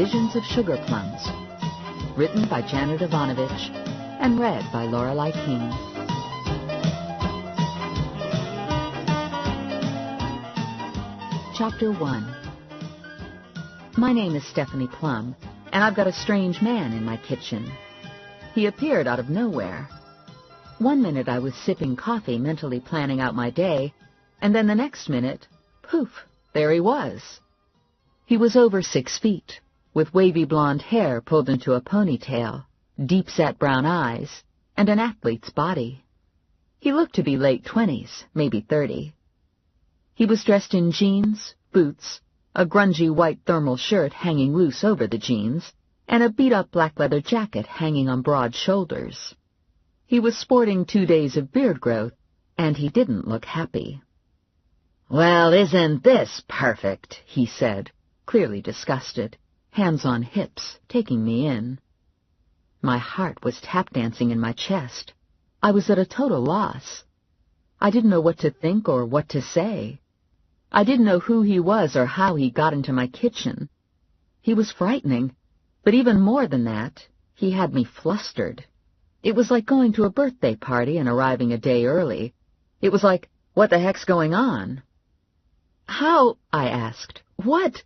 Visions of Sugar Plums, written by Janet Evanovich and read by Lorelei King. Chapter 1. My name is Stephanie Plum, and I've got a strange man in my kitchen. He appeared out of nowhere. One minute I was sipping coffee, mentally planning out my day, and then the next minute, poof, there he was. He was over 6 feet, with wavy blonde hair pulled into a ponytail, deep-set brown eyes, and an athlete's body. He looked to be late 20s, maybe 30. He was dressed in jeans, boots, a grungy white thermal shirt hanging loose over the jeans, and a beat-up black leather jacket hanging on broad shoulders. He was sporting 2 days of beard growth, and he didn't look happy. "Well, isn't this perfect?" he said, clearly disgusted, hands on hips, taking me in. My heart was tap-dancing in my chest. I was at a total loss. I didn't know what to think or what to say. I didn't know who he was or how he got into my kitchen. He was frightening, but even more than that, he had me flustered. It was like going to a birthday party and arriving a day early. It was like, what the heck's going on? "How?" I asked. "What?"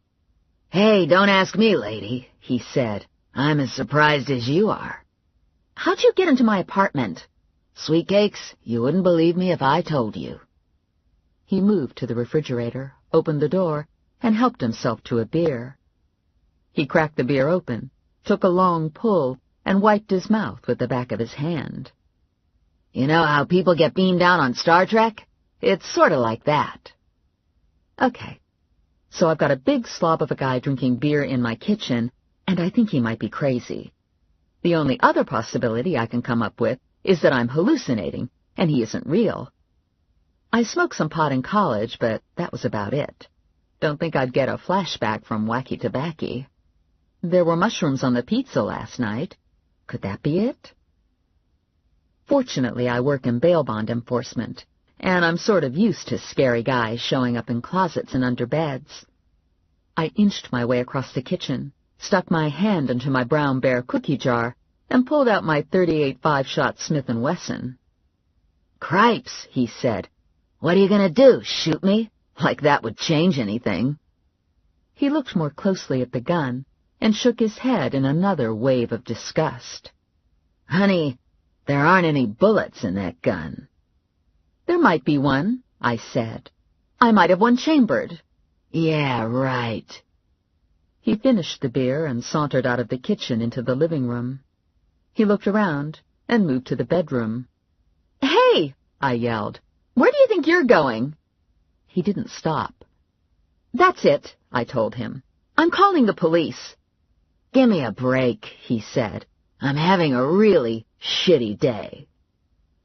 "Hey, don't ask me, lady," he said. "I'm as surprised as you are." "How'd you get into my apartment?" "Sweet cakes, you wouldn't believe me if I told you." He moved to the refrigerator, opened the door, and helped himself to a beer. He cracked the beer open, took a long pull, and wiped his mouth with the back of his hand. "You know how people get beamed down on Star Trek? It's sort of like that." Okay. So I've got a big slob of a guy drinking beer in my kitchen, and I think he might be crazy. The only other possibility I can come up with is that I'm hallucinating, and he isn't real. I smoked some pot in college, but that was about it. Don't think I'd get a flashback from wacky tobacco. There were mushrooms on the pizza last night. Could that be it? Fortunately, I work in bail bond enforcement, and I'm sort of used to scary guys showing up in closets and under beds. I inched my way across the kitchen, stuck my hand into my Brown Bear cookie jar, and pulled out my .38 5-shot Smith & Wesson. "Cripes," he said. "What are you going to do, shoot me? Like that would change anything." He looked more closely at the gun and shook his head in another wave of disgust. "Honey, there aren't any bullets in that gun." "There might be one," I said. "I might have one chambered." "Yeah, right." He finished the beer and sauntered out of the kitchen into the living room. He looked around and moved to the bedroom. "Hey!" I yelled. "Where do you think you're going?" He didn't stop. "That's it," I told him. "I'm calling the police." "Give me a break," he said. "I'm having a really shitty day."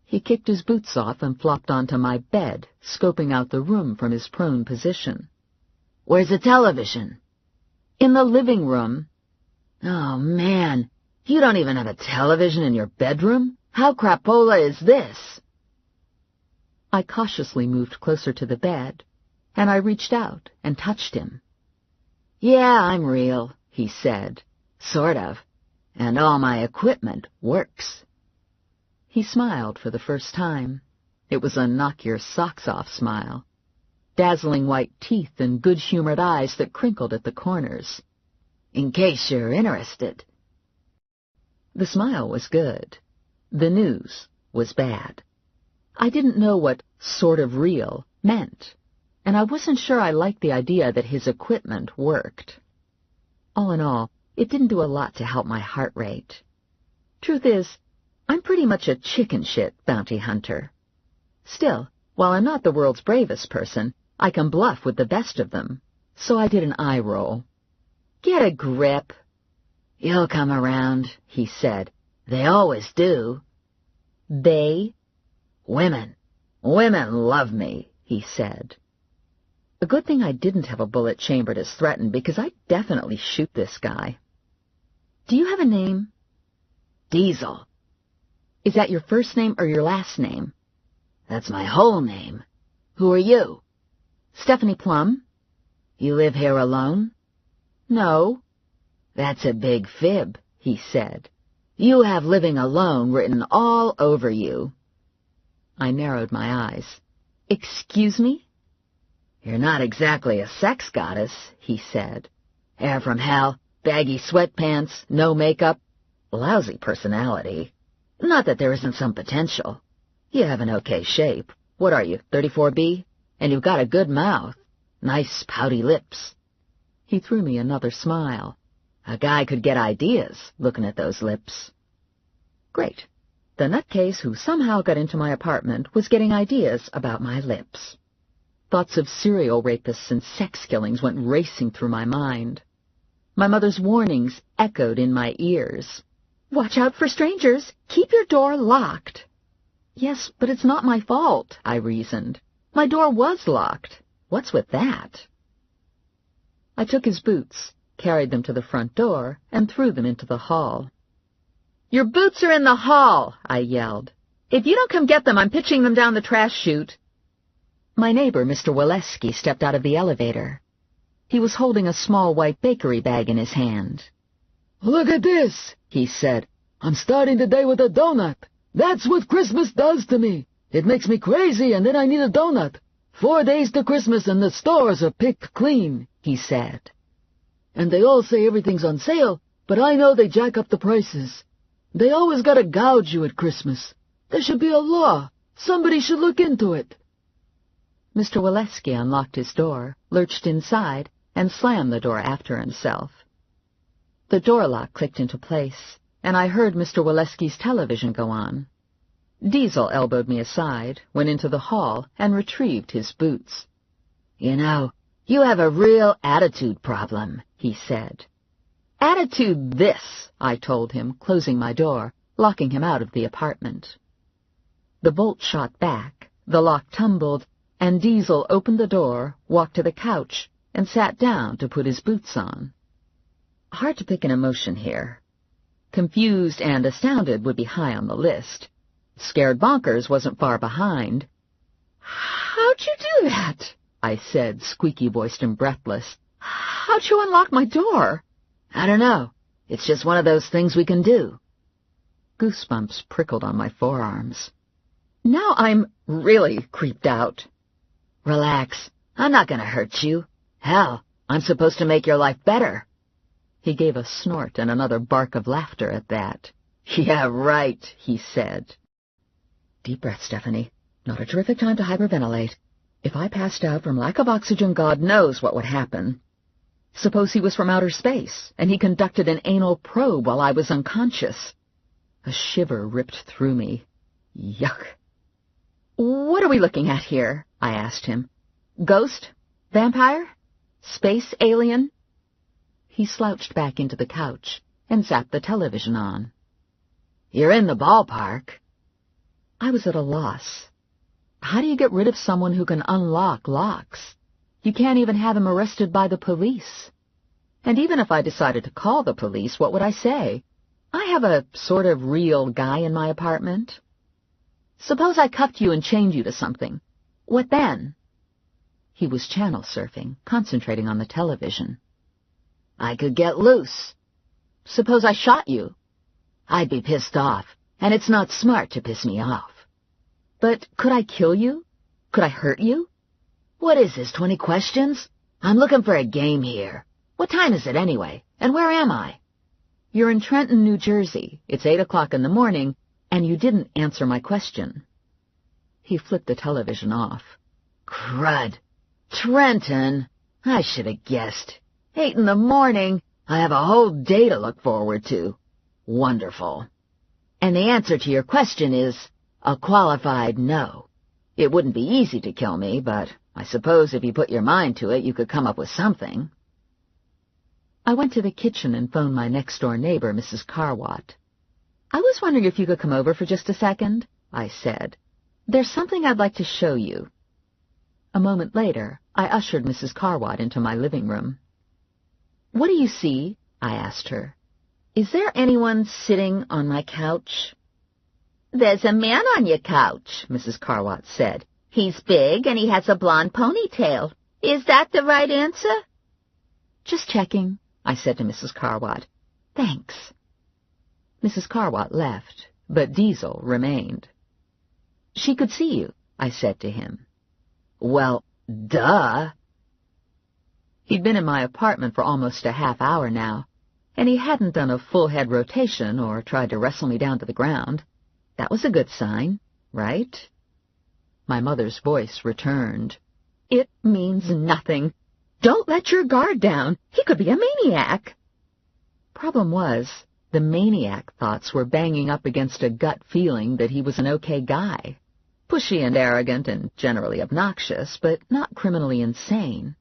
He kicked his boots off and flopped onto my bed, scoping out the room from his prone position. "Where's the television?" "In the living room." "Oh, man, you don't even have a television in your bedroom? How crapola is this?" I cautiously moved closer to the bed, and I reached out and touched him. "Yeah, I'm real," he said. "Sort of. And all my equipment works." He smiled for the first time. It was a knock-your-socks-off smile. Dazzling white teeth and good-humored eyes that crinkled at the corners. "In case you're interested." The smile was good. The news was bad. I didn't know what "sort of real" meant, and I wasn't sure I liked the idea that his equipment worked. All in all, it didn't do a lot to help my heart rate. Truth is, I'm pretty much a chicken shit bounty hunter. Still, while I'm not the world's bravest person, I can bluff with the best of them, so I did an eye roll. "Get a grip." "You'll come around," he said. "They always do." "They?" "Women. Women love me," he said. A good thing I didn't have a bullet chambered as threatened, because I'd definitely shoot this guy. "Do you have a name?" "Diesel." "Is that your first name or your last name?" "That's my whole name. Who are you?" "Stephanie Plum." You live here alone? No. "That's a big fib," he said. "You have living alone written all over you." I narrowed my eyes. "Excuse me?" "You're not exactly a sex goddess," he said. "Hair from hell, baggy sweatpants, no makeup, lousy personality. Not that there isn't some potential. You have an okay shape. What are you, 34B? And you've got a good mouth. Nice pouty lips." He threw me another smile. "A guy could get ideas looking at those lips." Great. The nutcase who somehow got into my apartment was getting ideas about my lips. Thoughts of serial rapists and sex killings went racing through my mind. My mother's warnings echoed in my ears. "Watch out for strangers. Keep your door locked." "Yes, but it's not my fault," I reasoned. "My door was locked. What's with that?" I took his boots, carried them to the front door, and threw them into the hall. "Your boots are in the hall," I yelled. "If you don't come get them, I'm pitching them down the trash chute." My neighbor, Mr. Waleski, stepped out of the elevator. He was holding a small white bakery bag in his hand. "Look at this," he said. "I'm starting the day with a donut. That's what Christmas does to me. It makes me crazy, and then I need a donut. 4 days to Christmas and the stores are picked clean," he said. "And they all say everything's on sale, but I know they jack up the prices. They always gotta gouge you at Christmas. There should be a law. Somebody should look into it." Mr. Waleski unlocked his door, lurched inside, and slammed the door after himself. The door lock clicked into place, and I heard Mr. Waleski's television go on. Diesel elbowed me aside, went into the hall, and retrieved his boots. "You know, you have a real attitude problem," he said. "Attitude this," I told him, closing my door, locking him out of the apartment. The bolt shot back, the lock tumbled, and Diesel opened the door, walked to the couch, and sat down to put his boots on. Hard to pick an emotion here. Confused and astounded would be high on the list. Scared bonkers wasn't far behind. "How'd you do that?" I said, squeaky-voiced and breathless. "How'd you unlock my door?" "I don't know. It's just one of those things we can do." Goosebumps prickled on my forearms. Now I'm really creeped out. "Relax. I'm not going to hurt you. Hell, I'm supposed to make your life better." He gave a snort and another bark of laughter at that. "Yeah, right," he said. Deep breath, Stephanie. Not a terrific time to hyperventilate. If I passed out from lack of oxygen, God knows what would happen. Suppose he was from outer space, and he conducted an anal probe while I was unconscious. A shiver ripped through me. Yuck. "What are we looking at here?" I asked him. "Ghost? Vampire? Space alien?" He slouched back into the couch and zapped the television on. "You're in the ballpark." I was at a loss. How do you get rid of someone who can unlock locks? You can't even have him arrested by the police. And even if I decided to call the police, what would I say? I have a sort of real guy in my apartment. Suppose I cuffed you and chained you to something. What then? He was channel surfing, concentrating on the television. "I could get loose." "Suppose I shot you?" "I'd be pissed off, and it's not smart to piss me off." "But could I kill you? Could I hurt you?" "What is this, 20 questions? I'm looking for a game here. What time is it anyway, and where am I?" "You're in Trenton, New Jersey. It's 8 o'clock in the morning, and you didn't answer my question." He flipped the television off. "Crud. Trenton. I should have guessed. 8 in the morning. I have a whole day to look forward to. Wonderful. And the answer to your question is a qualified no. It wouldn't be easy to kill me, but I suppose if you put your mind to it, you could come up with something." I went to the kitchen and phoned my next-door neighbor, Mrs. Carwatt. "I was wondering if you could come over for just a second," I said. "There's something I'd like to show you." A moment later, I ushered Mrs. Carwatt into my living room. "What do you see?" I asked her. "Is there anyone sitting on my couch?" "There's a man on your couch," Mrs. Carwatt said. "He's big and he has a blonde ponytail. Is that the right answer?" "Just checking. I said to Mrs. Carwat. "Thanks." Mrs. Carwat left, but Diesel remained. "She could see you," I said to him. "Well, duh." He'd been in my apartment for almost a half hour now, and he hadn't done a full head rotation or tried to wrestle me down to the ground. That was a good sign, right? My mother's voice returned. "It means nothing. Don't let your guard down. He could be a maniac." Problem was, the maniac thoughts were banging up against a gut feeling that he was an okay guy. Pushy and arrogant and generally obnoxious, but not criminally insane.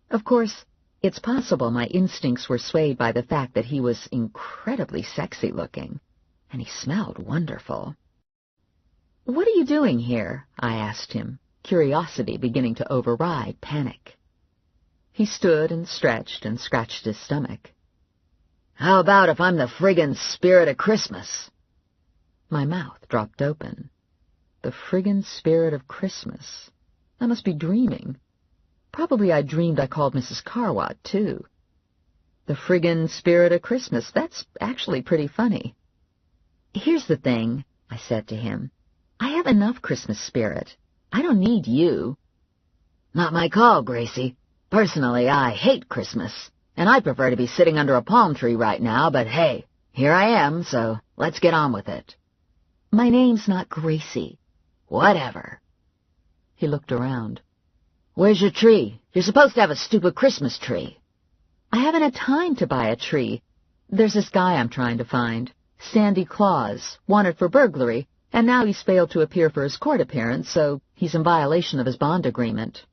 Of course, it's possible my instincts were swayed by the fact that he was incredibly sexy-looking, and he smelled wonderful. "What are you doing here?" I asked him, curiosity beginning to override panic. He stood and stretched and scratched his stomach. "How about if I'm the friggin' spirit of Christmas?" My mouth dropped open. The friggin' spirit of Christmas. I must be dreaming. Probably I dreamed I called Mrs. Carwat, too. The friggin' spirit of Christmas. That's actually pretty funny. "Here's the thing," I said to him. "I have enough Christmas spirit. I don't need you." "Not my call, Gracie. Personally, I hate Christmas, and I prefer to be sitting under a palm tree right now, but hey, here I am, so let's get on with it." "My name's not Gracie." "Whatever." He looked around. "Where's your tree? You're supposed to have a stupid Christmas tree." "I haven't had time to buy a tree. There's this guy I'm trying to find, Sandy Claus, wanted for burglary, and now he's failed to appear for his court appearance, so he's in violation of his bond agreement."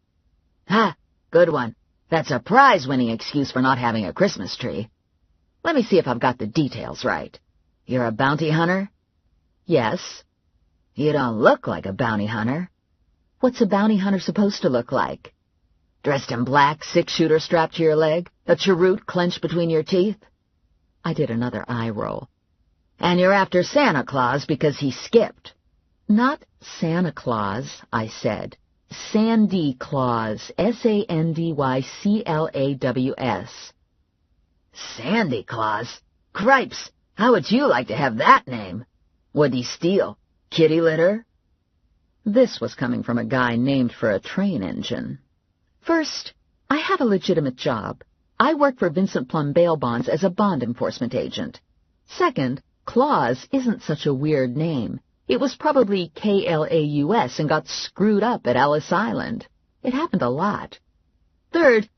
"Ha! Good one. That's a prize-winning excuse for not having a Christmas tree. Let me see if I've got the details right. You're a bounty hunter?" "Yes." "You don't look like a bounty hunter." "What's a bounty hunter supposed to look like?" "Dressed in black, six-shooter strapped to your leg, a cheroot clenched between your teeth?" I did another eye roll. "And you're after Santa Claus because he skipped." "Not Santa Claus," I said. Sandy Claus, Sandyclaws. "Sandy Claus? Cripes! How would you like to have that name? What'd he steal? Kitty litter?" This was coming from a guy named for a train engine. "First, I have a legitimate job. I work for Vincent Plum bail bonds as a bond enforcement agent. Second, Claus isn't such a weird name. It was probably Klaus and got screwed up at Ellis Island. It happened a lot. Third,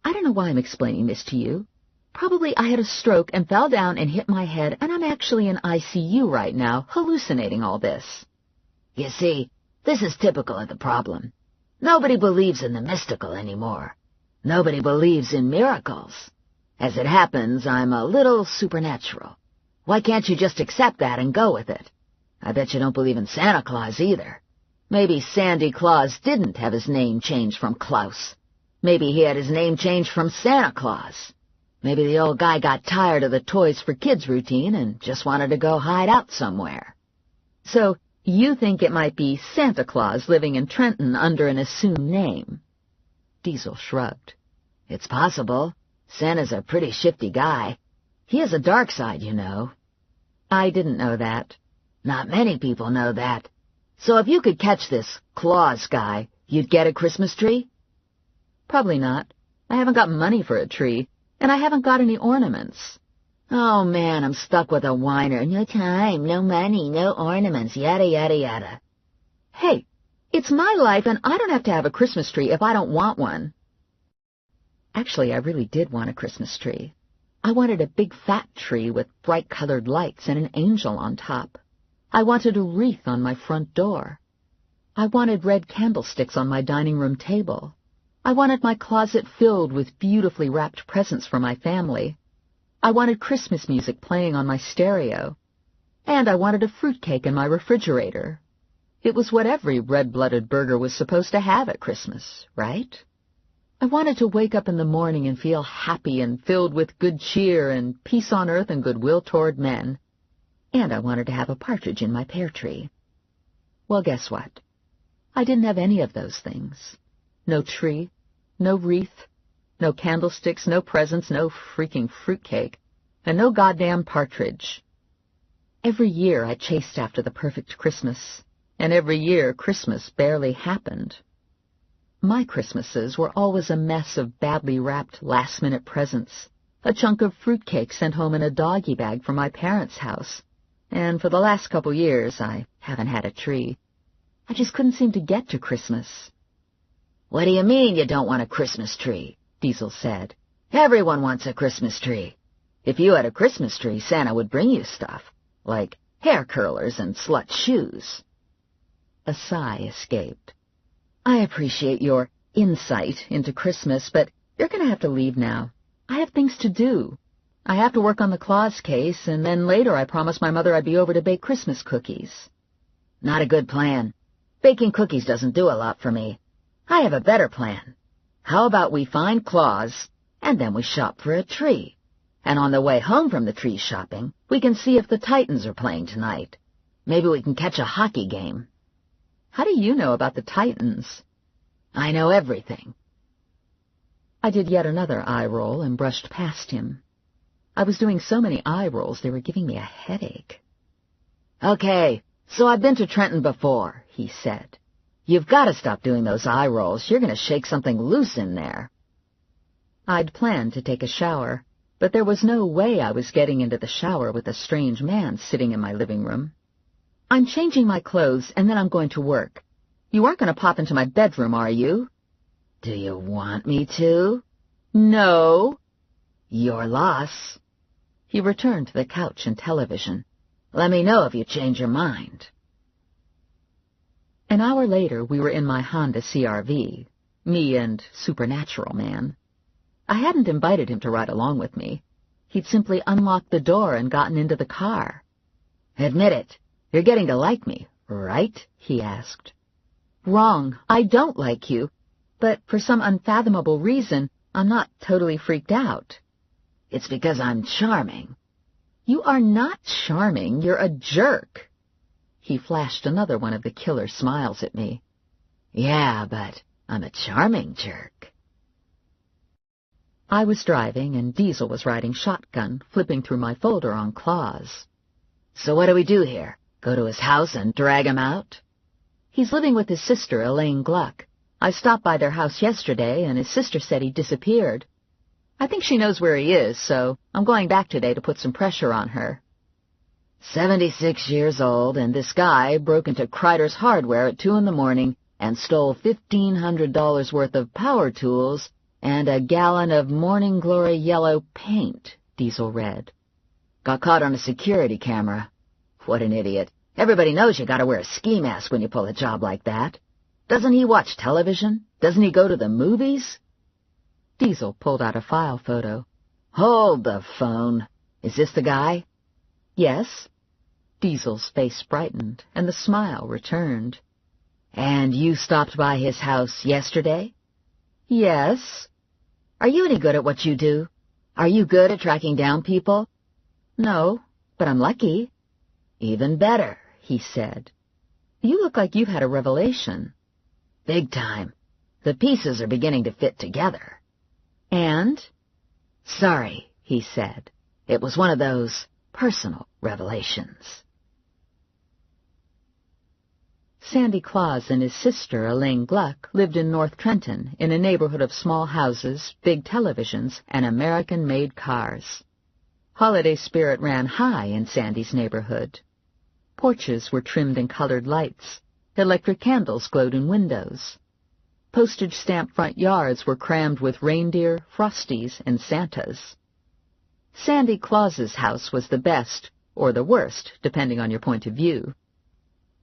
I don't know why I'm explaining this to you. Probably I had a stroke and fell down and hit my head, and I'm actually in ICU right now, hallucinating all this." "You see, this is typical of the problem. Nobody believes in the mystical anymore. Nobody believes in miracles. As it happens, I'm a little supernatural. Why can't you just accept that and go with it? I bet you don't believe in Santa Claus either. Maybe Sandy Claus didn't have his name changed from Klaus. Maybe he had his name changed from Santa Claus. Maybe the old guy got tired of the Toys for Kids routine and just wanted to go hide out somewhere." "So you think it might be Santa Claus living in Trenton under an assumed name?" Diesel shrugged. "It's possible. Santa's a pretty shifty guy. He has a dark side, you know." "I didn't know that." "Not many people know that. So if you could catch this Claus guy, you'd get a Christmas tree?" "Probably not. I haven't got money for a tree, and I haven't got any ornaments." "Oh, man, I'm stuck with a whiner. No time, no money, no ornaments, yada, yada, yada." "Hey, it's my life, and I don't have to have a Christmas tree if I don't want one." Actually, I really did want a Christmas tree. I wanted a big fat tree with bright-colored lights and an angel on top. I wanted a wreath on my front door. I wanted red candlesticks on my dining room table. I wanted my closet filled with beautifully wrapped presents for my family. I wanted Christmas music playing on my stereo. And I wanted a fruitcake in my refrigerator. It was what every red-blooded burger was supposed to have at Christmas, right? I wanted to wake up in the morning and feel happy and filled with good cheer and peace on earth and goodwill toward men. And I wanted to have a partridge in my pear tree. Well, guess what? I didn't have any of those things. No tree, no wreath, No candlesticks, no presents, no freaking fruitcake, and no goddamn partridge. Every year I chased after the perfect Christmas, and every year Christmas barely happened. My Christmases were always a mess of badly wrapped last-minute presents, a chunk of fruitcake sent home in a doggy bag from my parents' house, and for the last couple years I haven't had a tree. I just couldn't seem to get to Christmas. "What do you mean you don't want a Christmas tree?" Diesel said. "Everyone wants a Christmas tree. If you had a Christmas tree, Santa would bring you stuff, like hair curlers and slut shoes." A sigh escaped. "I appreciate your insight into Christmas, but you're going to have to leave now. I have things to do. I have to work on the Claus case, and then later I promised my mother I'd be over to bake Christmas cookies." "Not a good plan. Baking cookies doesn't do a lot for me. I have a better plan. How about we find Claus, and then we shop for a tree? And on the way home from the tree shopping, we can see if the Titans are playing tonight. Maybe we can catch a hockey game." "How do you know about the Titans?" "I know everything." I did yet another eye roll and brushed past him. I was doing so many eye rolls they were giving me a headache. "Okay, so I've been to Trenton before," he said. "You've got to stop doing those eye rolls. You're going to shake something loose in there." I'd planned to take a shower, but there was no way I was getting into the shower with a strange man sitting in my living room. "I'm changing my clothes, and then I'm going to work. You aren't going to pop into my bedroom, are you?" "Do you want me to?" "No." "Your loss." He returned to the couch and television. "Let me know if you change your mind." An hour later, we were in my Honda CR-V, me and Supernatural Man. I hadn't invited him to ride along with me. He'd simply unlocked the door and gotten into the car. "Admit it. You're getting to like me, right?" he asked. "Wrong. I don't like you. But for some unfathomable reason, I'm not totally freaked out." "It's because I'm charming." "You are not charming. You're a jerk." He flashed another one of the killer smiles at me. "Yeah, but I'm a charming jerk." I was driving, and Diesel was riding shotgun, flipping through my folder on Claus. "So what do we do here? Go to his house and drag him out?" "He's living with his sister, Elaine Gluck. I stopped by their house yesterday, and his sister said he disappeared. I think she knows where he is, so I'm going back today to put some pressure on her." 76 years old, and this guy broke into Kreider's Hardware at 2 a.m. and stole $1,500 worth of power tools and a gallon of Morning Glory yellow paint, Diesel read. "Got caught on a security camera." What an idiot. Everybody knows you gotta wear a ski mask when you pull a job like that. Doesn't he watch television? Doesn't he go to the movies? Diesel pulled out a file photo. "Hold the phone. Is this the guy?" "Yes." Diesel's face brightened, and the smile returned. "And you stopped by his house yesterday?" "Yes." "Are you any good at what you do? Are you good at tracking down people?" "No, but I'm lucky." "Even better," he said. "You look like you've had a revelation." "Big time. The pieces are beginning to fit together." "And?" "Sorry," he said. "It was one of those personal revelations." Sandy Claus and his sister, Elaine Gluck, lived in North Trenton in a neighborhood of small houses, big televisions, and American-made cars. Holiday spirit ran high in Sandy's neighborhood. Porches were trimmed in colored lights. Electric candles glowed in windows. Postage stamp front yards were crammed with reindeer, frosties, and Santas. Sandy Claus's house was the best, or the worst, depending on your point of view.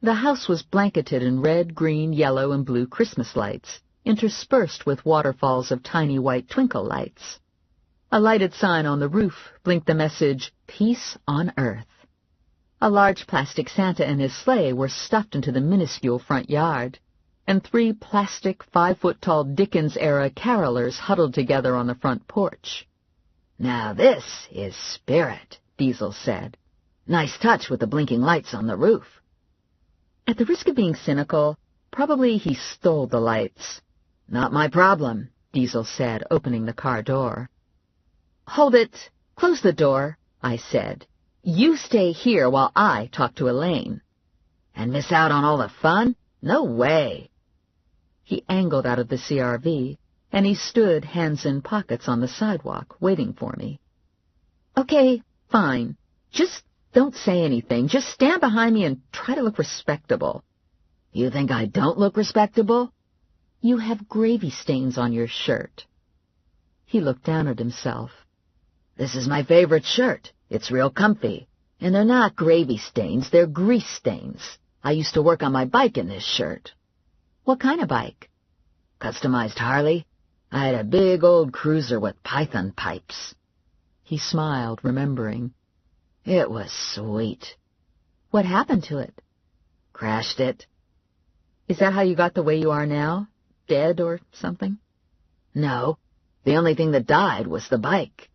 The house was blanketed in red, green, yellow, and blue Christmas lights, interspersed with waterfalls of tiny white twinkle lights. A lighted sign on the roof blinked the message, "Peace on Earth." A large plastic Santa and his sleigh were stuffed into the minuscule front yard, and 3 plastic 5-foot-tall Dickens-era carolers huddled together on the front porch. "Now this is spirit," Diesel said. "Nice touch with the blinking lights on the roof." At the risk of being cynical, probably he stole the lights. "Not my problem. Diesel said, opening the car door. "Hold it! Close the door," I said. "You stay here while I talk to Elaine." "And miss out on all the fun? No way." He angled out of the CRV, and he stood, hands in pockets, on the sidewalk, waiting for me. "Okay, fine. Just don't say anything. Just stand behind me and try to look respectable." "You think I don't look respectable?" "You have gravy stains on your shirt." He looked down at himself. "This is my favorite shirt. It's real comfy. And they're not gravy stains, they're grease stains. I used to work on my bike in this shirt." "What kind of bike?" "Customized Harley. I had a big old cruiser with python pipes." He smiled, remembering. "It was sweet." "What happened to it?" "Crashed it." "Is that how you got the way you are now? Dead or something?" "No. The only thing that died was the bike."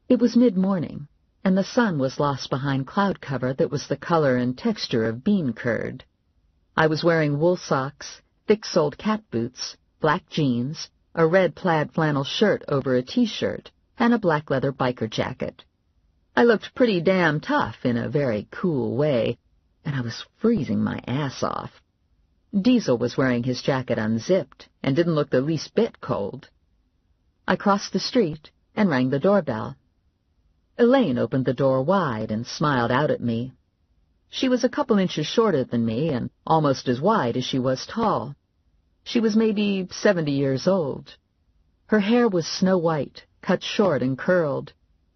It was mid-morning, and the sun was lost behind cloud cover that was the color and texture of bean curd. I was wearing wool socks, thick-soled cat boots, black jeans, a red plaid flannel shirt over a T-shirt, and a black leather biker jacket. I looked pretty damn tough in a very cool way, and I was freezing my ass off. Diesel was wearing his jacket unzipped and didn't look the least bit cold. I crossed the street and rang the doorbell. Elaine opened the door wide and smiled out at me. She was a couple inches shorter than me and almost as wide as she was tall. She was maybe 70 years old. Her hair was snow white, cut short and curled.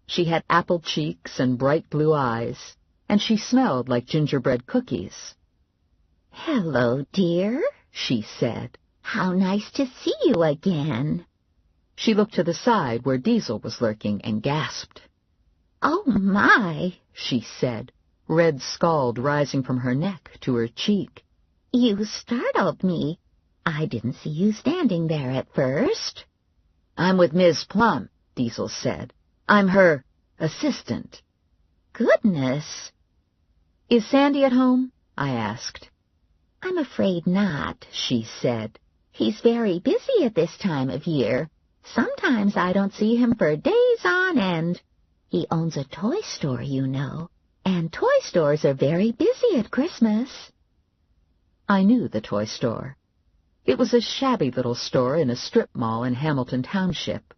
She had apple cheeks and bright blue eyes, and she smelled like gingerbread cookies. "Hello, dear," she said. "How nice to see you again." She looked to the side where Diesel was lurking and gasped. "Oh, my," she said, red scald rising from her neck to her cheek. "You startled me. I didn't see you standing there at first." "I'm with Ms. Plum," Diesel said. "I'm her assistant." "Goodness." "Is Sandy at home?" I asked. "I'm afraid not," she said. "He's very busy at this time of year. Sometimes I don't see him for days on end. He owns a toy store, you know, and toy stores are very busy at Christmas." I knew the toy store. It was a shabby little store in a strip mall in Hamilton Township.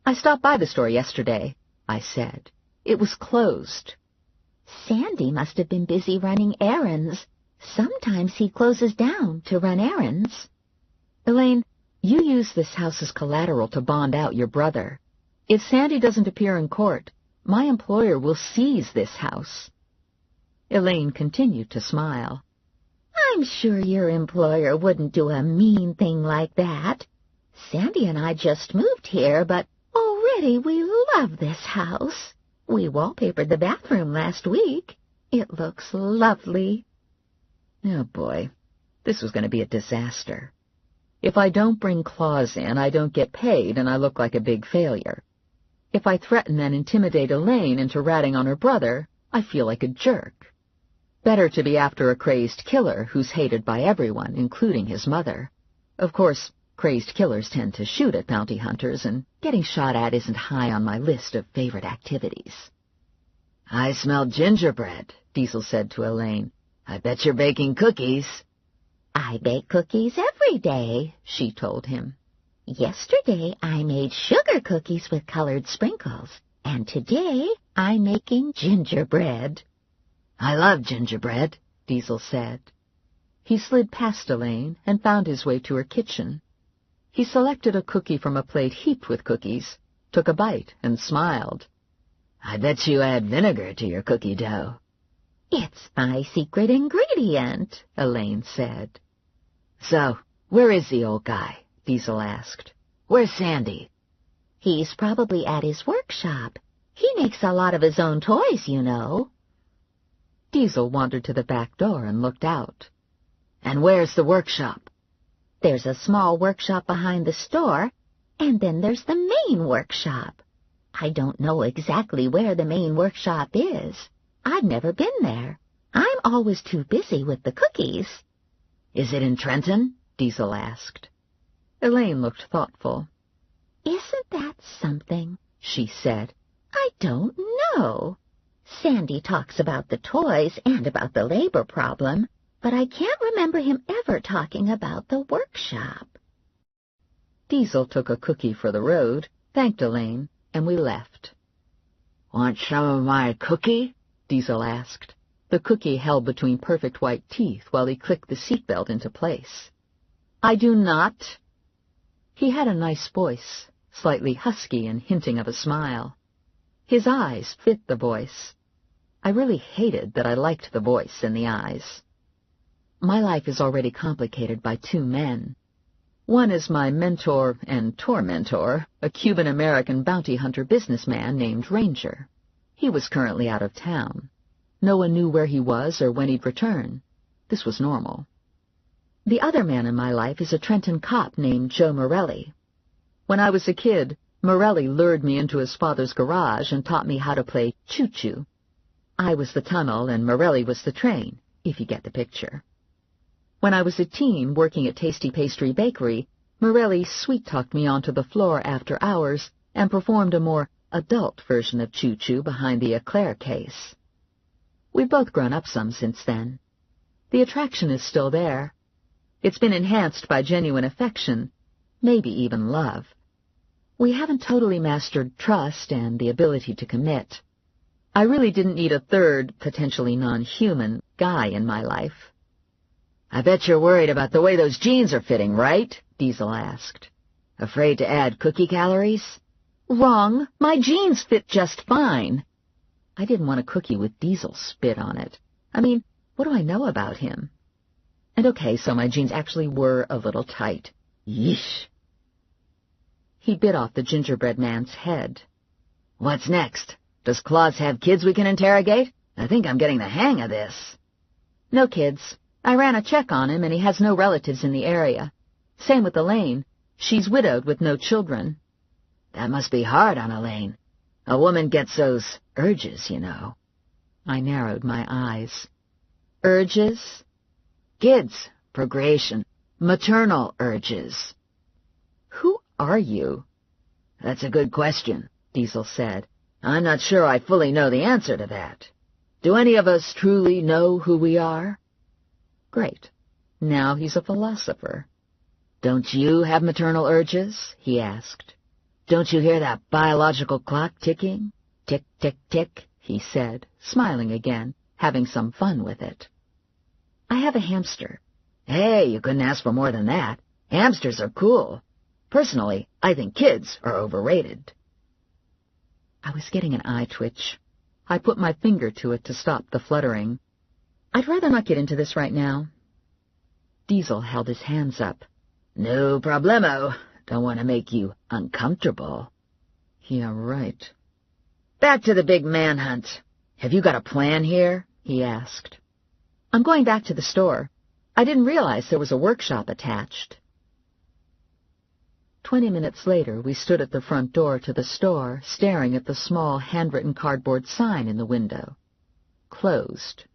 "I stopped by the store yesterday," I said. "It was closed." "Sandy must have been busy running errands. Sometimes he closes down to run errands." "Elaine, you use this house as collateral to bond out your brother. If Sandy doesn't appear in court, my employer will seize this house." Elaine continued to smile. "I'm sure your employer wouldn't do a mean thing like that. Sandy and I just moved here, but already we love this house. We wallpapered the bathroom last week. It looks lovely." Oh, boy. This was going to be a disaster. If I don't bring claws in, I don't get paid, and I look like a big failure. If I threaten and intimidate Elaine into ratting on her brother, I feel like a jerk. Better to be after a crazed killer who's hated by everyone, including his mother. Of course, crazed killers tend to shoot at bounty hunters, and getting shot at isn't high on my list of favorite activities. "I smell gingerbread," Diesel said to Elaine. "I bet you're baking cookies." "I bake cookies every day," she told him. "Yesterday I made sugar cookies with colored sprinkles, and today I'm making gingerbread." "I love gingerbread," Diesel said. He slid past Elaine and found his way to her kitchen. He selected a cookie from a plate heaped with cookies, took a bite, and smiled. "I bet you add vinegar to your cookie dough." "It's my secret ingredient," Elaine said. "So, where is the old guy?" Diesel asked. "Where's Sandy?" "He's probably at his workshop. He makes a lot of his own toys, you know." Diesel wandered to the back door and looked out. "And where's the workshop?" "There's a small workshop behind the store, and then there's the main workshop. I don't know exactly where the main workshop is. I've never been there. I'm always too busy with the cookies." "Is it in Trenton?" Diesel asked. Elaine looked thoughtful. "Isn't that something?" she said. "I don't know. Sandy talks about the toys and about the labor problem, but I can't remember him ever talking about the workshop." Diesel took a cookie for the road, thanked Elaine, and we left. "Want some of my cookie?" Diesel asked, the cookie held between perfect white teeth while he clicked the seatbelt into place. "I do not." He had a nice voice, slightly husky and hinting of a smile. His eyes fit the voice. I really hated that I liked the voice and the eyes. My life is already complicated by two men. One is my mentor and tormentor, a Cuban-American bounty hunter businessman named Ranger. He was currently out of town. No one knew where he was or when he'd return. This was normal. The other man in my life is a Trenton cop named Joe Morelli. When I was a kid, Morelli lured me into his father's garage and taught me how to play choo-choo. I was the tunnel and Morelli was the train, if you get the picture. When I was a teen working at Tasty Pastry Bakery, Morelli sweet-talked me onto the floor after hours and performed a more adult version of choo-choo behind the eclair case. We've both grown up some since then. The attraction is still there. It's been enhanced by genuine affection, maybe even love. We haven't totally mastered trust and the ability to commit. I really didn't need a third, potentially non-human, guy in my life. "I bet you're worried about the way those jeans are fitting, right?" Diesel asked. "Afraid to add cookie calories?" "Wrong. My jeans fit just fine." I didn't want a cookie with Diesel spit on it. I mean, what do I know about him? And okay, so my jeans actually were a little tight. Yeesh. He bit off the gingerbread man's head. "What's next? Does Claus have kids we can interrogate? I think I'm getting the hang of this." "No kids. I ran a check on him, and he has no relatives in the area. Same with Elaine. She's widowed with no children." "That must be hard on Elaine. A woman gets those urges, you know." I narrowed my eyes. "Urges?" "Kids, procreation, maternal urges." "Who are you?" "That's a good question," Diesel said. "I'm not sure I fully know the answer to that. Do any of us truly know who we are?" Great. Now he's a philosopher. "Don't you have maternal urges?" he asked. "Don't you hear that biological clock ticking? Tick, tick, tick," he said, smiling again, having some fun with it. "I have a hamster." "Hey, you couldn't ask for more than that. Hamsters are cool. Personally, I think kids are overrated." I was getting an eye twitch. I put my finger to it to stop the fluttering. "I'd rather not get into this right now." Diesel held his hands up. "No problemo. Don't want to make you uncomfortable." "Yeah, right." "Back to the big manhunt. Have you got a plan here?" he asked. "I'm going back to the store. I didn't realize there was a workshop attached." 20 minutes later, we stood at the front door to the store, staring at the small handwritten cardboard sign in the window. Closed.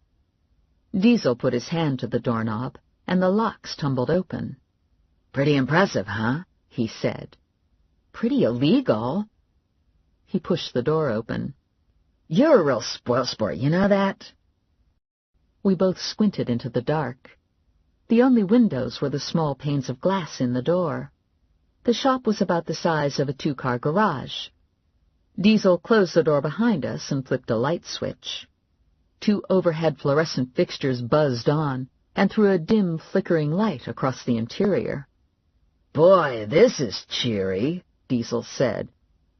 Diesel put his hand to the doorknob, and the locks tumbled open. "Pretty impressive, huh?" he said. "Pretty illegal." He pushed the door open. "You're a real spoilsport, you know that?" We both squinted into the dark. The only windows were the small panes of glass in the door. The shop was about the size of a two-car garage. Diesel closed the door behind us and flipped a light switch. 2 overhead fluorescent fixtures buzzed on and threw a dim, flickering light across the interior. "Boy, this is cheery," Diesel said.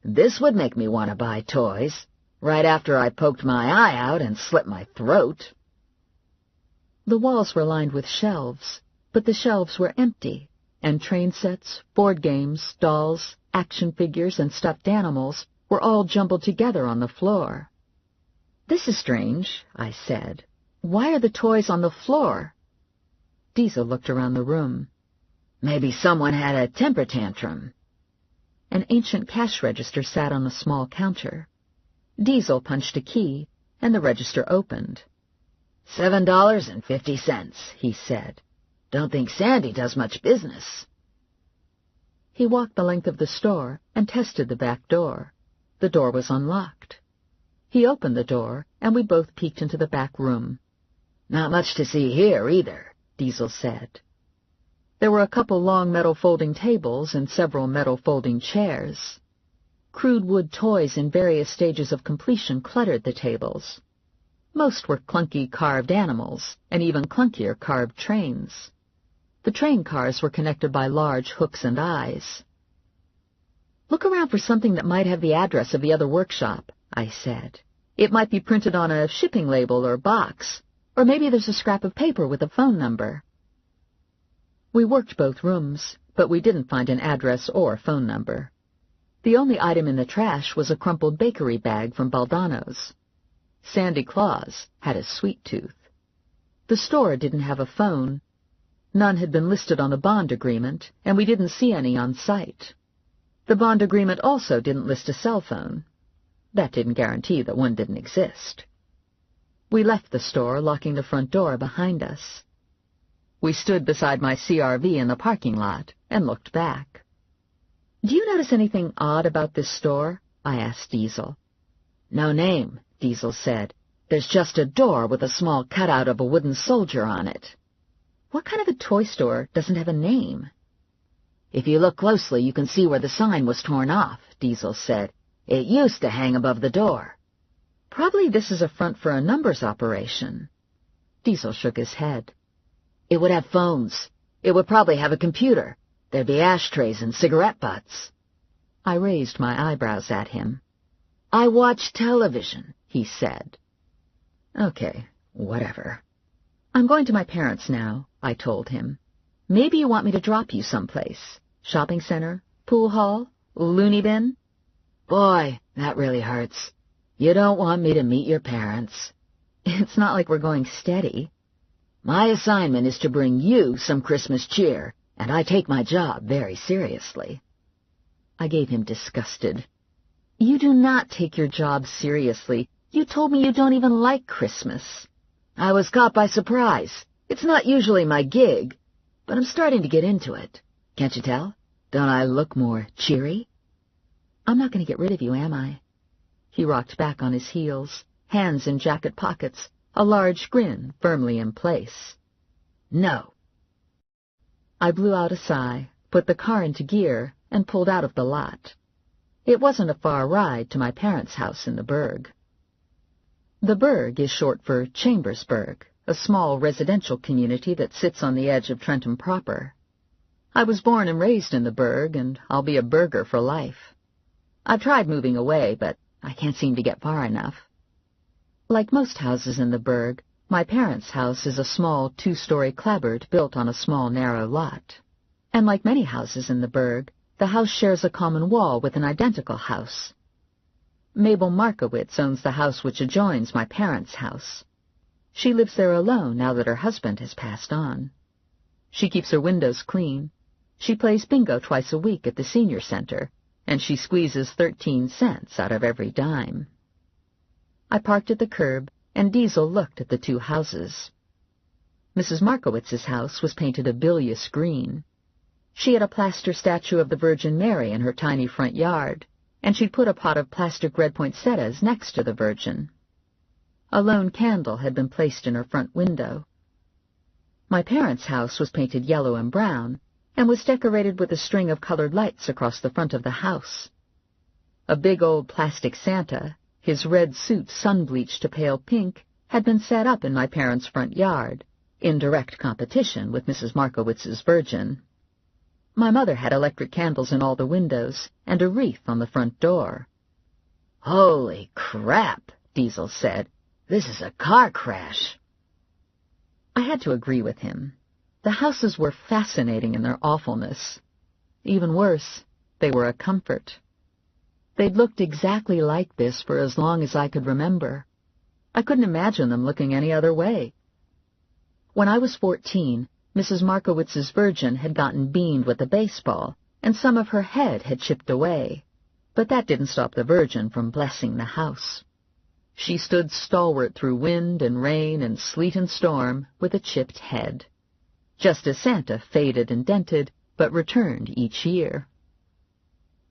"This would make me want to buy toys, right after I poked my eye out and slit my throat." The walls were lined with shelves, but the shelves were empty, and train sets, board games, dolls, action figures, and stuffed animals were all jumbled together on the floor. "This is strange," I said. "Why are the toys on the floor?" Diesel looked around the room. "Maybe someone had a temper tantrum." An ancient cash register sat on a small counter. Diesel punched a key, and the register opened. $7.50, he said. "Don't think Sandy does much business." He walked the length of the store and tested the back door. The door was unlocked. He opened the door, and we both peeked into the back room. "Not much to see here, either," Diesel said. There were a couple long metal folding tables and several metal folding chairs. Crude wood toys in various stages of completion cluttered the tables. Most were clunky carved animals, and even clunkier carved trains. The train cars were connected by large hooks and eyes. "Look around for something that might have the address of the other workshop," I said. "It might be printed on a shipping label or box, or maybe there's a scrap of paper with a phone number." We worked both rooms, but we didn't find an address or phone number. The only item in the trash was a crumpled bakery bag from Baldano's. Sandy Claus had a sweet tooth. The store didn't have a phone. None had been listed on the bond agreement, and we didn't see any on site. The bond agreement also didn't list a cell phone. That didn't guarantee that one didn't exist. We left the store, locking the front door behind us. We stood beside my CRV in the parking lot and looked back. "Do you notice anything odd about this store?" I asked Diesel. "No name," Diesel said. "There's just a door with a small cutout of a wooden soldier on it." "What kind of a toy store doesn't have a name?" "If you look closely, you can see where the sign was torn off," Diesel said. "It used to hang above the door." "Probably this is a front for a numbers operation." Diesel shook his head. "It would have phones. It would probably have a computer. There'd be ashtrays and cigarette butts." I raised my eyebrows at him. "I watch television," he said. "Okay, whatever." "I'm going to my parents' now," I told him. "Maybe you want me to drop you someplace. Shopping center, pool hall, loony bin?" "Boy, that really hurts. You don't want me to meet your parents." "It's not like we're going steady." "My assignment is to bring you some Christmas cheer, and I take my job very seriously." I gave him disgusted. "You do not take your job seriously. You told me you don't even like Christmas." "I was caught by surprise. It's not usually my gig, but I'm starting to get into it. Can't you tell? Don't I look more cheery?" "I'm not going to get rid of you, am I?" He rocked back on his heels, hands in jacket pockets, a large grin firmly in place. "No." I blew out a sigh, put the car into gear, and pulled out of the lot. It wasn't a far ride to my parents' house in the Burg. The Burg is short for Chambersburg, a small residential community that sits on the edge of Trenton proper. I was born and raised in the Burg, and I'll be a burger for life. I've tried moving away, but I can't seem to get far enough. Like most houses in the Burg, my parents' house is a small two-story clapboard built on a small narrow lot. And like many houses in the Burg, the house shares a common wall with an identical house. Mabel Markowitz owns the house which adjoins my parents' house. She lives there alone now that her husband has passed on. She keeps her windows clean. She plays bingo twice a week at the senior center, and she squeezes 13 cents out of every dime. I parked at the curb, and Diesel looked at the two houses. Mrs. Markowitz's house was painted a bilious green. She had a plaster statue of the Virgin Mary in her tiny front yard, and she'd put a pot of plastic red poinsettias next to the Virgin. A lone candle had been placed in her front window. My parents' house was painted yellow and brown, and was decorated with a string of colored lights across the front of the house. A big old plastic Santa, his red suit sun-bleached to pale pink, had been set up in my parents' front yard, in direct competition with Mrs. Markowitz's Virgin. My mother had electric candles in all the windows, and a wreath on the front door. "Holy crap," Diesel said. "This is a car crash." I had to agree with him. The houses were fascinating in their awfulness. Even worse, they were a comfort. They'd looked exactly like this for as long as I could remember. I couldn't imagine them looking any other way. When I was 14, Mrs. Markowitz's Virgin had gotten beamed with a baseball, and some of her head had chipped away. But that didn't stop the Virgin from blessing the house. She stood stalwart through wind and rain and sleet and storm with a chipped head, just as Santa faded and dented, but returned each year.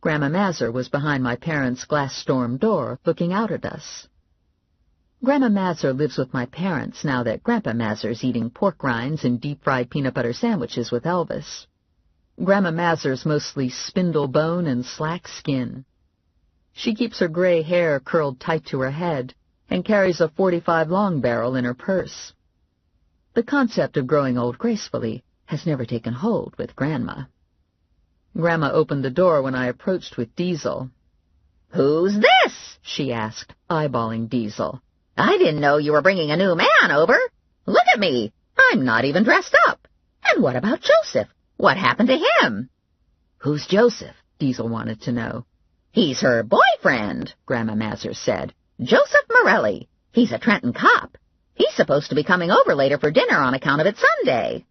Grandma Mazur was behind my parents' glass storm door, looking out at us. Grandma Mazur lives with my parents now that Grandpa Mazur's eating pork rinds and deep-fried peanut butter sandwiches with Elvis. Grandma Mazur's mostly spindle bone and slack skin. She keeps her gray hair curled tight to her head and carries a .45 long barrel in her purse. The concept of growing old gracefully has never taken hold with Grandma. Grandma opened the door when I approached with Diesel. "Who's this?" she asked, eyeballing Diesel. "I didn't know you were bringing a new man over. Look at me. I'm not even dressed up. And what about Joseph? What happened to him?" "Who's Joseph?" Diesel wanted to know. "He's her boyfriend," Grandma Mazur said. "Joseph Morelli. He's a Trenton cop. He's supposed to be coming over later for dinner on account of it's Sunday."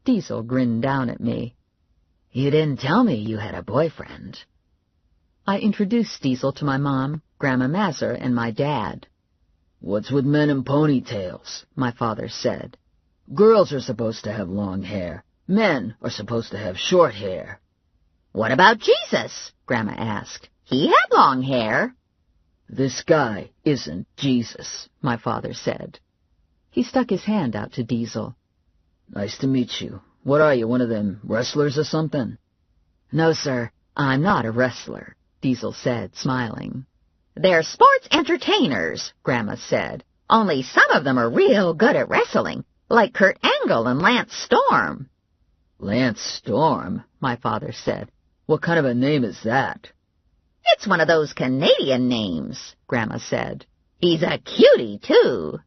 Diesel grinned down at me. "You didn't tell me you had a boyfriend." I introduced Diesel to my mom, Grandma Mazur, and my dad. "What's with men in ponytails?" my father said. "Girls are supposed to have long hair. Men are supposed to have short hair." "What about Jesus?" Grandma asked. "He had long hair." "This guy isn't Jesus," my father said. He stuck his hand out to Diesel. "Nice to meet you. What are you, one of them wrestlers or something?" "No, sir, I'm not a wrestler," Diesel said, smiling. "They're sports entertainers," Grandma said. "Only some of them are real good at wrestling, like Kurt Angle and Lance Storm." "Lance Storm?" my father said. "What kind of a name is that?" "It's one of those Canadian names," Grandma said. "He's a cutie, too."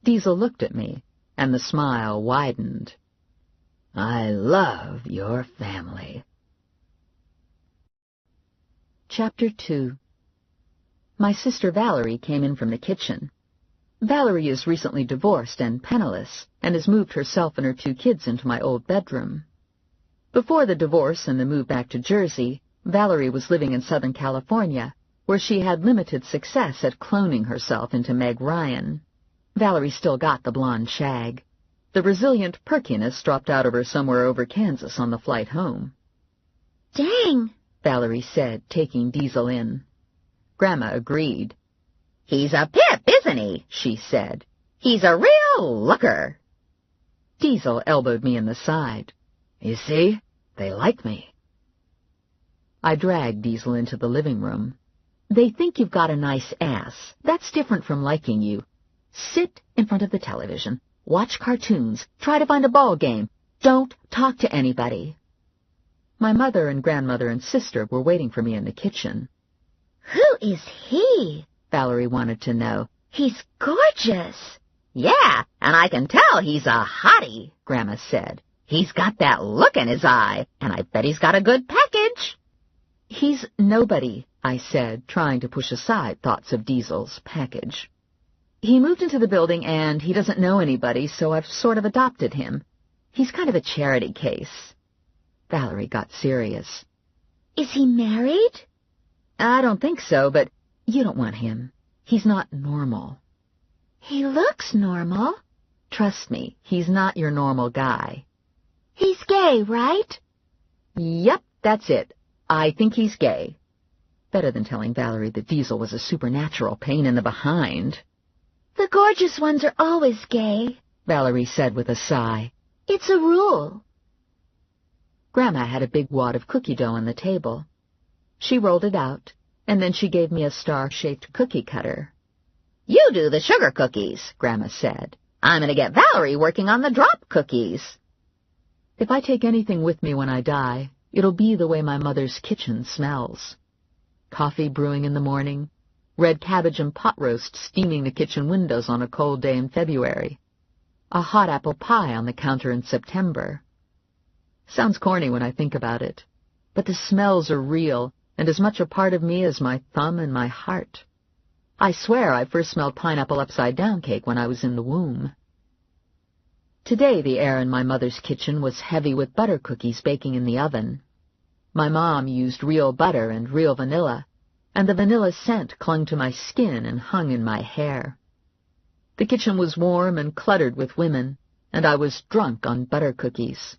Diesel looked at me, and the smile widened. "I love your family." Chapter 2. My sister Valerie came in from the kitchen. Valerie is recently divorced and penniless, and has moved herself and her 2 kids into my old bedroom. Before the divorce and the move back to Jersey, Valerie was living in Southern California, where she had limited success at cloning herself into Meg Ryan. Valerie still got the blonde shag. The resilient perkiness dropped out of her somewhere over Kansas on the flight home. "Dang," Valerie said, taking Diesel in. Grandma agreed. "He's a pip, isn't he?" she said. "He's a real looker." Diesel elbowed me in the side. "You see? They like me." I dragged Diesel into the living room. "They think you've got a nice ass. That's different from liking you. Sit in front of the television. Watch cartoons. Try to find a ball game. Don't talk to anybody." My mother and grandmother and sister were waiting for me in the kitchen. "Who is he?" Valerie wanted to know. "He's gorgeous." "Yeah, and I can tell he's a hottie," Grandma said. "He's got that look in his eye, and I bet he's got a good package." "He's nobody," I said, trying to push aside thoughts of Diesel's package. "He moved into the building, and he doesn't know anybody, so I've sort of adopted him. He's kind of a charity case." Valerie got serious. "Is he married?" "I don't think so, but you don't want him. He's not normal." "He looks normal." "Trust me, he's not your normal guy." "He's gay, right?" "Yep, that's it. I think he's gay." Better than telling Valerie that Diesel was a supernatural pain in the behind. "The gorgeous ones are always gay," Valerie said with a sigh. "It's a rule." Grandma had a big wad of cookie dough on the table. She rolled it out, and then she gave me a star-shaped cookie cutter. "You do the sugar cookies," Grandma said. "I'm going to get Valerie working on the drop cookies." If I take anything with me when I die, it'll be the way my mother's kitchen smells. Coffee brewing in the morning, red cabbage and pot roast steaming the kitchen windows on a cold day in February, a hot apple pie on the counter in September. Sounds corny when I think about it, but the smells are real and as much a part of me as my thumb and my heart. I swear I first smelled pineapple upside-down cake when I was in the womb. Today the air in my mother's kitchen was heavy with butter cookies baking in the oven. My mom used real butter and real vanilla, and the vanilla scent clung to my skin and hung in my hair. The kitchen was warm and cluttered with women, and I was drunk on butter cookies.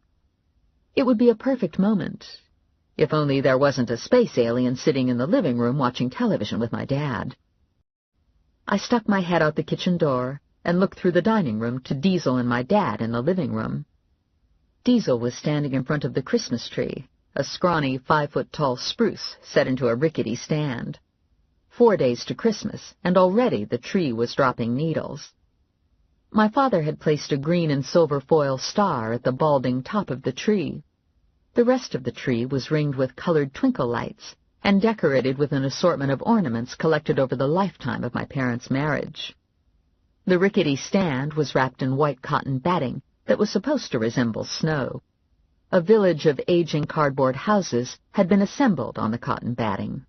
It would be a perfect moment, If only there wasn't a space alien sitting in the living room watching television with my dad. I stuck my head out the kitchen door and looked through the dining room to Diesel and my dad in the living room. Diesel was standing in front of the Christmas tree, a scrawny 5-foot-tall spruce set into a rickety stand. 4 days to Christmas, and already the tree was dropping needles. My father had placed a green and silver foil star at the balding top of the tree. The rest of the tree was ringed with colored twinkle lights and decorated with an assortment of ornaments collected over the lifetime of my parents' marriage. The rickety stand was wrapped in white cotton batting that was supposed to resemble snow. A village of aging cardboard houses had been assembled on the cotton batting.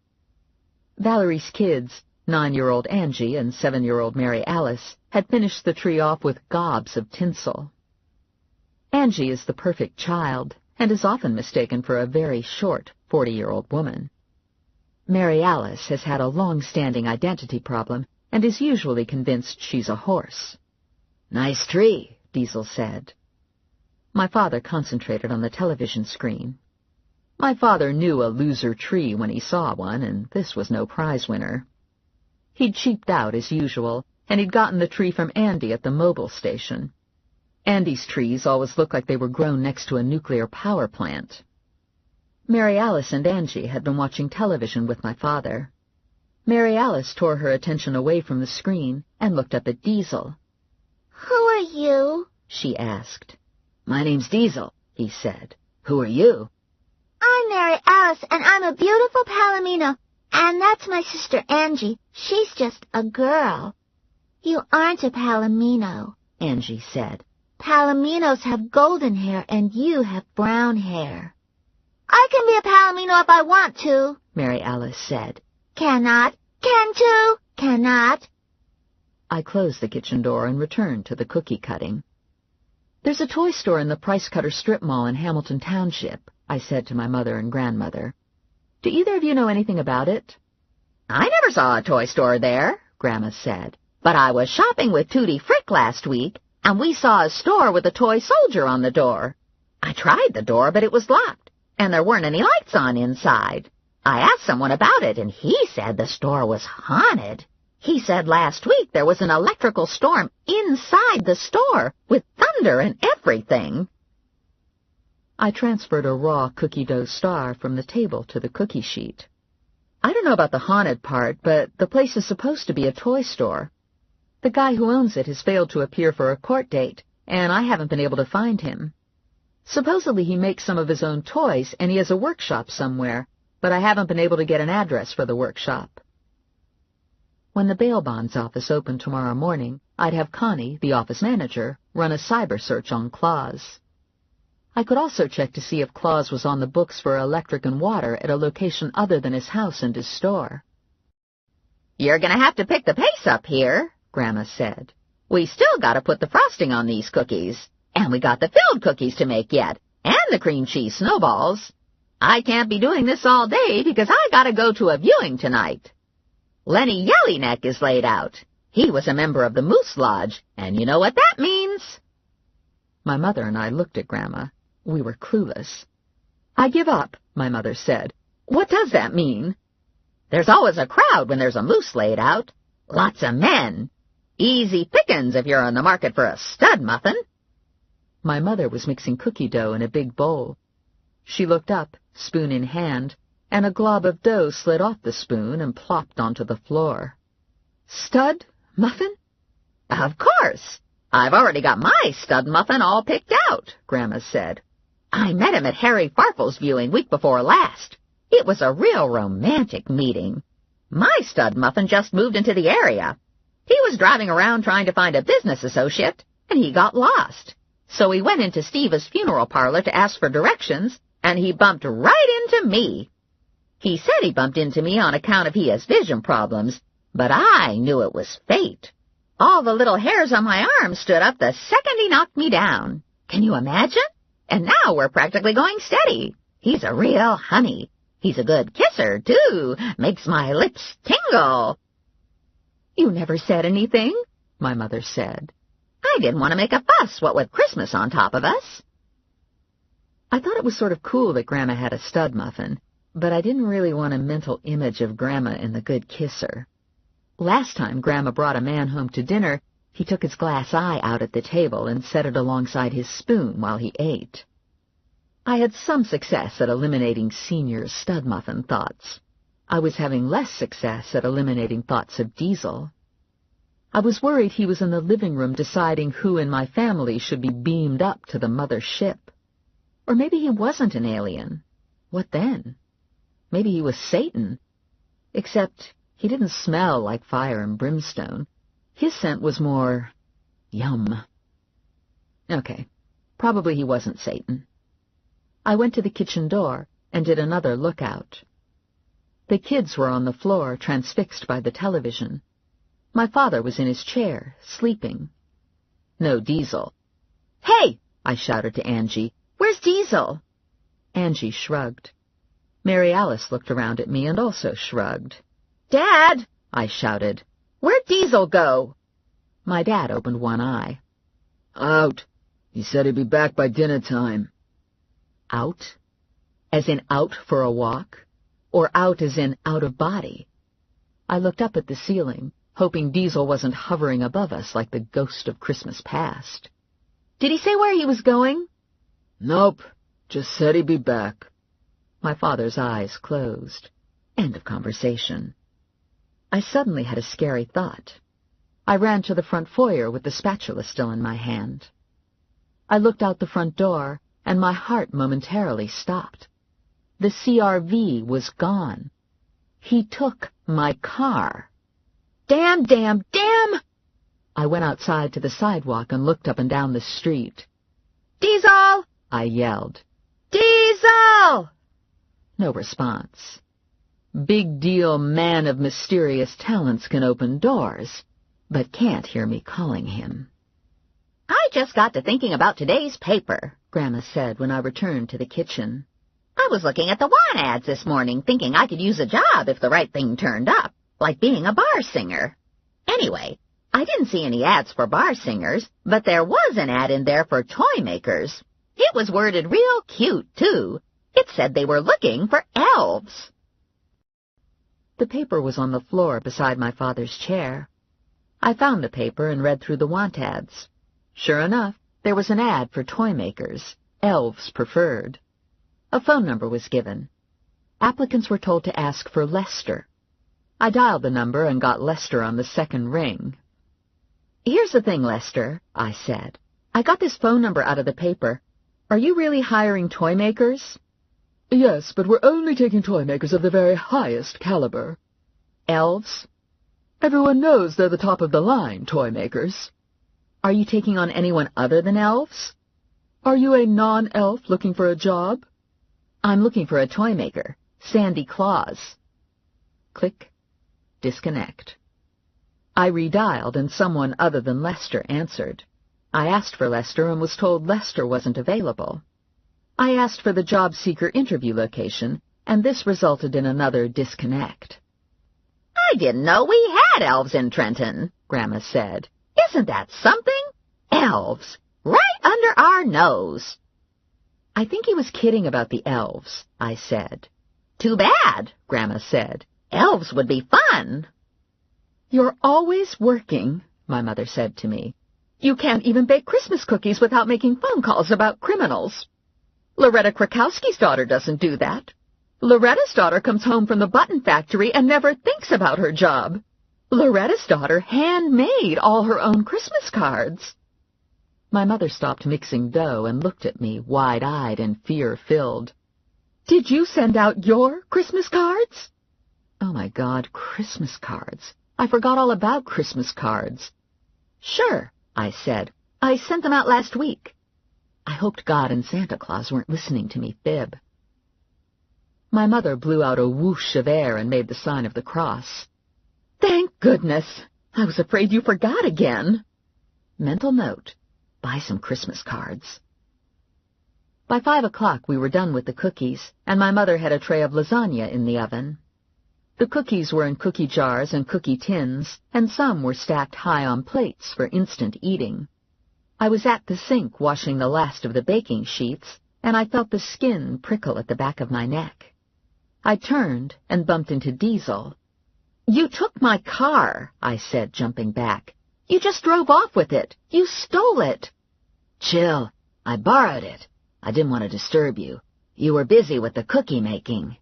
Valerie's kids, 9-year-old Angie and 7-year-old Mary Alice, had finished the tree off with gobs of tinsel. Angie is the perfect child and is often mistaken for a very short 40-year-old woman. Mary Alice has had a long-standing identity problem and is usually convinced she's a horse. "Nice tree," Diesel said. My father concentrated on the television screen. My father knew a loser tree when he saw one, and this was no prize winner. He'd cheaped out as usual, and he'd gotten the tree from Andy at the mobile station. Andy's trees always looked like they were grown next to a nuclear power plant. Mary Alice and Angie had been watching television with my father. Mary Alice tore her attention away from the screen and looked up at Diesel. "Who are you?" she asked. "My name's Diesel," he said. "Who are you?" "I'm Mary Alice, and I'm a beautiful Palomino, and that's my sister Angie. She's just a girl." "You aren't a Palomino," Angie said. "Palominos have golden hair, and you have brown hair." "I can be a Palomino if I want to," Mary Alice said. "Cannot, can to, cannot." I closed the kitchen door and returned to the cookie cutting. "There's a toy store in the Price Cutter Strip Mall in Hamilton Township," I said to my mother and grandmother. "Do either of you know anything about it?" "I never saw a toy store there," Grandma said. "But I was shopping with Tootie Frick last week, and we saw a store with a toy soldier on the door. I tried the door, but it was locked, and there weren't any lights on inside. I asked someone about it, and he said the store was haunted. He said last week there was an electrical storm inside the store, with thunder and everything." I transferred a raw cookie dough star from the table to the cookie sheet. "I don't know about the haunted part, but the place is supposed to be a toy store. The guy who owns it has failed to appear for a court date, and I haven't been able to find him. Supposedly he makes some of his own toys, and he has a workshop somewhere, but I haven't been able to get an address for the workshop." When the bail bonds office opened tomorrow morning, I'd have Connie, the office manager, run a cyber search on Claus. I could also check to see if Claus was on the books for electric and water at a location other than his house and his store. "You're going to have to pick the pace up here," Grandma said. "We still got to put the frosting on these cookies, and we got the filled cookies to make yet, and the cream cheese snowballs. I can't be doing this all day because I got to go to a viewing tonight. Lenny Yellyneck is laid out. He was a member of the Moose Lodge, and you know what that means." My mother and I looked at Grandma. We were clueless. "I give up," my mother said. "What does that mean?" "There's always a crowd when there's a moose laid out. Lots of men. Easy pickings if you're in the market for a stud muffin." My mother was mixing cookie dough in a big bowl. She looked up, spoon in hand, and a glob of dough slid off the spoon and plopped onto the floor. "Stud muffin?" "Of course. I've already got my stud muffin all picked out," Grandma said. "I met him at Harry Farfel's viewing week before last. It was a real romantic meeting. My stud muffin just moved into the area. He was driving around trying to find a business associate, and he got lost. So he went into Steve's funeral parlor to ask for directions, and he bumped right into me. He said he bumped into me on account of he has vision problems, but I knew it was fate. All the little hairs on my arms stood up the second he knocked me down. Can you imagine? And now we're practically going steady. He's a real honey. He's a good kisser, too. Makes my lips tingle." "You never said anything," my mother said. "I didn't want to make a fuss, what with Christmas on top of us." I thought it was sort of cool that Grandma had a stud muffin, but I didn't really want a mental image of Grandma in The Good Kisser. Last time Grandma brought a man home to dinner, he took his glass eye out at the table and set it alongside his spoon while he ate. I had some success at eliminating Senior's stud muffin thoughts. I was having less success at eliminating thoughts of Diesel. I was worried he was in the living room deciding who in my family should be beamed up to the mother ship. Or maybe he wasn't an alien. What then? Maybe he was Satan. Except he didn't smell like fire and brimstone. His scent was more yum. Okay, probably he wasn't Satan. I went to the kitchen door and did another lookout. The kids were on the floor, transfixed by the television. My father was in his chair, sleeping. No Diesel. Hey! I shouted to Angie. Where's Diesel? Angie shrugged. Mary Alice looked around at me and also shrugged. Dad! I shouted. Where'd Diesel go? My dad opened one eye. Out. He said he'd be back by dinner time. Out? As in out for a walk? Or out as in out of body? I looked up at the ceiling, hoping Diesel wasn't hovering above us like the ghost of Christmas past. Did he say where he was going? Nope. Just said he'd be back. My father's eyes closed. End of conversation. I suddenly had a scary thought. I ran to the front foyer with the spatula still in my hand. I looked out the front door, and my heart momentarily stopped. The CRV was gone. He took my car. Damn, damn, damn! I went outside to the sidewalk and looked up and down the street. Diesel! I yelled. Diesel! No response. Big deal man of mysterious talents can open doors, but can't hear me calling him. I just got to thinking about today's paper, Grandma said when I returned to the kitchen. I was looking at the want ads this morning, thinking I could use a job if the right thing turned up, like being a bar singer. Anyway, I didn't see any ads for bar singers, but there was an ad in there for toy makers. It was worded real cute, too. It said they were looking for elves. The paper was on the floor beside my father's chair. I found the paper and read through the want ads. Sure enough, there was an ad for toy makers, elves preferred. A phone number was given. Applicants were told to ask for Lester. I dialed the number and got Lester on the second ring. "Here's the thing, Lester," I said. "I got this phone number out of the paper. Are you really hiring toy makers?" Yes, but we're only taking toy makers of the very highest caliber. Elves? Everyone knows they're the top of the line, toy makers. Are you taking on anyone other than elves? Are you a non-elf looking for a job? I'm looking for a toy maker, Sandy Claus. Click. Disconnect. I redialed and someone other than Lester answered. I asked for Lester and was told Lester wasn't available. I asked for the job seeker interview location, and this resulted in another disconnect. I didn't know we had elves in Trenton, Grandma said. Isn't that something? Elves, right under our nose. I think he was kidding about the elves, I said. Too bad, Grandma said. Elves would be fun. You're always working, my mother said to me. You can't even bake Christmas cookies without making phone calls about criminals. Loretta Krakowski's daughter doesn't do that. Loretta's daughter comes home from the button factory and never thinks about her job. Loretta's daughter handmade all her own Christmas cards. My mother stopped mixing dough and looked at me, wide-eyed and fear-filled. Did you send out your Christmas cards? Oh, my God, Christmas cards. I forgot all about Christmas cards. Sure, I said. I sent them out last week. I hoped God and Santa Claus weren't listening to me fib. My mother blew out a whoosh of air and made the sign of the cross. Thank goodness! I was afraid you forgot again. Mental note. Buy some Christmas cards. By 5 o'clock we were done with the cookies, and my mother had a tray of lasagna in the oven. The cookies were in cookie jars and cookie tins, and some were stacked high on plates for instant eating. I was at the sink washing the last of the baking sheets, and I felt the skin prickle at the back of my neck. I turned and bumped into Diesel. "You took my car," I said, jumping back. "You just drove off with it. You stole it." "Chill. I borrowed it. I didn't want to disturb you. You were busy with the cookie making."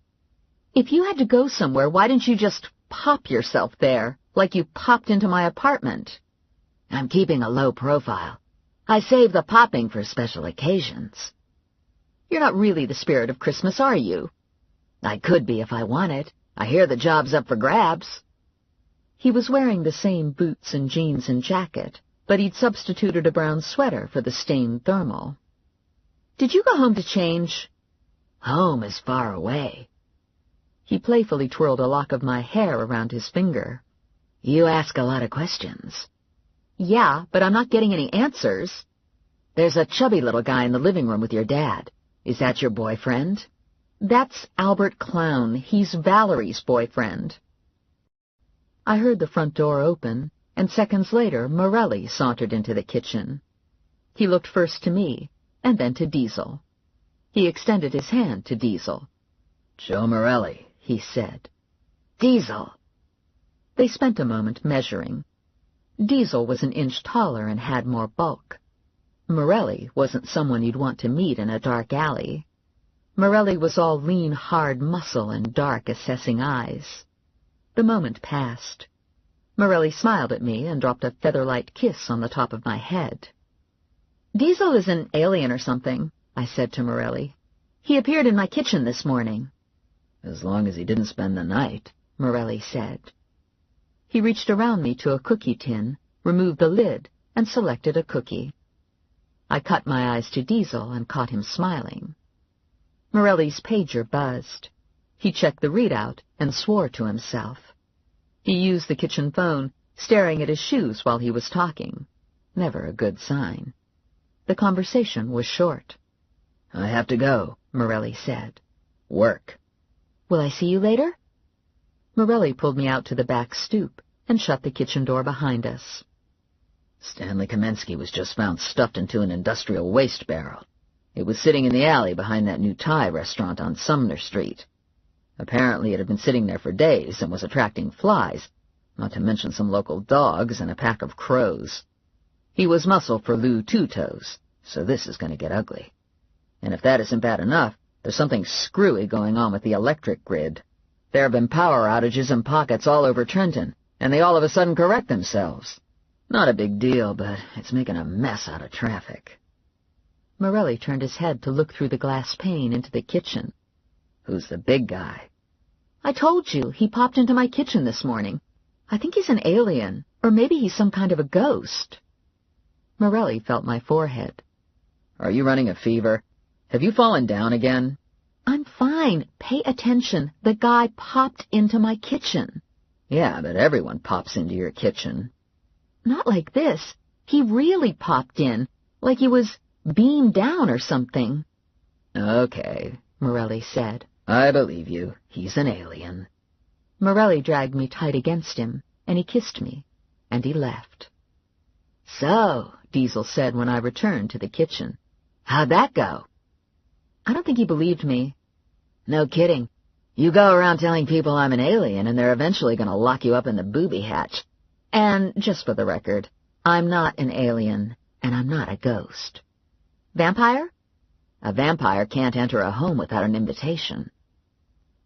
"If you had to go somewhere, why didn't you just pop yourself there, like you popped into my apartment?" "I'm keeping a low profile. I save the popping for special occasions." "You're not really the spirit of Christmas, are you?" "I could be if I wanted. I hear the job's up for grabs." He was wearing the same boots and jeans and jacket, but he'd substituted a brown sweater for the stained thermal. "Did you go home to change?" "Home is far away." He playfully twirled a lock of my hair around his finger. "You ask a lot of questions." "Yeah, but I'm not getting any answers." "There's a chubby little guy in the living room with your dad. Is that your boyfriend?" "That's Albert Clown. He's Valerie's boyfriend." I heard the front door open, and seconds later Morelli sauntered into the kitchen. He looked first to me, and then to Diesel. He extended his hand to Diesel. "Joe Morelli," he said. "Diesel." They spent a moment measuring. Diesel was an inch taller and had more bulk. Morelli wasn't someone you'd want to meet in a dark alley. Morelli was all lean, hard muscle and dark, assessing eyes. The moment passed. Morelli smiled at me and dropped a feather-light kiss on the top of my head. "Diesel is an alien or something," I said to Morelli. "He appeared in my kitchen this morning." "As long as he didn't spend the night," Morelli said. He reached around me to a cookie tin, removed the lid, and selected a cookie. I cut my eyes to Diesel and caught him smiling. Morelli's pager buzzed. He checked the readout and swore to himself. He used the kitchen phone, staring at his shoes while he was talking. Never a good sign. The conversation was short. "I have to go," Morelli said. "Work." "Will I see you later?" Morelli pulled me out to the back stoop and shut the kitchen door behind us. "Stanley Kamensky was just found stuffed into an industrial waste barrel. It was sitting in the alley behind that new Thai restaurant on Sumner Street. Apparently it had been sitting there for days and was attracting flies, not to mention some local dogs and a pack of crows. He was muscle for Lou Two-Toes, so this is going to get ugly. And if that isn't bad enough, there's something screwy going on with the electric grid. There have been power outages in pockets all over Trenton, and they all of a sudden correct themselves. Not a big deal, but it's making a mess out of traffic." Morelli turned his head to look through the glass pane into the kitchen. "Who's the big guy?" "I told you, he popped into my kitchen this morning. I think he's an alien, or maybe he's some kind of a ghost." Morelli felt my forehead. "Are you running a fever? Have you fallen down again?" "I'm fine. Pay attention. The guy popped into my kitchen." "Yeah, but everyone pops into your kitchen." "Not like this. He really popped in, like he was beamed down or something." "Okay," Morelli said. "I believe you. He's an alien." Morelli dragged me tight against him, and he kissed me, and he left. "So," Diesel said when I returned to the kitchen, "how'd that go?" I don't think he believed me. "No kidding. You go around telling people I'm an alien, and they're eventually going to lock you up in the booby hatch. And, just for the record, I'm not an alien, and I'm not a ghost." "Vampire?" "A vampire can't enter a home without an invitation."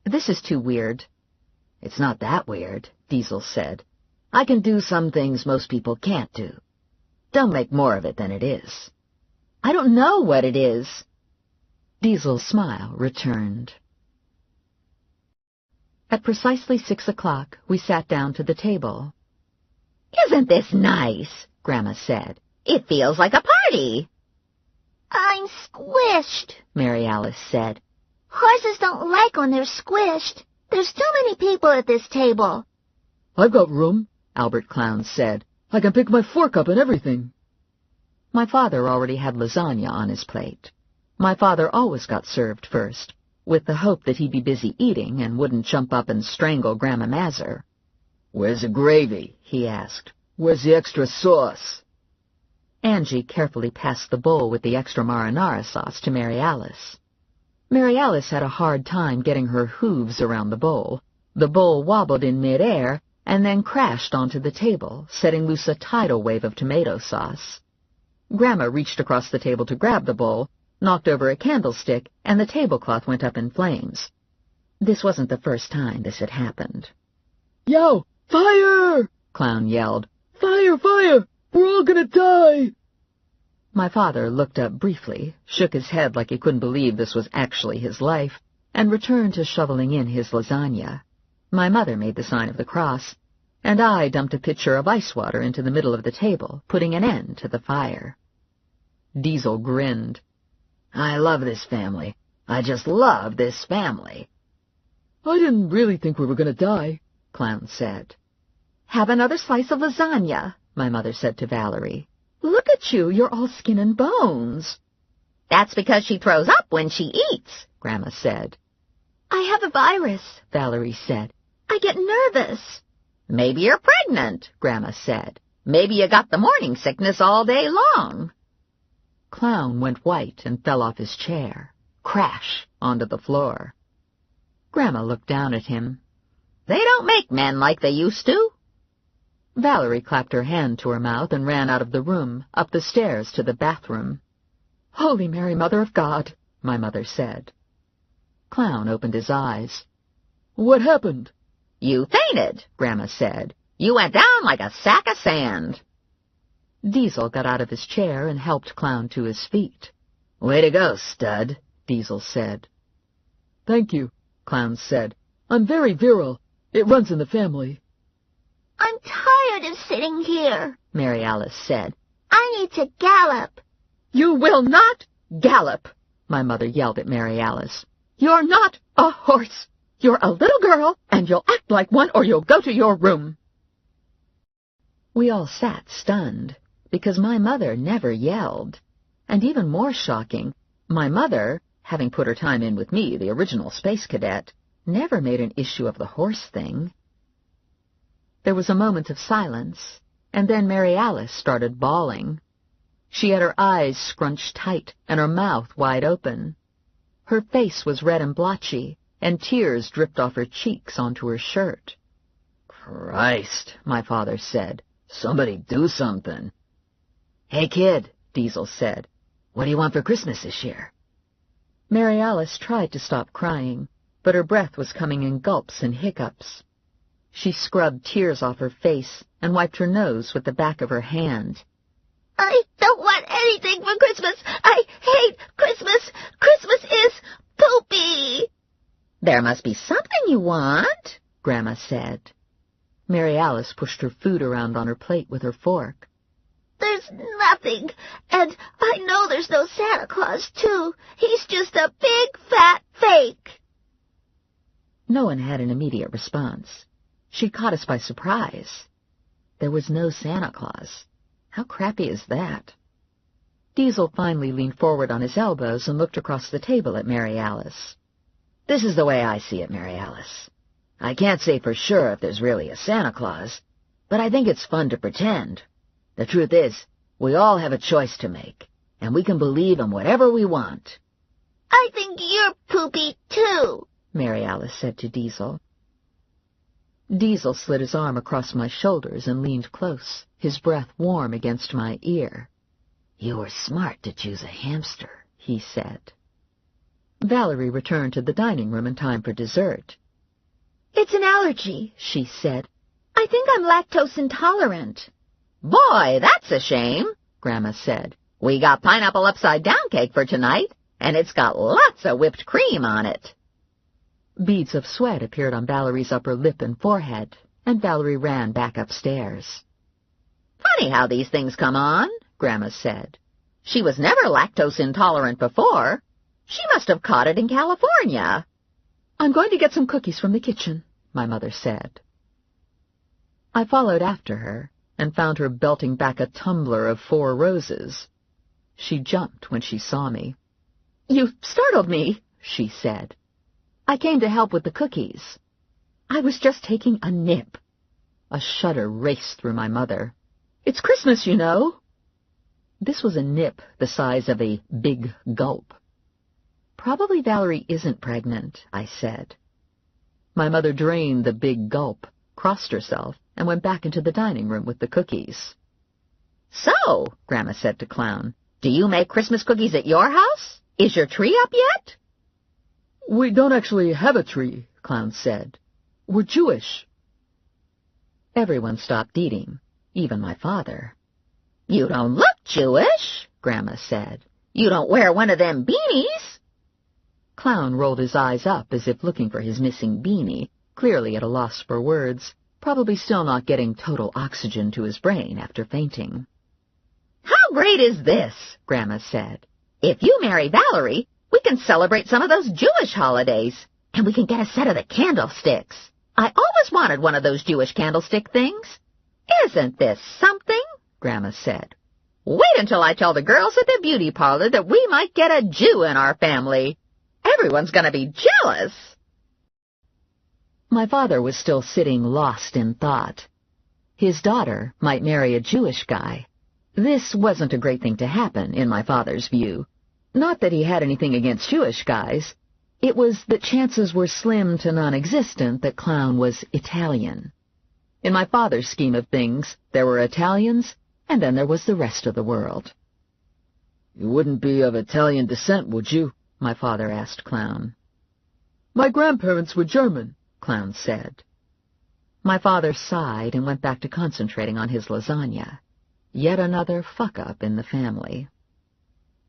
"This is too weird." "It's not that weird," Diesel said. "I can do some things most people can't do. Don't make more of it than it is." "I don't know what it is." Diesel's smile returned. At precisely 6 o'clock, we sat down to the table. "Isn't this nice?" Grandma said. "It feels like a party." "I'm squished," Mary Alice said. "Horses don't like when they're squished. There's too many people at this table." "I've got room," Albert Clown said. "I can pick my fork up and everything." My father already had lasagna on his plate. My father always got served first, with the hope that he'd be busy eating and wouldn't jump up and strangle Grandma Mazur. "Where's the gravy?" he asked. "Where's the extra sauce?" Angie carefully passed the bowl with the extra marinara sauce to Mary Alice. Mary Alice had a hard time getting her hooves around the bowl. The bowl wobbled in midair and then crashed onto the table, setting loose a tidal wave of tomato sauce. Grandma reached across the table to grab the bowl, knocked over a candlestick, and the tablecloth went up in flames. This wasn't the first time this had happened. "Yo, fire!" Clown yelled. "Fire, fire! We're all gonna die!" My father looked up briefly, shook his head like he couldn't believe this was actually his life, and returned to shoveling in his lasagna. My mother made the sign of the cross, and I dumped a pitcher of ice water into the middle of the table, putting an end to the fire. Diesel grinned. "I love this family. I just love this family." "I didn't really think we were gonna die," Clown said. "Have another slice of lasagna," my mother said to Valerie. "Look at you, you're all skin and bones." "That's because she throws up when she eats," Grandma said. I have a virus. Valerie said. I get nervous. "Maybe you're pregnant," Grandma said. "Maybe you got the morning sickness all day long." Clown went white and fell off his chair, crash, onto the floor. Grandma looked down at him. "They don't make men like they used to." Valerie clapped her hand to her mouth and ran out of the room, up the stairs to the bathroom. "Holy Mary, Mother of God," my mother said. Clown opened his eyes. "What happened?" "You fainted," Grandma said. "You went down like a sack of sand." Diesel got out of his chair and helped Clown to his feet. "Way to go, stud," Diesel said. "Thank you," Clown said. "I'm very virile. It runs in the family." I'm tired of sitting here, Mary Alice said. I need to gallop. "You will not gallop," my mother yelled at Mary Alice. "You're not a horse. You're a little girl, and you'll act like one or you'll go to your room." We all sat stunned, because my mother never yelled. And even more shocking, my mother, having put her time in with me, the original space cadet, never made an issue of the horse thing. There was a moment of silence, and then Mary Alice started bawling. She had her eyes scrunched tight and her mouth wide open. Her face was red and blotchy, and tears dripped off her cheeks onto her shirt. "Christ," my father said. "Somebody do something." "Hey, kid," Diesel said. "What do you want for Christmas this year?" Mary Alice tried to stop crying, but her breath was coming in gulps and hiccups. She scrubbed tears off her face and wiped her nose with the back of her hand. I don't want anything for Christmas. I hate Christmas. Christmas is poopy. "There must be something you want," Grandma said. Mary Alice pushed her food around on her plate with her fork. There's nothing. And I know there's no Santa Claus, too. He's just a big, fat fake. No one had an immediate response. She caught us by surprise. There was no Santa Claus. How crappy is that? Diesel finally leaned forward on his elbows and looked across the table at Mary Alice. "This is the way I see it, Mary Alice. I can't say for sure if there's really a Santa Claus, but I think it's fun to pretend. The truth is, we all have a choice to make, and we can believe in whatever we want." I think you're poopy, too, Mary Alice said to Diesel. Diesel slid his arm across my shoulders and leaned close, his breath warm against my ear. "You were smart to choose a hamster," he said. Valerie returned to the dining room in time for dessert. "It's an allergy," she said. "I think I'm lactose intolerant." "Boy, that's a shame," Grandma said. "We got pineapple upside-down cake for tonight, and it's got lots of whipped cream on it." Beads of sweat appeared on Valerie's upper lip and forehead, and Valerie ran back upstairs. "Funny how these things come on," Grandma said. "She was never lactose intolerant before. She must have caught it in California." "I'm going to get some cookies from the kitchen," my mother said. I followed after her and found her belting back a tumbler of 4 roses. She jumped when she saw me. "You startled me," she said. "I came to help with the cookies. I was just taking a nip." A shudder raced through my mother. "It's Christmas, you know." This was a nip the size of a big gulp. "Probably Valerie isn't pregnant," I said. My mother drained the big gulp, crossed herself, and went back into the dining room with the cookies. "So," Grandma said to Clown, "do you make Christmas cookies at your house? Is your tree up yet?" "We don't actually have a tree," Clown said. "We're Jewish." Everyone stopped eating, even my father. "You don't look Jewish," Grandma said. "You don't wear one of them beanies." Clown rolled his eyes up as if looking for his missing beanie, clearly at a loss for words, probably still not getting total oxygen to his brain after fainting. "How great is this?" Grandma said. "If you marry Valerie, we can celebrate some of those Jewish holidays, and we can get a set of the candlesticks. I always wanted one of those Jewish candlestick things. Isn't this something?" Grandma said. "Wait until I tell the girls at the beauty parlor that we might get a Jew in our family. Everyone's going to be jealous." My father was still sitting lost in thought. His daughter might marry a Jewish guy. This wasn't a great thing to happen, in my father's view. Not that he had anything against Jewish guys. It was that chances were slim to non-existent that Clown was Italian. In my father's scheme of things, there were Italians, and then there was the rest of the world. "You wouldn't be of Italian descent, would you?" my father asked Clown. "My grandparents were German," Clown said. My father sighed and went back to concentrating on his lasagna. Yet another fuck-up in the family.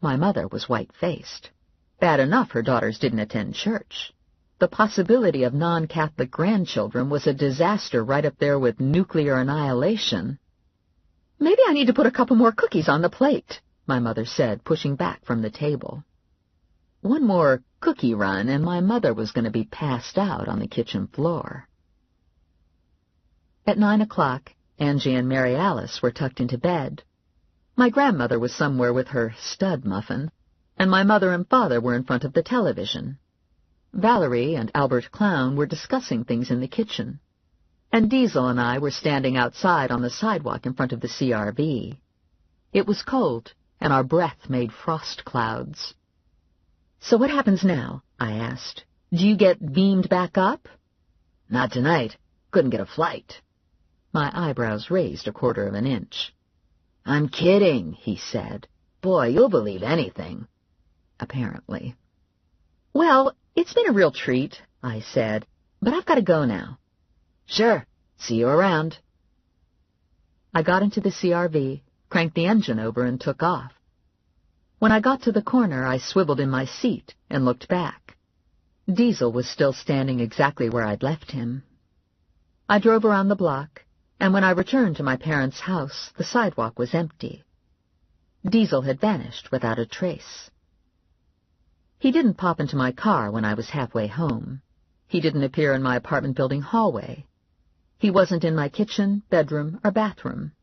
My mother was white-faced. Bad enough her daughters didn't attend church. The possibility of non-Catholic grandchildren was a disaster right up there with nuclear annihilation. "Maybe I need to put a couple more cookies on the plate," my mother said, pushing back from the table. One more cookie run, and my mother was going to be passed out on the kitchen floor. At 9 o'clock, Angie and Mary Alice were tucked into bed. My grandmother was somewhere with her stud muffin, and my mother and father were in front of the television. Valerie and Albert Clown were discussing things in the kitchen, and Diesel and I were standing outside on the sidewalk in front of the CRV. It was cold, and our breath made frost clouds. "So what happens now?" I asked. "Do you get beamed back up?" "Not tonight. Couldn't get a flight." My eyebrows raised a quarter of an inch. "I'm kidding," he said. "Boy, you'll believe anything." Apparently. "Well, it's been a real treat," I said, "but I've got to go now." "Sure. See you around." I got into the CRV, cranked the engine over, and took off. When I got to the corner, I swiveled in my seat and looked back. Diesel was still standing exactly where I'd left him. I drove around the block, and when I returned to my parents' house, the sidewalk was empty. Diesel had vanished without a trace. He didn't pop into my car when I was halfway home. He didn't appear in my apartment building hallway. He wasn't in my kitchen, bedroom, or bathroom.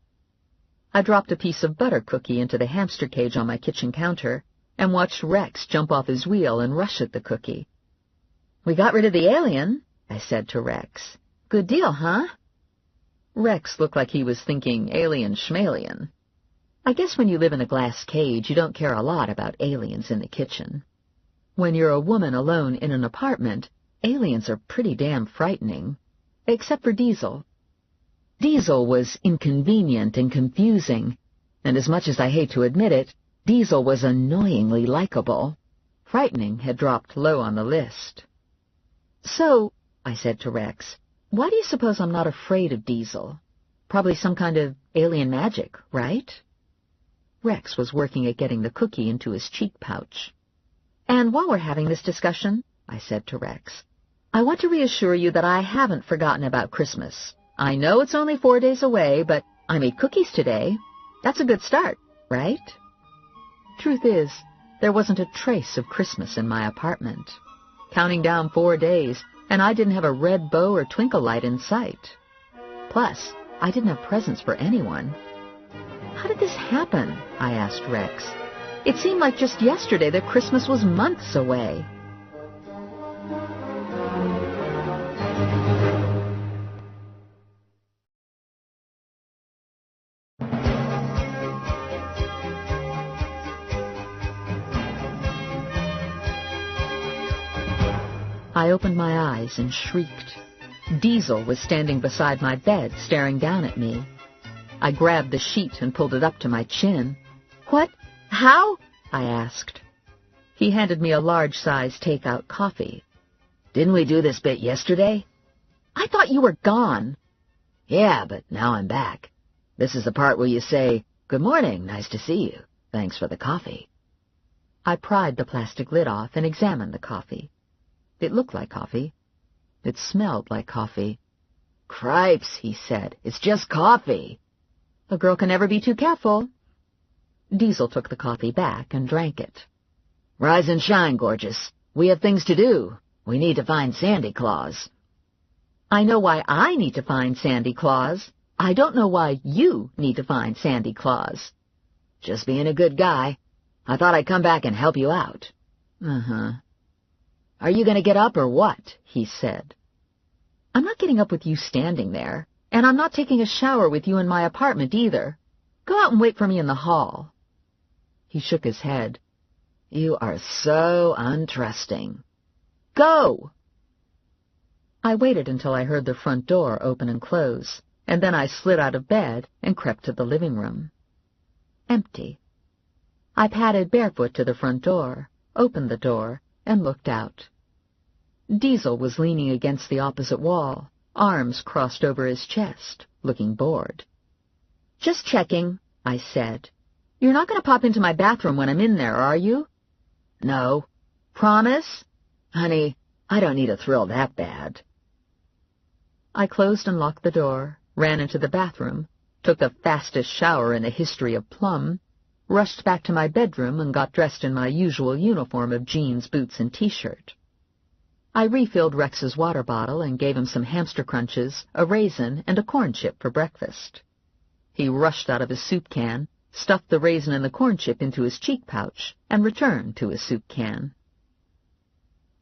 I dropped a piece of butter cookie into the hamster cage on my kitchen counter and watched Rex jump off his wheel and rush at the cookie. "We got rid of the alien," I said to Rex. "Good deal, huh?" Rex looked like he was thinking alien schmalien. I guess when you live in a glass cage, you don't care a lot about aliens in the kitchen. When you're a woman alone in an apartment, aliens are pretty damn frightening. Except for Diesel. Diesel was inconvenient and confusing, and as much as I hate to admit it, Diesel was annoyingly likable. Frightening had dropped low on the list. "So," I said to Rex, "why do you suppose I'm not afraid of Diesel? Probably some kind of alien magic, right?" Rex was working at getting the cookie into his cheek pouch. "And while we're having this discussion," I said to Rex, "I want to reassure you that I haven't forgotten about Christmas. I know it's only 4 days away, but I made cookies today. That's a good start, right?" Truth is, there wasn't a trace of Christmas in my apartment. Counting down 4 days, and I didn't have a red bow or twinkle light in sight. Plus, I didn't have presents for anyone. "How did this happen?" I asked Rex. "It seemed like just yesterday that Christmas was months away." I opened my eyes and shrieked. Diesel was standing beside my bed, staring down at me. I grabbed the sheet and pulled it up to my chin. "What? How?" I asked. He handed me a large-size take-out coffee. "Didn't we do this bit yesterday?" "I thought you were gone." "Yeah, but now I'm back. This is the part where you say, 'Good morning, nice to see you. Thanks for the coffee.'" I pried the plastic lid off and examined the coffee. It looked like coffee. It smelled like coffee. "Cripes," he said. "It's just coffee." "A girl can never be too careful." Diesel took the coffee back and drank it. "Rise and shine, gorgeous. We have things to do. We need to find Sandy Claus." "I know why I need to find Sandy Claus. I don't know why you need to find Sandy Claus." "Just being a good guy. I thought I'd come back and help you out." "Uh-huh. "Are you going to get up or what?" he said. "I'm not getting up with you standing there, and I'm not taking a shower with you in my apartment either. Go out and wait for me in the hall." He shook his head. "You are so untrusting." "Go!" I waited until I heard the front door open and close, and then I slid out of bed and crept to the living room. Empty. I padded barefoot to the front door, opened the door, and looked out. Diesel was leaning against the opposite wall, arms crossed over his chest, looking bored. "Just checking," I said. "You're not going to pop into my bathroom when I'm in there, are you?" "No." "Promise?" "Honey, I don't need a thrill that bad." I closed and locked the door, ran into the bathroom, took the fastest shower in the history of Plum, rushed back to my bedroom and got dressed in my usual uniform of jeans, boots, and T-shirt. I refilled Rex's water bottle and gave him some hamster crunches, a raisin, and a corn chip for breakfast. He rushed out of his soup can, stuffed the raisin and the corn chip into his cheek pouch, and returned to his soup can.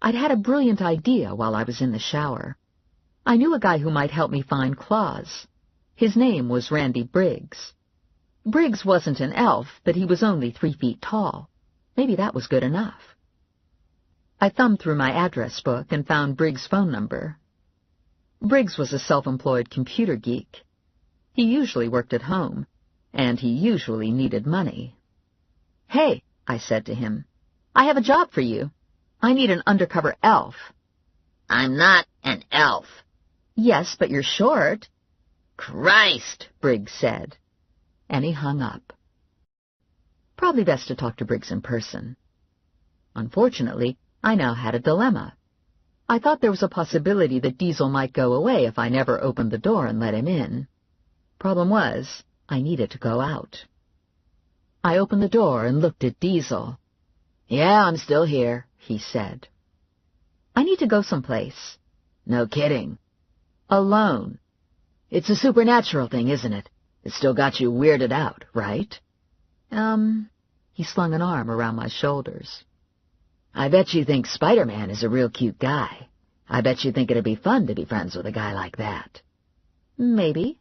I'd had a brilliant idea while I was in the shower. I knew a guy who might help me find Claus. His name was Randy Briggs. Briggs wasn't an elf, but he was only 3 feet tall. Maybe that was good enough. I thumbed through my address book and found Briggs' phone number. Briggs was a self-employed computer geek. He usually worked at home, and he usually needed money. "Hey," I said to him, "I have a job for you. I need an undercover elf." "I'm not an elf." "Yes, but you're short." "Christ," Briggs said, and he hung up. Probably best to talk to Briggs in person. Unfortunately, I now had a dilemma. I thought there was a possibility that Diesel might go away if I never opened the door and let him in. Problem was, I needed to go out. I opened the door and looked at Diesel. "Yeah, I'm still here," he said. "I need to go someplace." "No kidding." "Alone." "It's a supernatural thing, isn't it? It still got you weirded out, right?" He slung an arm around my shoulders. "I bet you think Spider-Man is a real cute guy. I bet you think it'd be fun to be friends with a guy like that." "Maybe."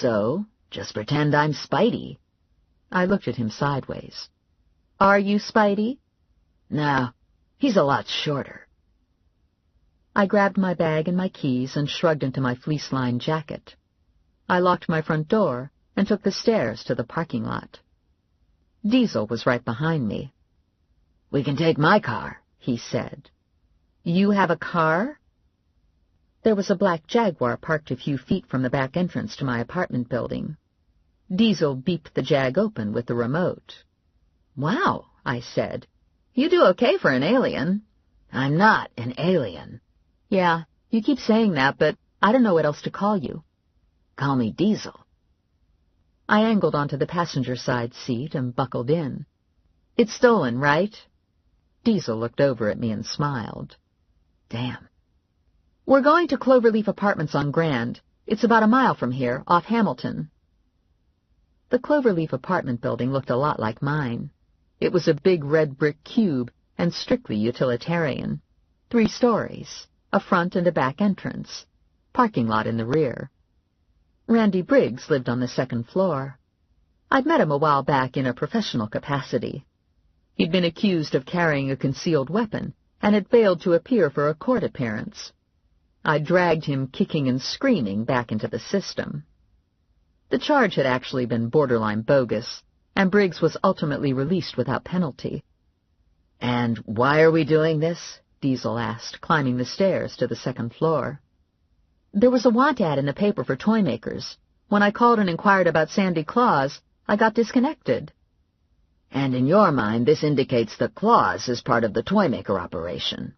"So, just pretend I'm Spidey." I looked at him sideways. "Are you Spidey?" "No, he's a lot shorter." I grabbed my bag and my keys and shrugged into my fleece-lined jacket. I locked my front door and took the stairs to the parking lot. Diesel was right behind me. "We can take my car," he said. "You have a car?" There was a black Jaguar parked a few feet from the back entrance to my apartment building. Diesel beeped the Jag open with the remote. "Wow," I said. "You do okay for an alien." "I'm not an alien." "Yeah, you keep saying that, but I don't know what else to call you." "Call me Diesel." I angled onto the passenger side seat and buckled in. "It's stolen, right?" Diesel looked over at me and smiled. "Damn." "We're going to Cloverleaf Apartments on Grand. It's about a mile from here, off Hamilton." The Cloverleaf apartment building looked a lot like mine. It was a big red brick cube and strictly utilitarian. 3 stories, a front and a back entrance, parking lot in the rear. Randy Briggs lived on the 2nd floor. I'd met him a while back in a professional capacity. He'd been accused of carrying a concealed weapon and had failed to appear for a court appearance. I dragged him kicking and screaming back into the system. The charge had actually been borderline bogus, and Briggs was ultimately released without penalty. "And why are we doing this?" Diesel asked, climbing the stairs to the second floor. "There was a want ad in the paper for toy makers. When I called and inquired about Sandy Claus, I got disconnected." "And in your mind, this indicates that Claus is part of the toy maker operation."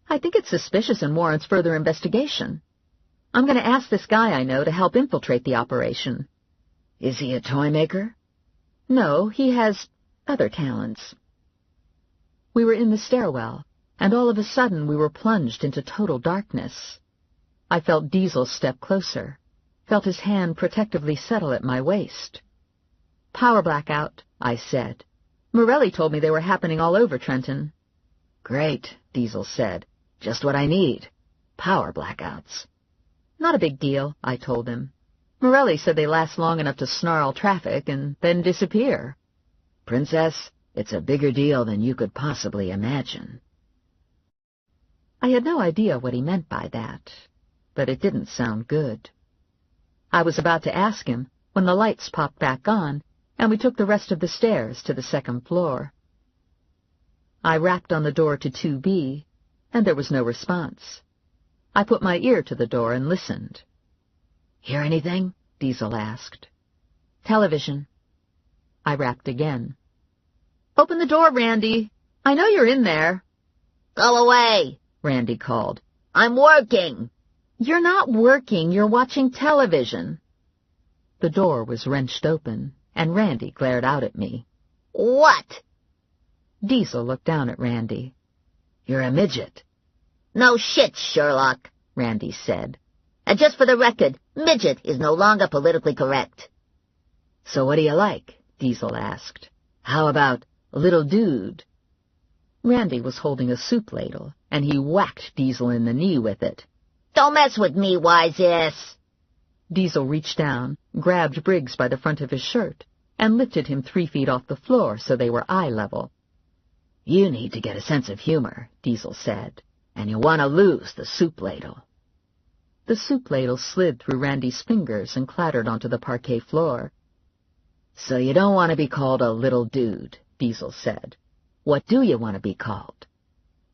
"I think it's suspicious and warrants further investigation. I'm going to ask this guy I know to help infiltrate the operation." "Is he a toy maker?" "No, he has other talents." We were in the stairwell, and all of a sudden we were plunged into total darkness. I felt Diesel step closer, felt his hand protectively settle at my waist. "Power blackout," I said. "Morelli told me they were happening all over Trenton." "Great," Diesel said. "Just what I need. Power blackouts." "Not a big deal," I told him. "Morelli said they last long enough to snarl traffic and then disappear." "Princess, it's a bigger deal than you could possibly imagine." I had no idea what he meant by that, but it didn't sound good. I was about to ask him when the lights popped back on, and we took the rest of the stairs to the second floor. I rapped on the door to 2B, and there was no response. I put my ear to the door and listened. "Hear anything?" Diesel asked. "Television." I rapped again. "Open the door, Randy. I know you're in there." Go away, Randy called. I'm working. "You're not working, you're watching television." The door was wrenched open, and Randy glared out at me. What? Diesel looked down at Randy. "You're a midget." No shit, Sherlock, Randy said. And just for the record, midget is no longer politically correct. "So what do you like?" Diesel asked. "How about little dude?" Randy was holding a soup ladle, and he whacked Diesel in the knee with it. Don't mess with me, wise ass. Diesel reached down, grabbed Briggs by the front of his shirt, and lifted him 3 feet off the floor so they were eye level. "You need to get a sense of humor," Diesel said, "and you want to lose the soup ladle." The soup ladle slid through Randy's fingers and clattered onto the parquet floor. "So you don't want to be called a little dude," Diesel said. "What do you want to be called?"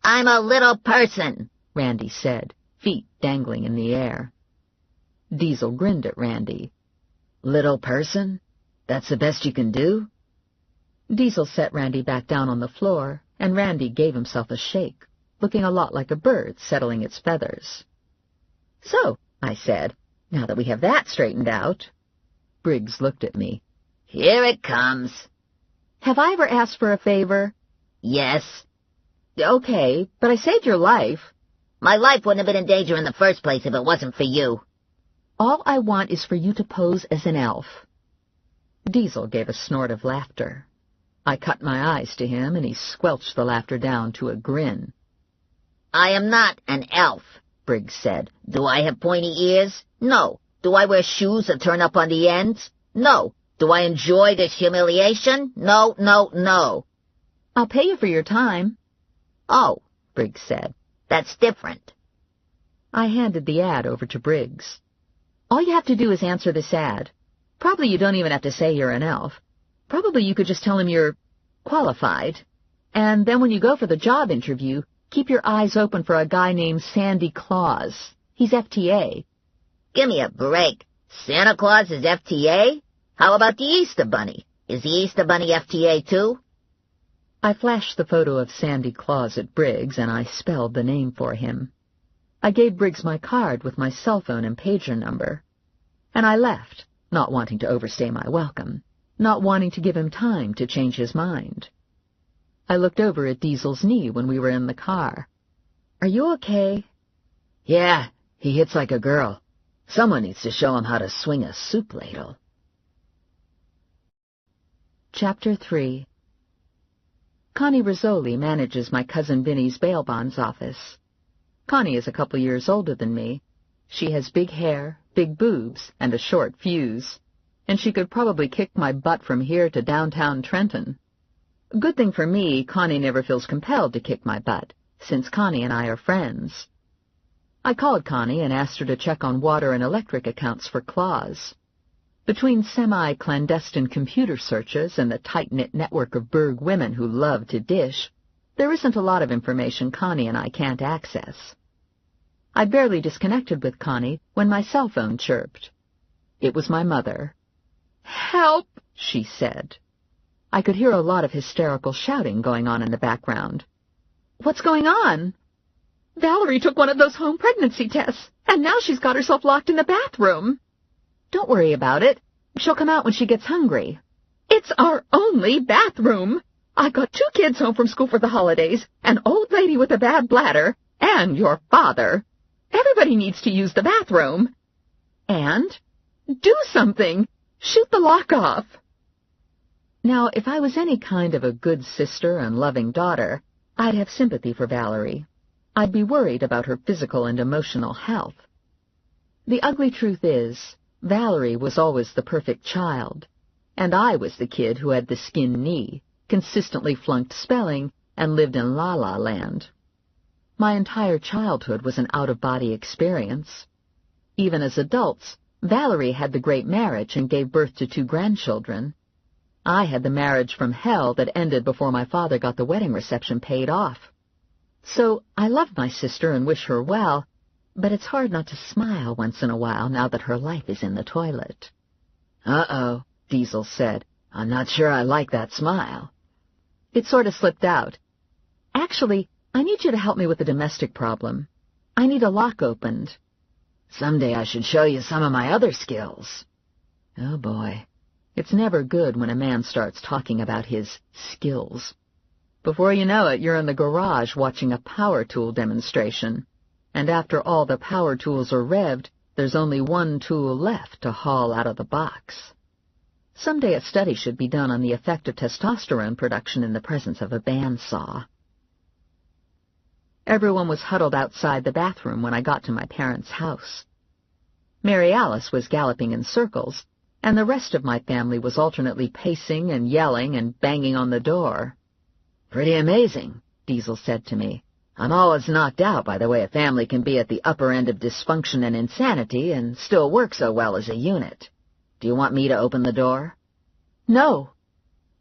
I'm a little person, Randy said, feet dangling in the air. Diesel grinned at Randy. "Little person? That's the best you can do?" Diesel set Randy back down on the floor, and Randy gave himself a shake, looking a lot like a bird settling its feathers. "So," I said, "now that we have that straightened out." Briggs looked at me. Here it comes. "Have I ever asked for a favor?" Yes. "Okay, but I saved your life." My life wouldn't have been in danger in the first place if it wasn't for you. "All I want is for you to pose as an elf." Diesel gave a snort of laughter. I cut my eyes to him, and he squelched the laughter down to a grin. I am not an elf, Briggs said. Do I have pointy ears? No. Do I wear shoes that turn up on the ends? No. Do I enjoy this humiliation? No, no, no. "I'll pay you for your time." Oh, Briggs said. That's different. I handed the ad over to Briggs. "All you have to do is answer this ad. Probably you don't even have to say you're an elf. Probably you could just tell him you're qualified. And then when you go for the job interview, keep your eyes open for a guy named Sandy Claus. He's FTA. Give me a break. Santa Claus is FTA? How about the Easter Bunny? Is the Easter Bunny FTA too? I flashed the photo of Sandy Claus at Briggs, and I spelled the name for him. I gave Briggs my card with my cell phone and pager number. And I left, not wanting to overstay my welcome, not wanting to give him time to change his mind. I looked over at Diesel's knee when we were in the car. "Are you okay?" "Yeah, he hits like a girl. Someone needs to show him how to swing a soup ladle." Chapter 3. Connie Rizzoli manages my cousin Vinny's bail bonds office. Connie is a couple years older than me. She has big hair, big boobs, and a short fuse, and she could probably kick my butt from here to downtown Trenton. Good thing for me, Connie never feels compelled to kick my butt, since Connie and I are friends. I called Connie and asked her to check on water and electric accounts for Claus. Between semi-clandestine computer searches and the tight-knit network of burg women who love to dish, there isn't a lot of information Connie and I can't access. I'd barely disconnected with Connie when my cell phone chirped. It was my mother. "Help!" she said. I could hear a lot of hysterical shouting going on in the background. "What's going on?" "Valerie took one of those home pregnancy tests, and now she's got herself locked in the bathroom." "Don't worry about it. She'll come out when she gets hungry." "It's our only bathroom. I got 2 kids home from school for the holidays, an old lady with a bad bladder, and your father. Everybody needs to use the bathroom." "And?" "Do something. Shoot the lock off." Now, if I was any kind of a good sister and loving daughter, I'd have sympathy for Valerie. I'd be worried about her physical and emotional health. The ugly truth is, Valerie was always the perfect child, and I was the kid who had the skin knee, consistently flunked spelling, and lived in la-la land. My entire childhood was an out-of-body experience. Even as adults, Valerie had the great marriage and gave birth to 2 grandchildren. I had the marriage from hell that ended before my father got the wedding reception paid off. So I love my sister and wish her well, but it's hard not to smile once in a while now that her life is in the toilet. "Uh-oh," Diesel said. "I'm not sure I like that smile." It sort of slipped out. "Actually, I need you to help me with a domestic problem. I need a lock opened." "Someday I should show you some of my other skills." Oh, boy. It's never good when a man starts talking about his skills. Before you know it, you're in the garage watching a power tool demonstration. And after all the power tools are revved, there's only one tool left to haul out of the box. Someday a study should be done on the effect of testosterone production in the presence of a bandsaw. Everyone was huddled outside the bathroom when I got to my parents' house. Mary Alice was galloping in circles, and the rest of my family was alternately pacing and yelling and banging on the door. "Pretty amazing," Diesel said to me. "I'm always knocked out by the way a family can be at the upper end of dysfunction and insanity and still work so well as a unit. Do you want me to open the door?" "No."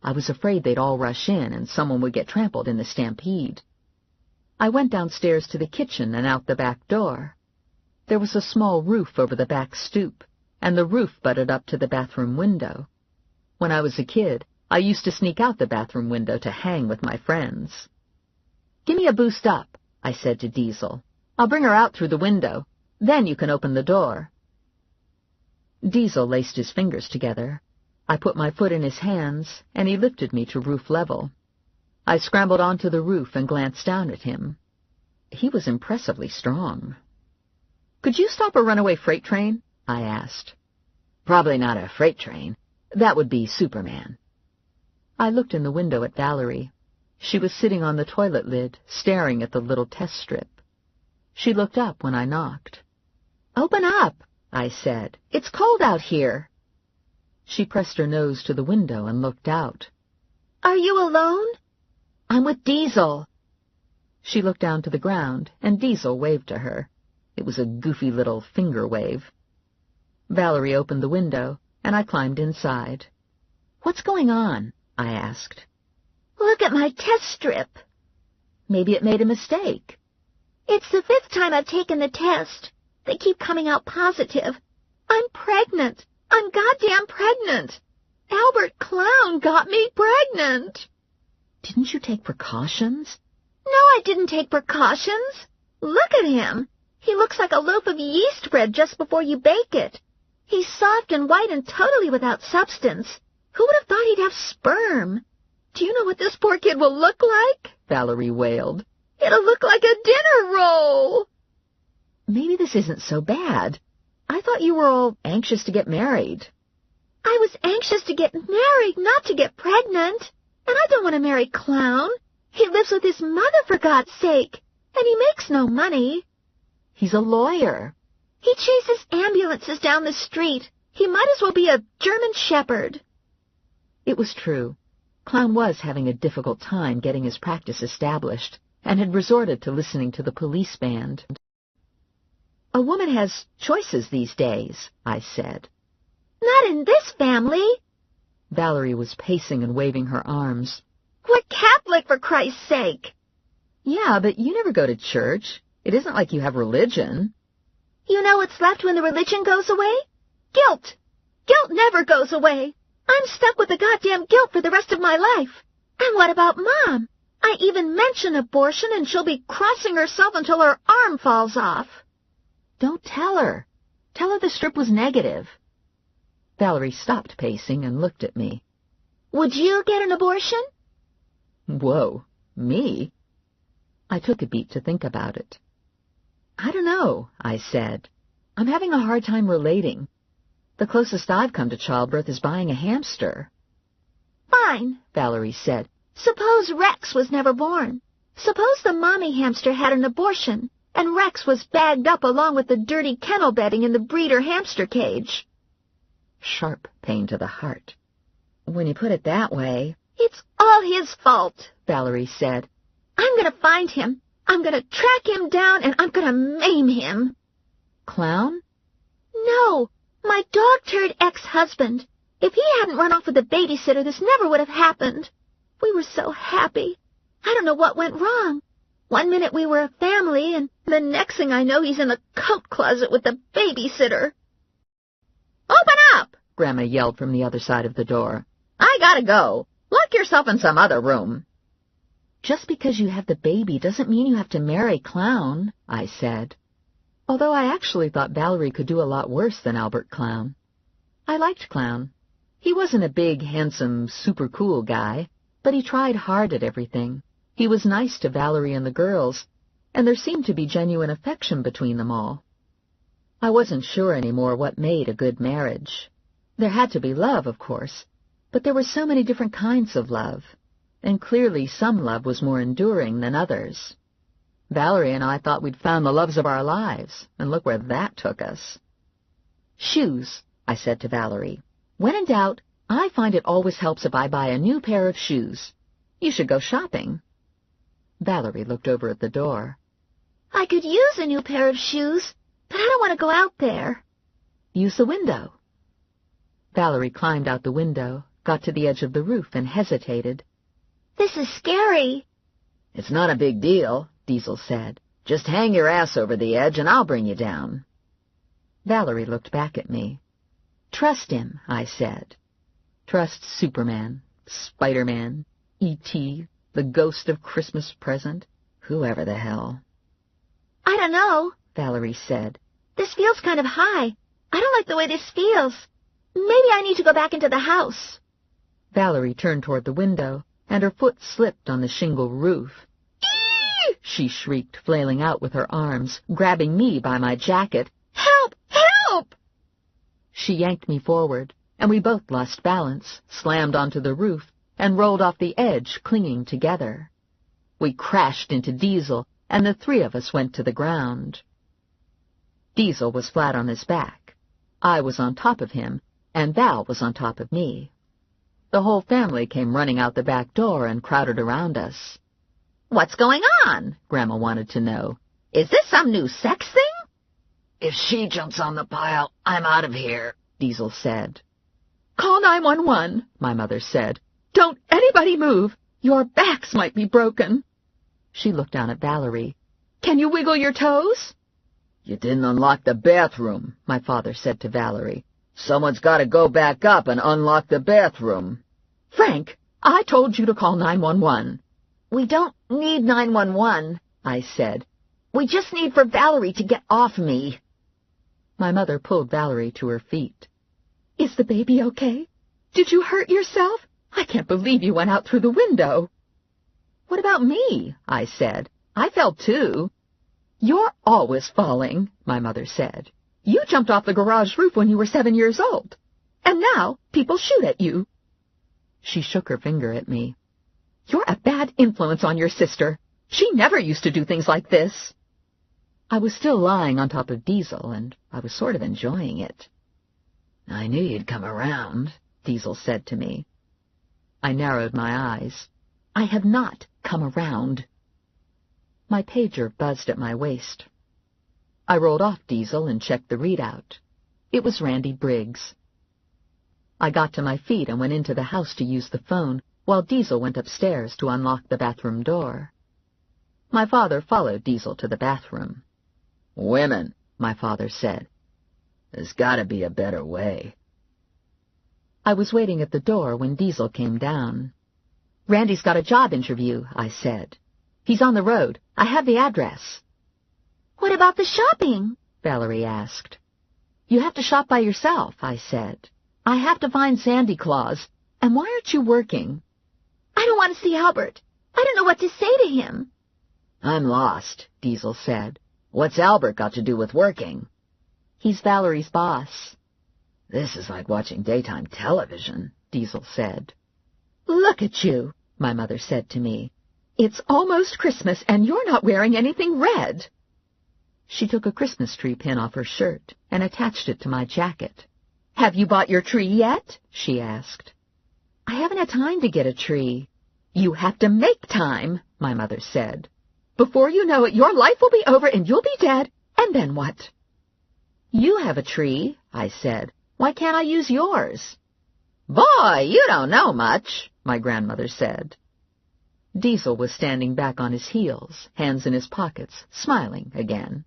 I was afraid they'd all rush in and someone would get trampled in the stampede. I went downstairs to the kitchen and out the back door. There was a small roof over the back stoop, and the roof butted up to the bathroom window. When I was a kid, I used to sneak out the bathroom window to hang with my friends. "Give me a boost up," I said to Diesel. "I'll bring her out through the window. Then you can open the door." Diesel laced his fingers together. I put my foot in his hands, and he lifted me to roof level. I scrambled onto the roof and glanced down at him. He was impressively strong. "Could you stop a runaway freight train?" I asked. "Probably not a freight train. That would be Superman." I looked in the window at Valerie. She was sitting on the toilet lid, staring at the little test strip. She looked up when I knocked. "Open up," I said. "It's cold out here." She pressed her nose to the window and looked out. "Are you alone?" "I'm with Diesel." She looked down to the ground, and Diesel waved to her. It was a goofy little finger wave. Valerie opened the window, and I climbed inside. "What's going on?" I asked. "Look at my test strip." Maybe it made a mistake. "It's the 5th time I've taken the test. They keep coming out positive. I'm pregnant. I'm goddamn pregnant. Albert Clown got me pregnant." "Didn't you take precautions?" "No, I didn't take precautions. Look at him. He looks like a loaf of yeast bread just before you bake it. He's soft and white and totally without substance. Who would have thought he'd have sperm? Do you know what this poor kid will look like?" Valerie wailed. "It'll look like a dinner roll." "Maybe this isn't so bad. I thought you were all anxious to get married." "I was anxious to get married, not to get pregnant. And I don't want to marry Clown. He lives with his mother, for God's sake. And he makes no money." "He's a lawyer." "He chases ambulances down the street. He might as well be a German shepherd." It was true. Clown was having a difficult time getting his practice established, and had resorted to listening to the police band. "A woman has choices these days," I said. "Not in this family." Valerie was pacing and waving her arms. "We're Catholic, for Christ's sake." "Yeah, but you never go to church. It isn't like you have religion." "You know what's left when the religion goes away? Guilt. Guilt never goes away. I'm stuck with the goddamn guilt for the rest of my life. And what about Mom? I even mention abortion and she'll be crossing herself until her arm falls off." "Don't tell her. Tell her the strip was negative." Valerie stopped pacing and looked at me. "Would you get an abortion?" Whoa, me? I took a beat to think about it. "I don't know," I said. "I'm having a hard time relating. The closest I've come to childbirth is buying a hamster." "Fine," Valerie said. "Suppose Rex was never born. Suppose the mommy hamster had an abortion, and Rex was bagged up along with the dirty kennel bedding in the breeder hamster cage." Sharp pain to the heart. "When you put it that way—" "It's all his fault," Valerie said. "I'm going to find him. I'm going to track him down, and I'm going to maim him." "Clown?" "No, my dog-turd ex-husband. If he hadn't run off with the babysitter, this never would have happened. We were so happy. I don't know what went wrong. One minute we were a family, and the next thing I know he's in the coat closet with the babysitter." "Open up!" Grandma yelled from the other side of the door. "I gotta go. Lock yourself in some other room." "Just because you have the baby doesn't mean you have to marry Clown," I said. Although I actually thought Valerie could do a lot worse than Albert Clown. I liked Clown. He wasn't a big, handsome, super cool guy, but he tried hard at everything. He was nice to Valerie and the girls, and there seemed to be genuine affection between them all. I wasn't sure anymore what made a good marriage. There had to be love, of course, but there were so many different kinds of love, and clearly some love was more enduring than others. Valerie and I thought we'd found the loves of our lives, and look where that took us. "Shoes," I said to Valerie. "When in doubt, I find it always helps if I buy a new pair of shoes. You should go shopping." Valerie looked over at the door. "I could use a new pair of shoes, but I don't want to go out there." "Use the window." Valerie climbed out the window, got to the edge of the roof, and hesitated. "This is scary." "It's not a big deal," Diesel said. "Just hang your ass over the edge and I'll bring you down." Valerie looked back at me. "Trust him," I said. "Trust Superman, Spider-Man, E.T., the ghost of Christmas present, whoever the hell." "I don't know," Valerie said. "This feels kind of high. I don't like the way this feels. Maybe I need to go back into the house." Valerie turned toward the window, and her foot slipped on the shingle roof. "Eee!" she shrieked, flailing out with her arms, grabbing me by my jacket. "Help! Help!" She yanked me forward, and we both lost balance, slammed onto the roof, and rolled off the edge, clinging together. We crashed into Diesel, and the three of us went to the ground. Diesel was flat on his back. I was on top of him, and Val was on top of me. The whole family came running out the back door and crowded around us. "What's going on?" Grandma wanted to know. "Is this some new sex thing?" "If she jumps on the pile, I'm out of here," Diesel said. "Call 911, my mother said. "Don't anybody move. Your backs might be broken." She looked down at Valerie. "Can you wiggle your toes?" "You didn't unlock the bathroom," my father said to Valerie. "Someone's got to go back up and unlock the bathroom." "Frank, I told you to call 911. "We don't need 911, I said. "We just need for Valerie to get off me." My mother pulled Valerie to her feet. "Is the baby okay? Did you hurt yourself? I can't believe you went out through the window." "What about me?" I said. "I fell too." "You're always falling," my mother said. "You jumped off the garage roof when you were 7 years old. And now people shoot at you." She shook her finger at me. "You're a bad influence on your sister. She never used to do things like this." I was still lying on top of Diesel, and I was sort of enjoying it. "I knew you'd come around," Diesel said to me. I narrowed my eyes. "I have not come around." My pager buzzed at my waist. I rolled off Diesel and checked the readout. It was Randy Briggs. I got to my feet and went into the house to use the phone, while Diesel went upstairs to unlock the bathroom door. My father followed Diesel to the bathroom. "Women," my father said. "There's got to be a better way." I was waiting at the door when Diesel came down. "Randy's got a job interview," I said. "He's on the road. I have the address." "What about the shopping?" Valerie asked. "You have to shop by yourself," I said. "I have to find Sandy Claus. And why aren't you working?" "I don't want to see Albert. I don't know what to say to him." "I'm lost," Diesel said. "What's Albert got to do with working?" "He's Valerie's boss." "This is like watching daytime television," Diesel said. "Look at you," my mother said to me. "It's almost Christmas and you're not wearing anything red." She took a Christmas tree pin off her shirt and attached it to my jacket. "Have you bought your tree yet?" she asked. "I haven't had time to get a tree." "You have to make time," my mother said. "Before you know it, your life will be over and you'll be dead, and then what?" "You have a tree," I said. "Why can't I use yours?" "Boy, you don't know much," my grandmother said. Diesel was standing back on his heels, hands in his pockets, smiling again.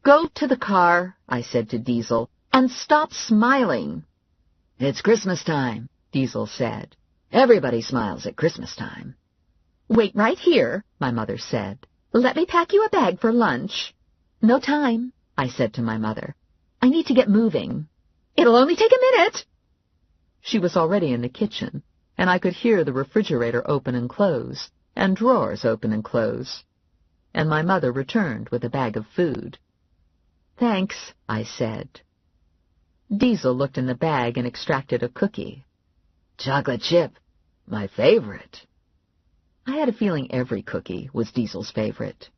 "Go to the car," I said to Diesel, "and stop smiling." "It's Christmas time," Diesel said. "Everybody smiles at Christmas time." "Wait right here," my mother said. "Let me pack you a bag for lunch." "No time," I said to my mother. "I need to get moving." "It'll only take a minute." She was already in the kitchen, and I could hear the refrigerator open and close, and drawers open and close. And my mother returned with a bag of food. "Thanks," I said. Diesel looked in the bag and extracted a cookie. "Chocolate chip, my favorite." I had a feeling every cookie was Diesel's favorite.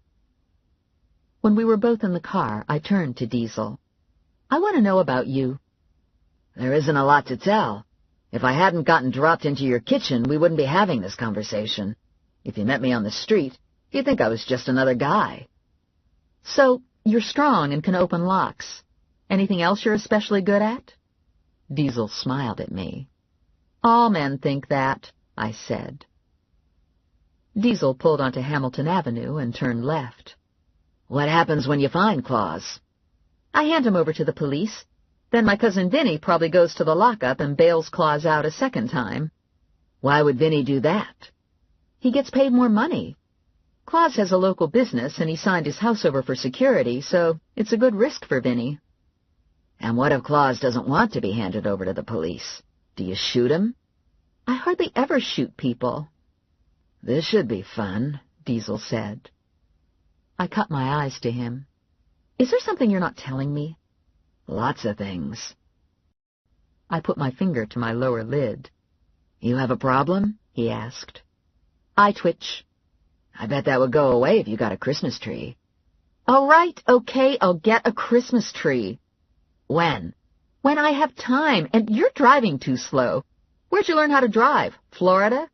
When we were both in the car, I turned to Diesel. "I want to know about you." "There isn't a lot to tell. If I hadn't gotten dropped into your kitchen, we wouldn't be having this conversation. If you met me on the street, you'd think I was just another guy." "So, you're strong and can open locks. Anything else you're especially good at?" Diesel smiled at me. "All men think that," I said. Diesel pulled onto Hamilton Avenue and turned left. "What happens when you find Claus?" "I hand him over to the police. Then my cousin Vinny probably goes to the lockup and bails Claus out a second time." "Why would Vinny do that?" "He gets paid more money. Claus has a local business and he signed his house over for security, so it's a good risk for Vinny." "And what if Claus doesn't want to be handed over to the police? Do you shoot him?" "I hardly ever shoot people." "This should be fun," Diesel said. I cut my eyes to him. "Is there something you're not telling me?" "Lots of things." I put my finger to my lower lid. "You have a problem?" he asked. I twitch. "I bet that would go away if you got a Christmas tree." "All right, okay, I'll get a Christmas tree." "When?" "When I have time, and you're driving too slow. Where'd you learn how to drive? Florida?"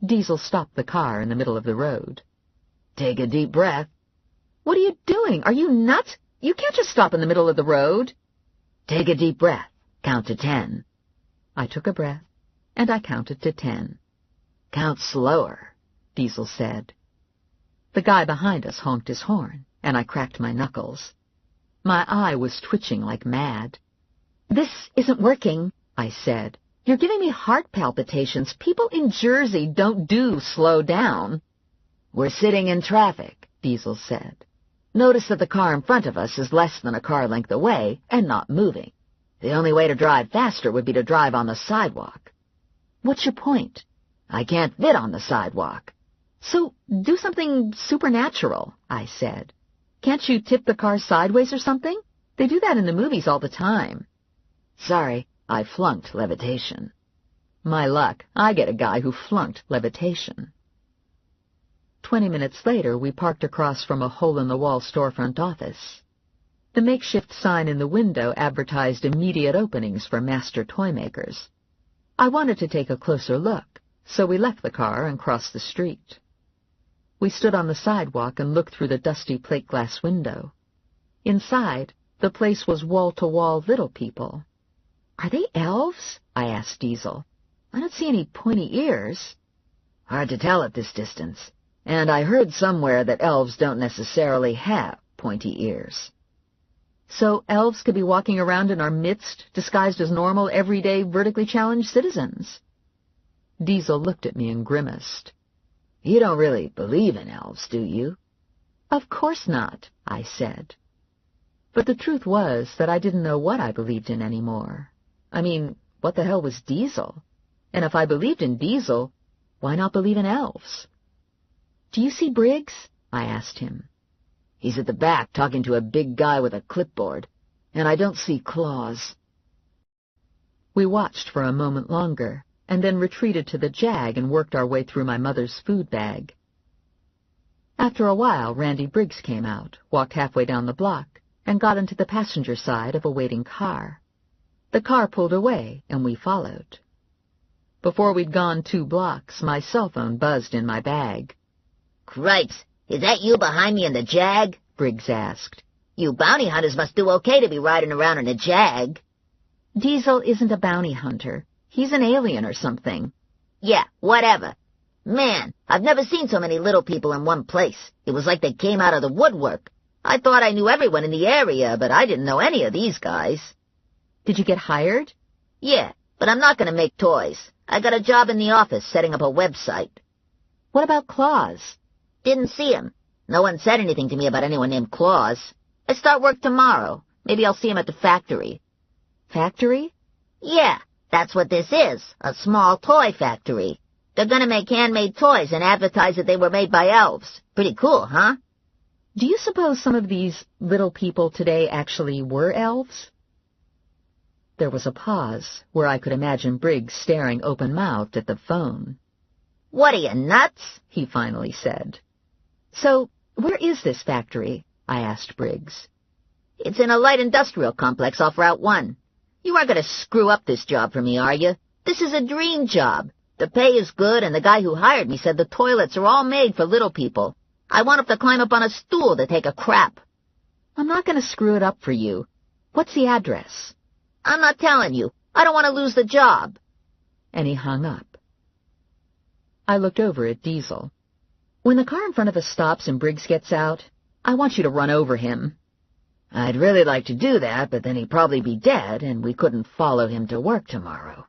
Diesel stopped the car in the middle of the road. "Take a deep breath." "What are you doing? Are you nuts? You can't just stop in the middle of the road." "Take a deep breath. Count to 10. I took a breath, and I counted to 10. "Count slower," Diesel said. The guy behind us honked his horn, and I cracked my knuckles. My eye was twitching like mad. "This isn't working," I said. "You're giving me heart palpitations. People in Jersey don't do slow down." "We're sitting in traffic," Diesel said. "Notice that the car in front of us is less than a car length away and not moving. The only way to drive faster would be to drive on the sidewalk." "What's your point?" "I can't fit on the sidewalk." "So do something supernatural," I said. "Can't you tip the car sideways or something? They do that in the movies all the time." "Sorry, I flunked levitation." My luck, I get a guy who flunked levitation. 20 minutes later, we parked across from a hole-in-the-wall storefront office. The makeshift sign in the window advertised immediate openings for master toy makers. I wanted to take a closer look, so we left the car and crossed the street. We stood on the sidewalk and looked through the dusty plate glass window. Inside, the place was wall-to-wall little people. "Are they elves?" I asked Diesel. "I don't see any pointy ears." Hard to tell at this distance, and I heard somewhere that elves don't necessarily have pointy ears. So elves could be walking around in our midst, disguised as normal, everyday, vertically challenged citizens. Diesel looked at me and grimaced. You don't really believe in elves, do you? Of course not, I said. But the truth was that I didn't know what I believed in anymore. I mean, what the hell was Diesel? And if I believed in Diesel, why not believe in elves? "Do you see Briggs?" I asked him. He's at the back talking to a big guy with a clipboard, and I don't see claws. We watched for a moment longer, and then retreated to the Jag and worked our way through my mother's food bag. After a while, Randy Briggs came out, walked halfway down the block, and got into the passenger side of a waiting car. The car pulled away, and we followed. Before we'd gone 2 blocks, my cell phone buzzed in my bag. "Cripes, is that you behind me in the Jag?" Briggs asked. "You bounty hunters must do okay to be riding around in a Jag." "Diesel isn't a bounty hunter. He's an alien or something." "Yeah, whatever. Man, I've never seen so many little people in one place. It was like they came out of the woodwork. I thought I knew everyone in the area, but I didn't know any of these guys." "Did you get hired?" "Yeah, but I'm not going to make toys. I got a job in the office setting up a website." "What about Claus?" "Didn't see him. No one said anything to me about anyone named Claus. I start work tomorrow. Maybe I'll see him at the factory." "Factory?" "Yeah, that's what this is, a small toy factory. They're going to make handmade toys and advertise that they were made by elves. Pretty cool, huh?" "Do you suppose some of these little people today actually were elves?" There was a pause, where I could imagine Briggs staring open-mouthed at the phone. "What are you, nuts?" he finally said. "So, where is this factory?" I asked Briggs. "It's in a light industrial complex off Route 1. You aren't going to screw up this job for me, are you? This is a dream job. The pay is good, and the guy who hired me said the toilets are all made for little people. I want him to climb up on a stool to take a crap." "I'm not going to screw it up for you. What's the address?" "I'm not telling you. I don't want to lose the job." And he hung up. I looked over at Diesel. "When the car in front of us stops and Briggs gets out, I want you to run over him." I'd really like to do that, but then he'd probably be dead, and we couldn't follow him to work tomorrow.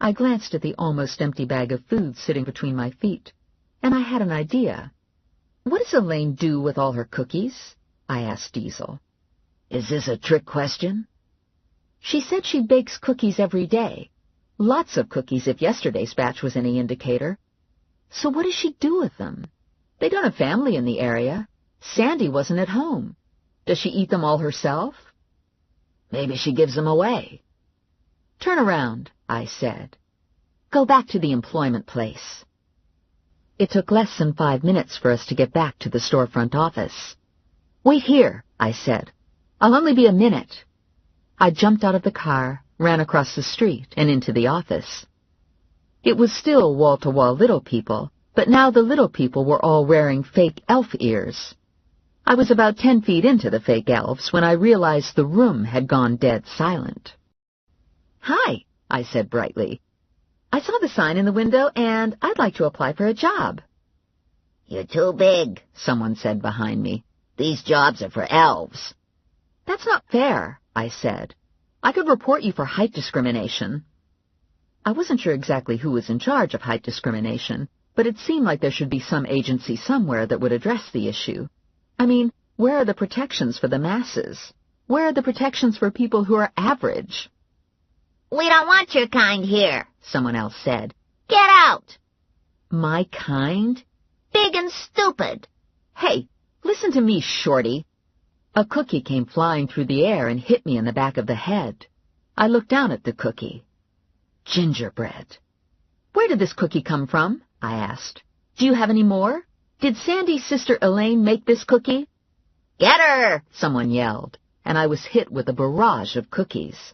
I glanced at the almost empty bag of food sitting between my feet, and I had an idea. "What does Elaine do with all her cookies?" I asked Diesel. Is this a trick question? "She said she bakes cookies every day. Lots of cookies if yesterday's batch was any indicator. So what does she do with them? They don't have family in the area. Sandy wasn't at home. Does she eat them all herself?" Maybe she gives them away. "Turn around," I said. "Go back to the employment place." It took less than 5 minutes for us to get back to the storefront office. "Wait here," I said. "I'll only be a minute." I jumped out of the car, ran across the street, and into the office. It was still wall-to-wall little people, but now the little people were all wearing fake elf ears. I was about 10 feet into the fake elves when I realized the room had gone dead silent. "Hi," I said brightly. "I saw the sign in the window, and I'd like to apply for a job." "You're too big," someone said behind me. "These jobs are for elves." "That's not fair," I said. "I could report you for height discrimination." I wasn't sure exactly who was in charge of height discrimination, but it seemed like there should be some agency somewhere that would address the issue. I mean, where are the protections for the masses? Where are the protections for people who are average? "We don't want your kind here," someone else said. "Get out." My kind? "Big and stupid." Hey, listen to me, shorty. A cookie came flying through the air and hit me in the back of the head. I looked down at the cookie. Gingerbread. "Where did this cookie come from?" I asked. "Do you have any more? Did Sandy's sister Elaine make this cookie?" "Get her!" someone yelled, and I was hit with a barrage of cookies.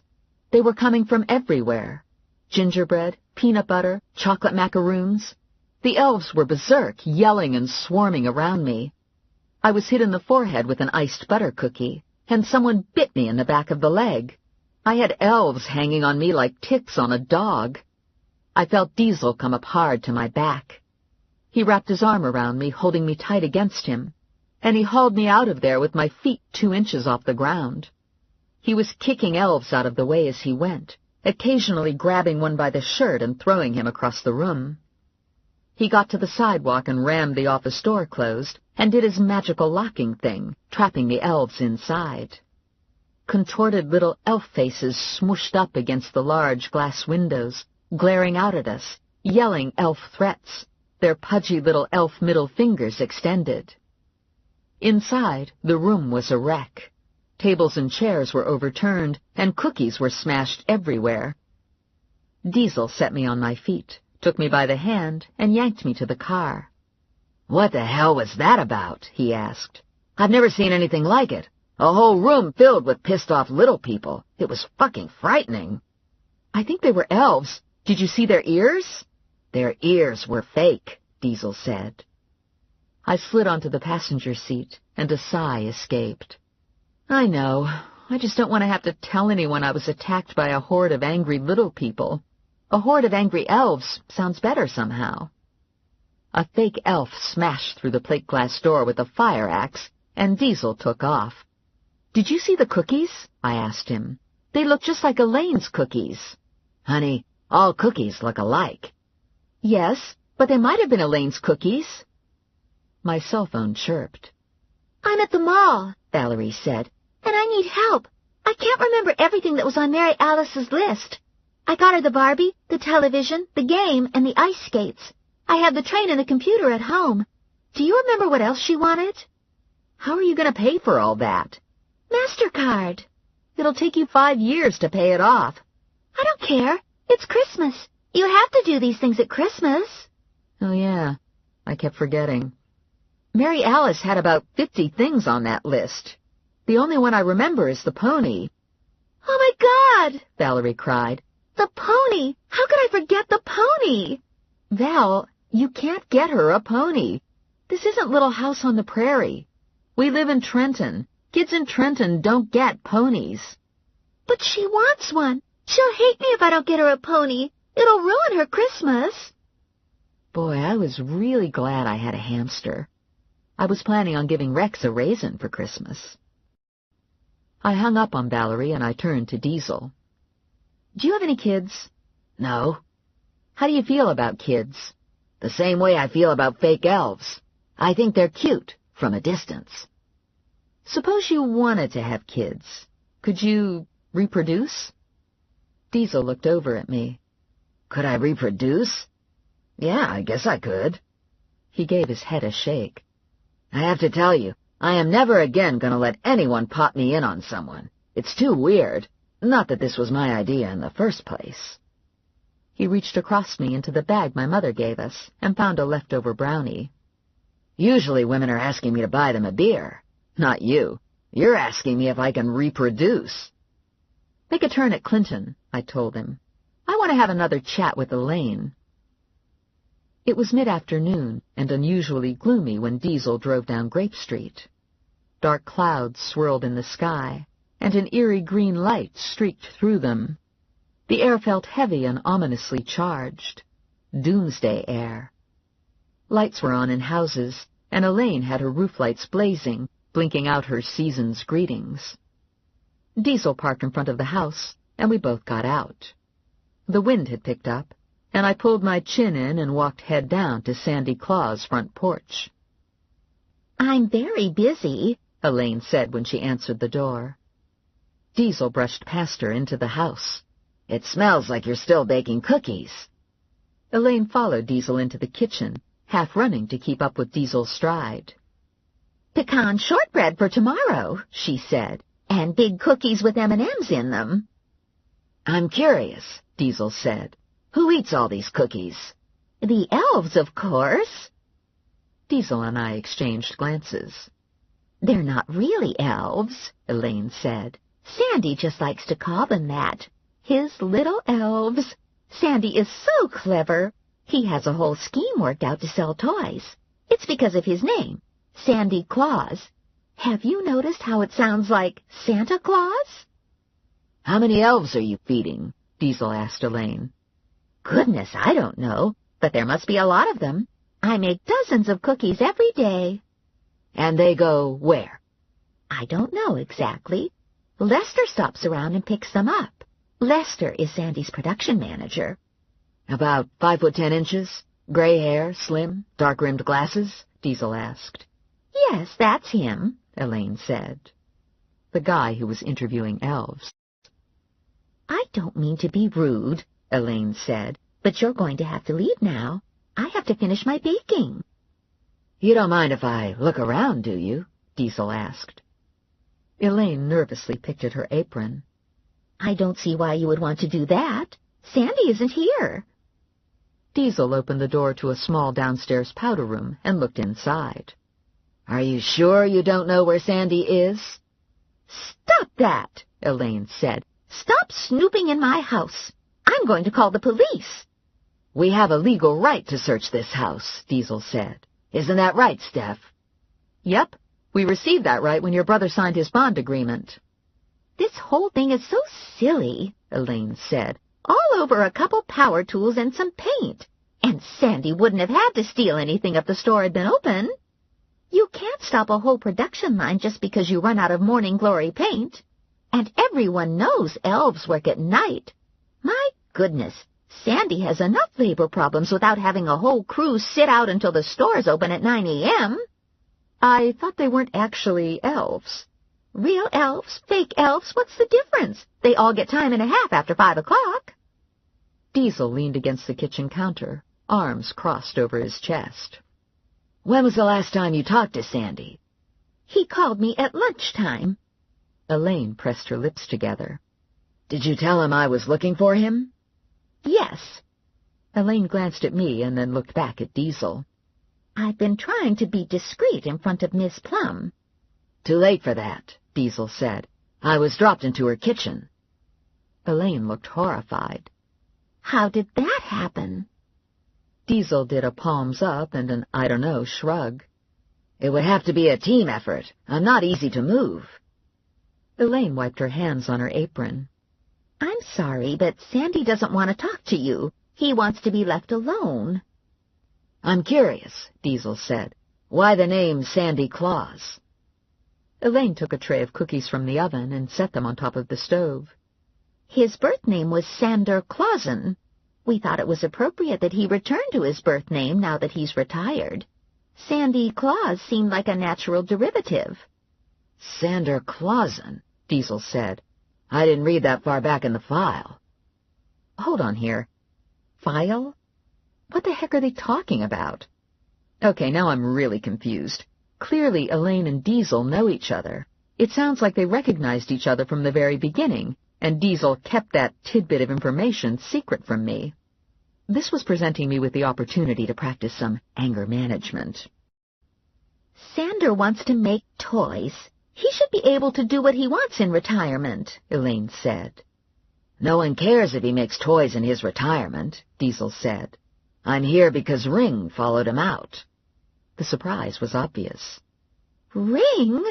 They were coming from everywhere. Gingerbread, peanut butter, chocolate macaroons. The elves were berserk, yelling and swarming around me. I was hit in the forehead with an iced butter cookie, and someone bit me in the back of the leg. I had elves hanging on me like ticks on a dog. I felt Diesel come up hard to my back. He wrapped his arm around me, holding me tight against him, and he hauled me out of there with my feet 2 inches off the ground. He was kicking elves out of the way as he went, occasionally grabbing one by the shirt and throwing him across the room. He got to the sidewalk and rammed the office door closed and did his magical locking thing, trapping the elves inside. Contorted little elf faces smooshed up against the large glass windows, glaring out at us, yelling elf threats, their pudgy little elf middle fingers extended. Inside, the room was a wreck. Tables and chairs were overturned, and cookies were smashed everywhere. Diesel set me on my feet, took me by the hand, and yanked me to the car. "What the hell was that about?" he asked. "I've never seen anything like it. A whole room filled with pissed-off little people. It was fucking frightening." "I think they were elves. Did you see their ears?" "Their ears were fake," Diesel said. I slid onto the passenger seat, and a sigh escaped. I know. I just don't want to have to tell anyone I was attacked by a horde of angry little people. A horde of angry elves sounds better somehow. A fake elf smashed through the plate glass door with a fire axe, and Diesel took off. "Did you see the cookies?" I asked him. "They look just like Elaine's cookies." "Honey, all cookies look alike." "Yes, but they might have been Elaine's cookies." My cell phone chirped. "I'm at the mall," Valerie said, "and I need help. I can't remember everything that was on Mary Alice's list. I got her the Barbie, the television, the game, and the ice skates. I have the train and the computer at home. Do you remember what else she wanted?" "How are you going to pay for all that?" "MasterCard." "It'll take you 5 years to pay it off." "I don't care. It's Christmas. You have to do these things at Christmas." Oh, yeah. I kept forgetting. Mary Alice had about 50 things on that list. The only one I remember is the pony. "Oh, my God!" Valerie cried. "The pony! How could I forget the pony?" "Val, you can't get her a pony. This isn't Little House on the Prairie. We live in Trenton. Kids in Trenton don't get ponies." "But she wants one. She'll hate me if I don't get her a pony. It'll ruin her Christmas." Boy, I was really glad I had a hamster. I was planning on giving Rex a raisin for Christmas. I hung up on Valerie and I turned to Diesel. "Do you have any kids?" "No." "How do you feel about kids?" "The same way I feel about fake elves. I think they're cute from a distance." "Suppose you wanted to have kids. Could you reproduce?" Diesel looked over at me. "Could I reproduce? Yeah, I guess I could." He gave his head a shake. "I have to tell you, I am never again going to let anyone pop me in on someone. It's too weird. Not that this was my idea in the first place." He reached across me into the bag my mother gave us and found a leftover brownie. "Usually women are asking me to buy them a beer. Not you. You're asking me if I can reproduce." "Make a turn at Clinton," I told him. "I want to have another chat with Elaine." It was mid-afternoon and unusually gloomy when Diesel drove down Grape Street. Dark clouds swirled in the sky, and an eerie green light streaked through them. The air felt heavy and ominously charged. Doomsday air. Lights were on in houses, and Elaine had her roof lights blazing, blinking out her season's greetings. Diesel parked in front of the house, and we both got out. The wind had picked up, and I pulled my chin in and walked head down to Sandy Claw's front porch. "I'm very busy," Elaine said when she answered the door. Diesel brushed past her into the house. "It smells like you're still baking cookies." Elaine followed Diesel into the kitchen, half running to keep up with Diesel's stride. "Pecan shortbread for tomorrow," she said, "and big cookies with M&Ms in them." "I'm curious," Diesel said. "Who eats all these cookies?" "The elves, of course." Diesel and I exchanged glances. "They're not really elves," Elaine said. "Sandy just likes to call them that. His little elves. Sandy is so clever. He has a whole scheme worked out to sell toys. It's because of his name, Sandy Claus. Have you noticed how it sounds like Santa Claus? How many elves are you feeding? Diesel asked Elaine. Goodness, I don't know, but there must be a lot of them. I make dozens of cookies every day. And they go where? I don't know exactly. Lester stops around and picks them up. Lester is Sandy's production manager. About 5'10" Gray hair, slim, dark-rimmed glasses? Diesel asked. Yes, that's him, Elaine said. The guy who was interviewing elves. I don't mean to be rude, Elaine said, but you're going to have to leave now. I have to finish my baking. You don't mind if I look around, do you? Diesel asked. Elaine nervously picked at her apron. I don't see why you would want to do that. Sandy isn't here. Diesel opened the door to a small downstairs powder room and looked inside. Are you sure you don't know where Sandy is? Stop that, Elaine said. Stop snooping in my house. I'm going to call the police. We have a legal right to search this house, Diesel said. Isn't that right, Steph? Yep. We received that right when your brother signed his bond agreement. This whole thing is so silly, Elaine said. All over a couple power tools and some paint. And Sandy wouldn't have had to steal anything if the store had been open. You can't stop a whole production line just because you run out of Morning Glory paint. And everyone knows elves work at night. My goodness, Sandy has enough labor problems without having a whole crew sit out until the stores open at 9 a.m. I thought they weren't actually elves. Real elves, fake elves, what's the difference? They all get time and a half after 5 o'clock. Diesel leaned against the kitchen counter, arms crossed over his chest. When was the last time you talked to Sandy? He called me at lunchtime. Elaine pressed her lips together. Did you tell him I was looking for him? Yes. Elaine glanced at me and then looked back at Diesel. I've been trying to be discreet in front of Miss Plum. Too late for that, Diesel said. I was dropped into her kitchen. Elaine looked horrified. How did that happen? Diesel did a palms up and an I don't know shrug. It would have to be a team effort. I'm not easy to move. Elaine wiped her hands on her apron. I'm sorry, but Sandy doesn't want to talk to you. He wants to be left alone. I'm curious, Diesel said. Why the name Sandy Claus? Elaine took a tray of cookies from the oven and set them on top of the stove. His birth name was Sander Clausen. We thought it was appropriate that he return to his birth name now that he's retired. Sandy Claus seemed like a natural derivative. Sander Clausen, Diesel said. I didn't read that far back in the file. Hold on here. File? What the heck are they talking about? Okay, now I'm really confused. Clearly, Elaine and Diesel know each other. It sounds like they recognized each other from the very beginning, and Diesel kept that tidbit of information secret from me. This was presenting me with the opportunity to practice some anger management. Sander wants to make toys. He should be able to do what he wants in retirement, Elaine said. No one cares if he makes toys in his retirement, Diesel said. I'm here because Ring followed him out. The surprise was obvious. Ring?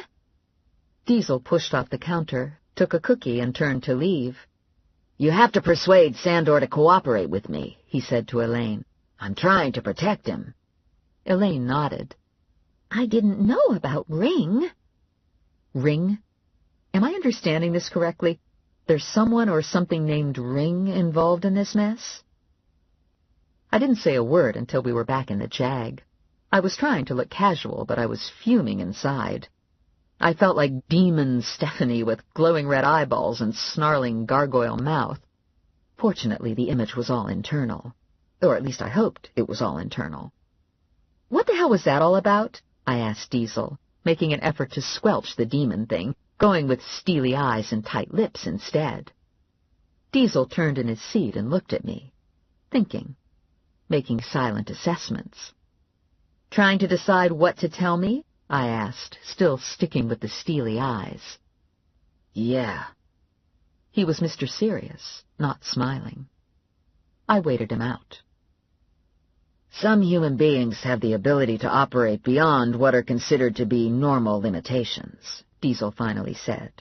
Diesel pushed off the counter, took a cookie, and turned to leave. You have to persuade Sandor to cooperate with me, he said to Elaine. I'm trying to protect him. Elaine nodded. I didn't know about Ring. Ring? Am I understanding this correctly? There's someone or something named Ring involved in this mess? I didn't say a word until we were back in the Jag. I was trying to look casual, but I was fuming inside. I felt like Demon Stephanie with glowing red eyeballs and snarling gargoyle mouth. Fortunately, the image was all internal. Or at least I hoped it was all internal. What the hell was that all about? I asked Diesel, making an effort to squelch the demon thing, going with steely eyes and tight lips instead. Diesel turned in his seat and looked at me, thinking, making silent assessments. Trying to decide what to tell me? I asked, still sticking with the steely eyes. Yeah. He was Mr. Serious, not smiling. I waited him out. Some human beings have the ability to operate beyond what are considered to be normal limitations, Diesel finally said.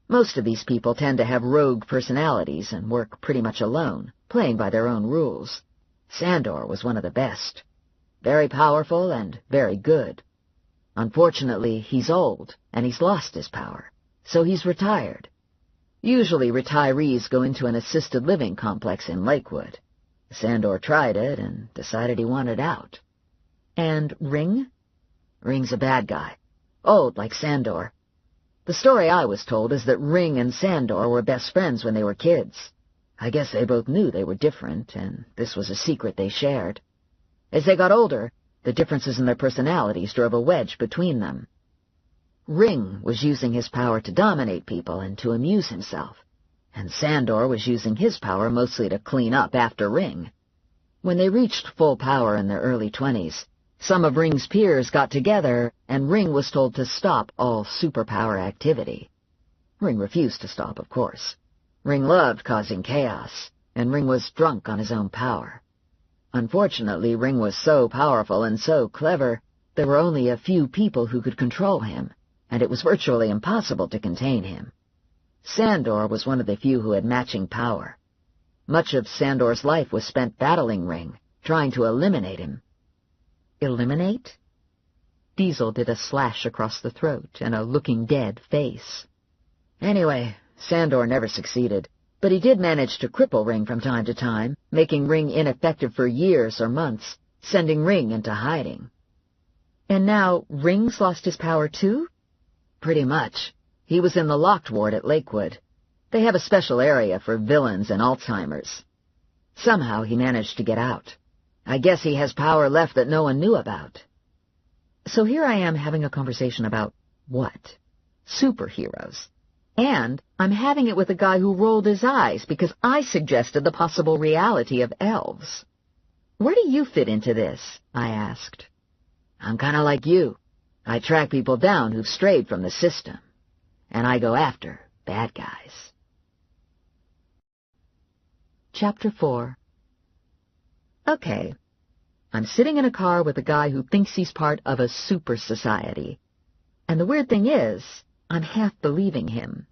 Most of these people tend to have rogue personalities and work pretty much alone, playing by their own rules. Sandor was one of the best. Very powerful and very good. Unfortunately, he's old, and he's lost his power, so he's retired. Usually retirees go into an assisted living complex in Lakewood. Sandor tried it and decided he wanted out. And Ring? Ring's a bad guy. Old like Sandor. The story I was told is that Ring and Sandor were best friends when they were kids. I guess they both knew they were different, and this was a secret they shared. As they got older, the differences in their personalities drove a wedge between them. Ring was using his power to dominate people and to amuse himself, and Sandor was using his power mostly to clean up after Ring. When they reached full power in their early 20s, some of Ring's peers got together, and Ring was told to stop all superpower activity. Ring refused to stop, of course. Ring loved causing chaos, and Ring was drunk on his own power. Unfortunately, Ring was so powerful and so clever, there were only a few people who could control him, and it was virtually impossible to contain him. Sandor was one of the few who had matching power. Much of Sandor's life was spent battling Ring, trying to eliminate him. Eliminate? Diesel did a slash across the throat and a looking dead face. Anyway, Sandor never succeeded, but he did manage to cripple Ring from time to time, making Ring ineffective for years or months, sending Ring into hiding. And now Ring's lost his power too? Pretty much. He was in the locked ward at Lakewood. They have a special area for villains and Alzheimer's. Somehow he managed to get out. I guess he has power left that no one knew about. So here I am having a conversation about what? Superheroes. And I'm having it with a guy who rolled his eyes because I suggested the possible reality of elves. Where do you fit into this? I asked. I'm kind of like you. I track people down who've strayed from the system. And I go after bad guys. Chapter 4. Okay. I'm sitting in a car with a guy who thinks he's part of a super society. And the weird thing is, I'm half believing him.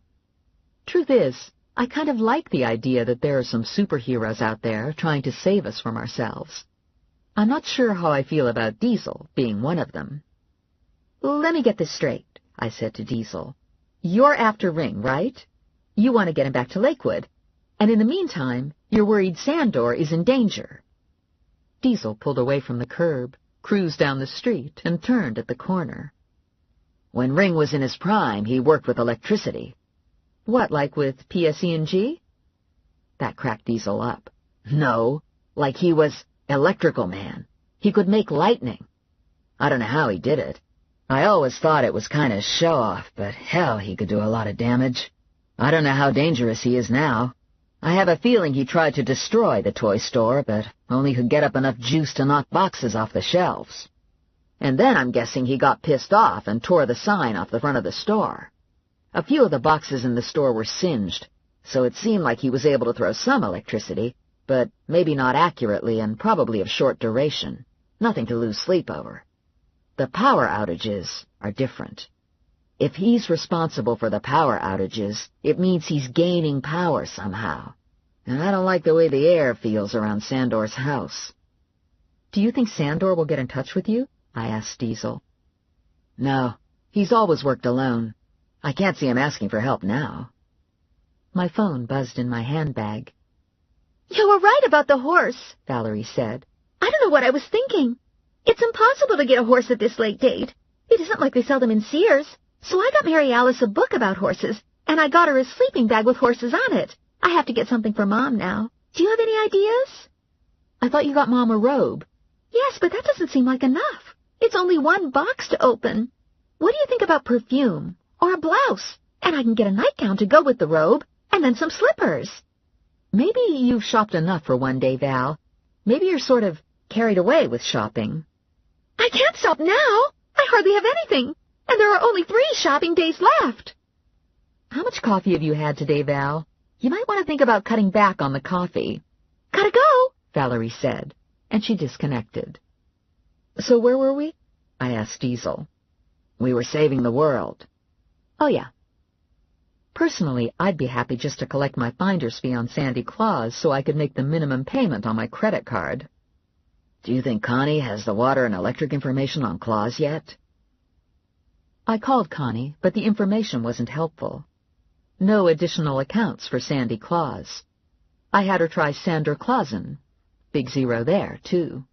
Truth is, I kind of like the idea that there are some superheroes out there trying to save us from ourselves. I'm not sure how I feel about Diesel being one of them. Let me get this straight, I said to Diesel. You're after Ring, right? You want to get him back to Lakewood. And in the meantime, you're worried Sandor is in danger. Diesel pulled away from the curb, cruised down the street, and turned at the corner. When Ring was in his prime, he worked with electricity. What, like with PSE&G? That cracked Diesel up. No, like he was Electrical Man. He could make lightning. I don't know how he did it. I always thought it was kind of show-off, but hell, he could do a lot of damage. I don't know how dangerous he is now. I have a feeling he tried to destroy the toy store, but only could get up enough juice to knock boxes off the shelves. And then I'm guessing he got pissed off and tore the sign off the front of the store. A few of the boxes in the store were singed, so it seemed like he was able to throw some electricity, but maybe not accurately and probably of short duration. Nothing to lose sleep over. The power outages are different. If he's responsible for the power outages, it means he's gaining power somehow. And I don't like the way the air feels around Sandor's house. Do you think Sandor will get in touch with you? I asked Diesel. No, he's always worked alone. I can't see him asking for help now. My phone buzzed in my handbag. You were right about the horse, Valerie said. I don't know what I was thinking. It's impossible to get a horse at this late date. It isn't like they sell them in Sears. So I got Mary Alice a book about horses, and I got her a sleeping bag with horses on it. I have to get something for Mom now. Do you have any ideas? I thought you got Mom a robe. Yes, but that doesn't seem like enough. It's only one box to open. What do you think about perfume? Or a blouse? And I can get a nightgown to go with the robe, and then some slippers. Maybe you've shopped enough for one day, Val. Maybe you're sort of carried away with shopping. I can't stop now. I hardly have anything. And there are only 3 shopping days left. How much coffee have you had today, Val? You might want to think about cutting back on the coffee. Gotta go, Valerie said. and she disconnected. "So where were we?" I asked Diesel. "We were saving the world." "Oh, yeah." Personally, I'd be happy just to collect my finder's fee on Sandy Claus so I could make the minimum payment on my credit card. "Do you think Connie has the water and electric information on Claus yet?" I called Connie, but the information wasn't helpful. No additional accounts for Sandy Claus. I had her try Sander Clausen. Big zero there, too.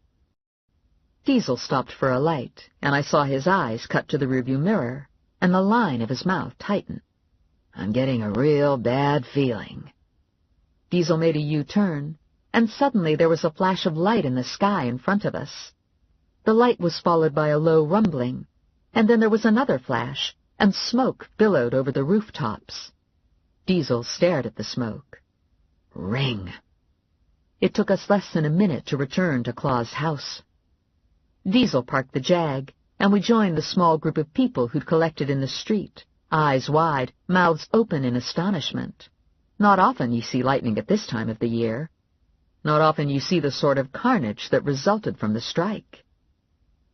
Diesel stopped for a light, and I saw his eyes cut to the rearview mirror, and the line of his mouth tighten. "I'm getting a real bad feeling." Diesel made a U-turn, and suddenly there was a flash of light in the sky in front of us. The light was followed by a low rumbling, and then there was another flash, and smoke billowed over the rooftops. Diesel stared at the smoke. "Ring." It took us less than a minute to return to Claus' house. Diesel parked the Jag, and we joined the small group of people who'd collected in the street, eyes wide, mouths open in astonishment. Not often you see lightning at this time of the year. Not often you see the sort of carnage that resulted from the strike.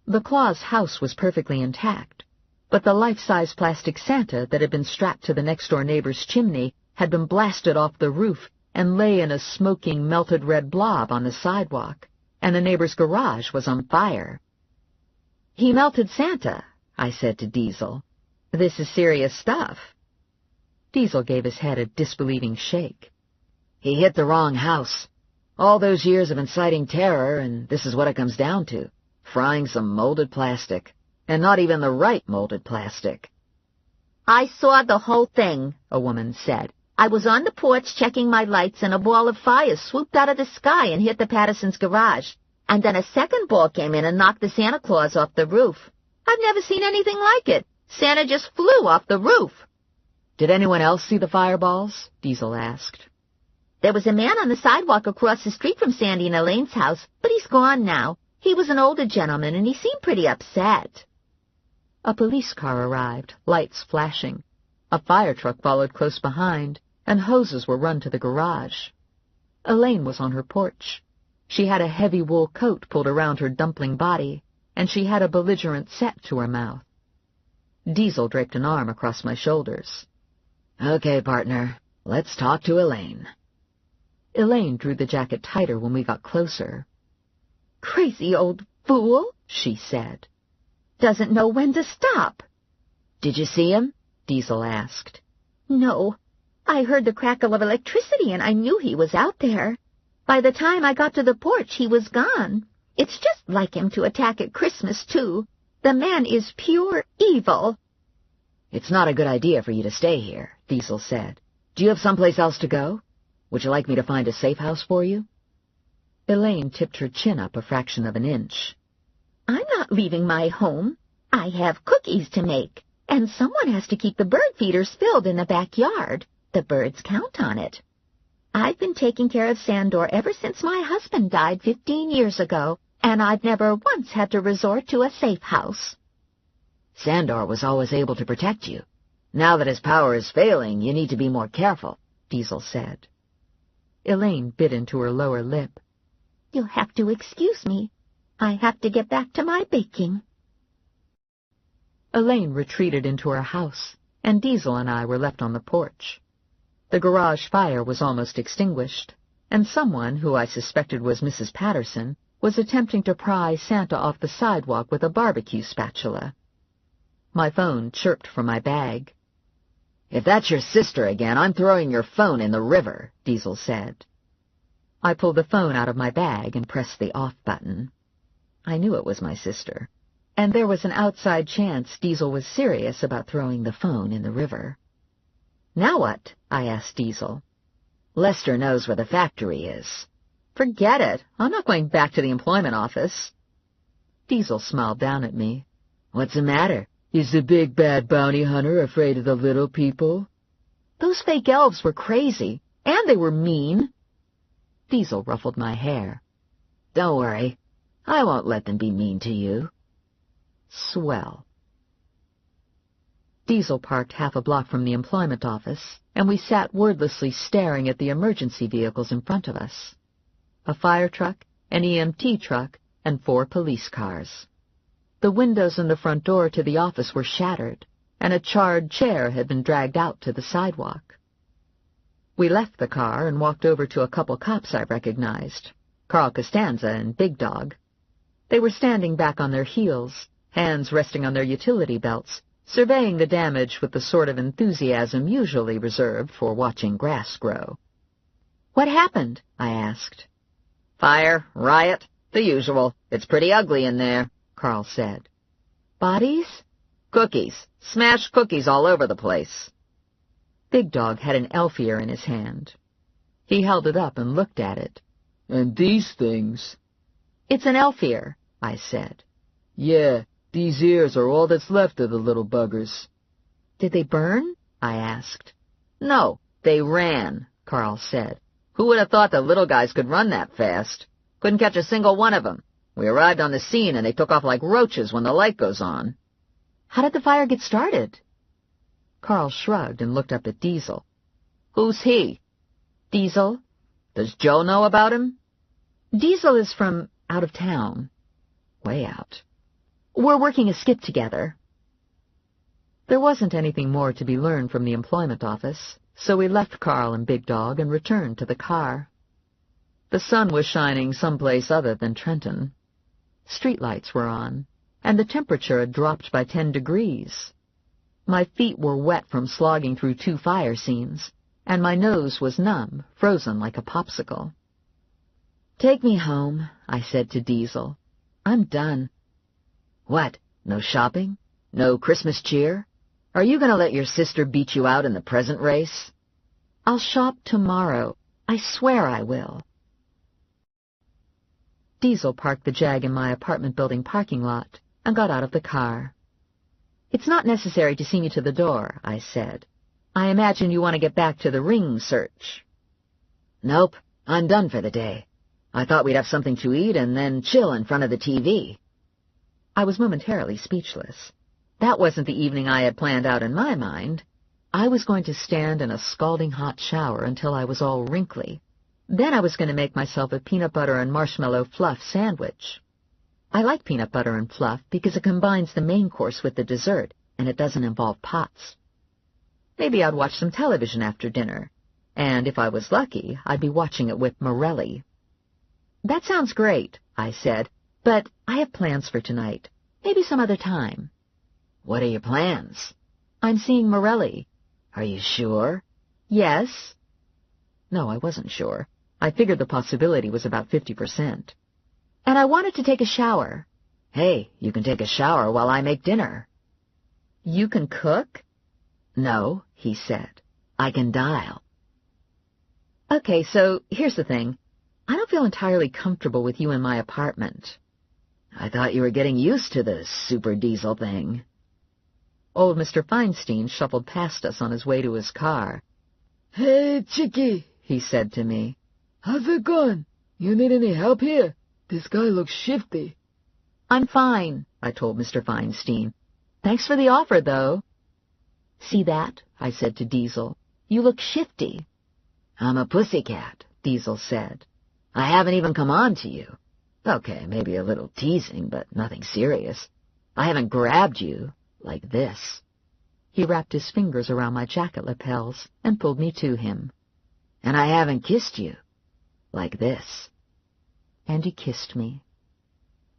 The Claus house was perfectly intact, but the life-size plastic Santa that had been strapped to the next-door neighbor's chimney had been blasted off the roof and lay in a smoking, melted red blob on the sidewalk, and the neighbor's garage was on fire. "He melted Santa," I said to Diesel. "This is serious stuff." Diesel gave his head a disbelieving shake. "He hit the wrong house. All those years of inciting terror, and this is what it comes down to. Frying some molded plastic. And not even the right molded plastic." "I saw the whole thing," a woman said. "I was on the porch checking my lights, and a ball of fire swooped out of the sky and hit the Pattersons' garage. And then a second ball came in and knocked the Santa Claus off the roof. I've never seen anything like it. Santa just flew off the roof." "Did anyone else see the fireballs?" Diesel asked. "There was a man on the sidewalk across the street from Sandy and Elaine's house, but he's gone now. He was an older gentleman, and he seemed pretty upset." A police car arrived, lights flashing. A fire truck followed close behind, and hoses were run to the garage. Elaine was on her porch. She had a heavy wool coat pulled around her dumpling body, and she had a belligerent set to her mouth. Diesel draped an arm across my shoulders. "Okay, partner, let's talk to Elaine." Elaine drew the jacket tighter when we got closer. "Crazy old fool," she said. "Doesn't know when to stop." "Did you see him?" Diesel asked. "No. I heard the crackle of electricity, and I knew he was out there. By the time I got to the porch, he was gone. It's just like him to attack at Christmas, too. The man is pure evil." "It's not a good idea for you to stay here," Diesel said. "Do you have someplace else to go? Would you like me to find a safe house for you?" Elaine tipped her chin up a fraction of an inch. "I'm not leaving my home. I have cookies to make, and someone has to keep the bird feeders filled in the backyard. The birds count on it. I've been taking care of Sandor ever since my husband died 15 years ago, and I've never once had to resort to a safe house." "Sandor was always able to protect you. Now that his power is failing, you need to be more careful," Diesel said. Elaine bit into her lower lip. "You'll have to excuse me. I have to get back to my baking." Elaine retreated into her house, and Diesel and I were left on the porch. The garage fire was almost extinguished, and someone, who I suspected was Mrs. Patterson, was attempting to pry Santa off the sidewalk with a barbecue spatula. My phone chirped from my bag. "If that's your sister again, I'm throwing your phone in the river," Diesel said. I pulled the phone out of my bag and pressed the off button. I knew it was my sister, and there was an outside chance Diesel was serious about throwing the phone in the river. "Now what?" I asked Diesel. "Lester knows where the factory is." "Forget it. I'm not going back to the employment office." Diesel smiled down at me. "What's the matter? Is the big bad bounty hunter afraid of the little people?" "Those fake elves were crazy, and they were mean." Diesel ruffled my hair. "Don't worry. I won't let them be mean to you." Swell. Diesel parked half a block from the employment office, and we sat wordlessly staring at the emergency vehicles in front of us. A fire truck, an EMT truck, and 4 police cars. The windows in the front door to the office were shattered, and a charred chair had been dragged out to the sidewalk. We left the car and walked over to a couple cops I recognized, Carl Costanza and Big Dog. They were standing back on their heels, hands resting on their utility belts, surveying the damage with the sort of enthusiasm usually reserved for watching grass grow. "What happened?" I asked. "Fire, riot, the usual. It's pretty ugly in there," Carl said. "Bodies?" "Cookies. Smashed cookies all over the place." Big Dog had an elf ear in his hand. He held it up and looked at it. "And these things?" "It's an elf ear," I said. "Yeah, these ears are all that's left of the little buggers." "Did they burn?" I asked. "No, they ran," Carl said. "Who would have thought the little guys could run that fast? Couldn't catch a single one of them. We arrived on the scene and they took off like roaches when the light goes on." "How did the fire get started?" Carl shrugged and looked up at Diesel. "Who's he?" "Diesel." "Does Joe know about him?" "Diesel is from out of town." "Way out." "We're working a skip together." There wasn't anything more to be learned from the employment office, so we left Carl and Big Dog and returned to the car. The sun was shining someplace other than Trenton. Streetlights were on, and the temperature had dropped by 10 degrees. My feet were wet from slogging through 2 fire scenes, and my nose was numb, frozen like a popsicle. "Take me home," I said to Diesel. "I'm done." "What? No shopping? No Christmas cheer? Are you going to let your sister beat you out in the present race?" "I'll shop tomorrow. I swear I will." Diesel parked the Jag in my apartment building parking lot and got out of the car. "It's not necessary to see me to the door," I said. "I imagine you want to get back to the ring search." "Nope, I'm done for the day. I thought we'd have something to eat and then chill in front of the TV. I was momentarily speechless. That wasn't the evening I had planned out in my mind. I was going to stand in a scalding hot shower until I was all wrinkly. Then I was going to make myself a peanut butter and marshmallow fluff sandwich. I like peanut butter and fluff because it combines the main course with the dessert, and it doesn't involve pots. Maybe I'd watch some television after dinner, and if I was lucky, I'd be watching it with Morelli. "That sounds great," I said, "but I have plans for tonight. Maybe some other time." "What are your plans?" "I'm seeing Morelli." "Are you sure?" "Yes." No, I wasn't sure. I figured the possibility was about 50%. "And I wanted to take a shower." "Hey, you can take a shower while I make dinner." "You can cook?" "No," he said. "I can dial." "Okay, so here's the thing. I don't feel entirely comfortable with you in my apartment." "I thought you were getting used to the Super Diesel thing." Old Mr. Feinstein shuffled past us on his way to his car. "Hey, Chicky," he said to me. "How's it going? You need any help here? This guy looks shifty." "I'm fine," I told Mr. Feinstein. "Thanks for the offer, though." "See that?" I said to Diesel. "You look shifty." "I'm a pussycat," Diesel said. "I haven't even come on to you. Okay, maybe a little teasing, but nothing serious. I haven't grabbed you like this." He wrapped his fingers around my jacket lapels and pulled me to him. "And I haven't kissed you like this." And he kissed me.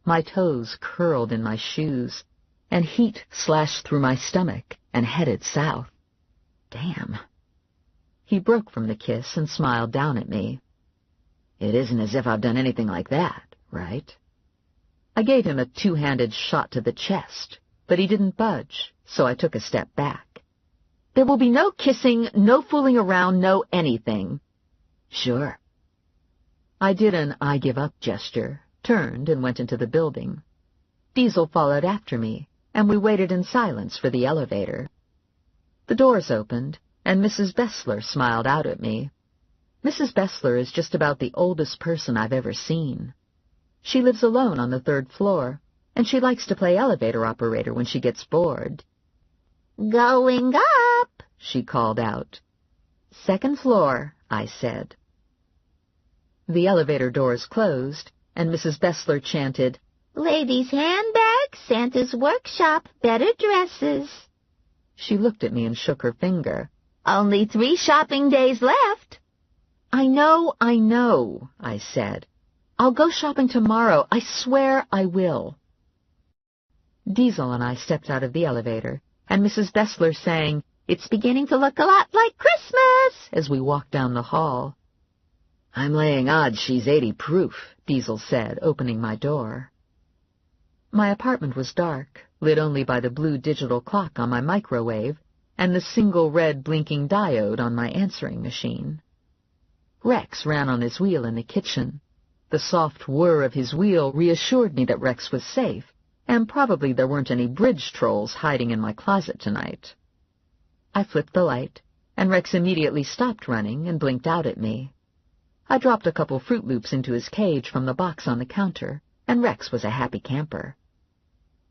My toes curled in my shoes, and heat slashed through my stomach and headed south. Damn. He broke from the kiss and smiled down at me. "It isn't as if I've done anything like that, right?" I gave him a 2-handed shot to the chest, but he didn't budge, so I took a step back. "There will be no kissing, no fooling around, no anything." "Sure." I did an I give up gesture, turned, and went into the building. Diesel followed after me, and we waited in silence for the elevator. The doors opened, and Mrs. Bessler smiled out at me. Mrs. Bessler is just about the oldest person I've ever seen. She lives alone on the 3rd floor, and she likes to play elevator operator when she gets bored. "Going up," she called out. "2nd floor," I said. The elevator doors closed, and Mrs. Bessler chanted, "Ladies' handbags, Santa's workshop, better dresses." She looked at me and shook her finger. "Only 3 shopping days left." I know, I said. "I'll go shopping tomorrow. I swear I will." Diesel and I stepped out of the elevator, and Mrs. Bessler sang, "It's beginning to look a lot like Christmas," as we walked down the hall. "I'm laying odds she's 80 proof," Diesel said, opening my door. My apartment was dark, lit only by the blue digital clock on my microwave and the single red blinking diode on my answering machine. Rex ran on his wheel in the kitchen. The soft whir of his wheel reassured me that Rex was safe, and probably there weren't any bridge trolls hiding in my closet tonight. I flipped the light, and Rex immediately stopped running and blinked out at me. I dropped a couple Fruit Loops into his cage from the box on the counter, and Rex was a happy camper.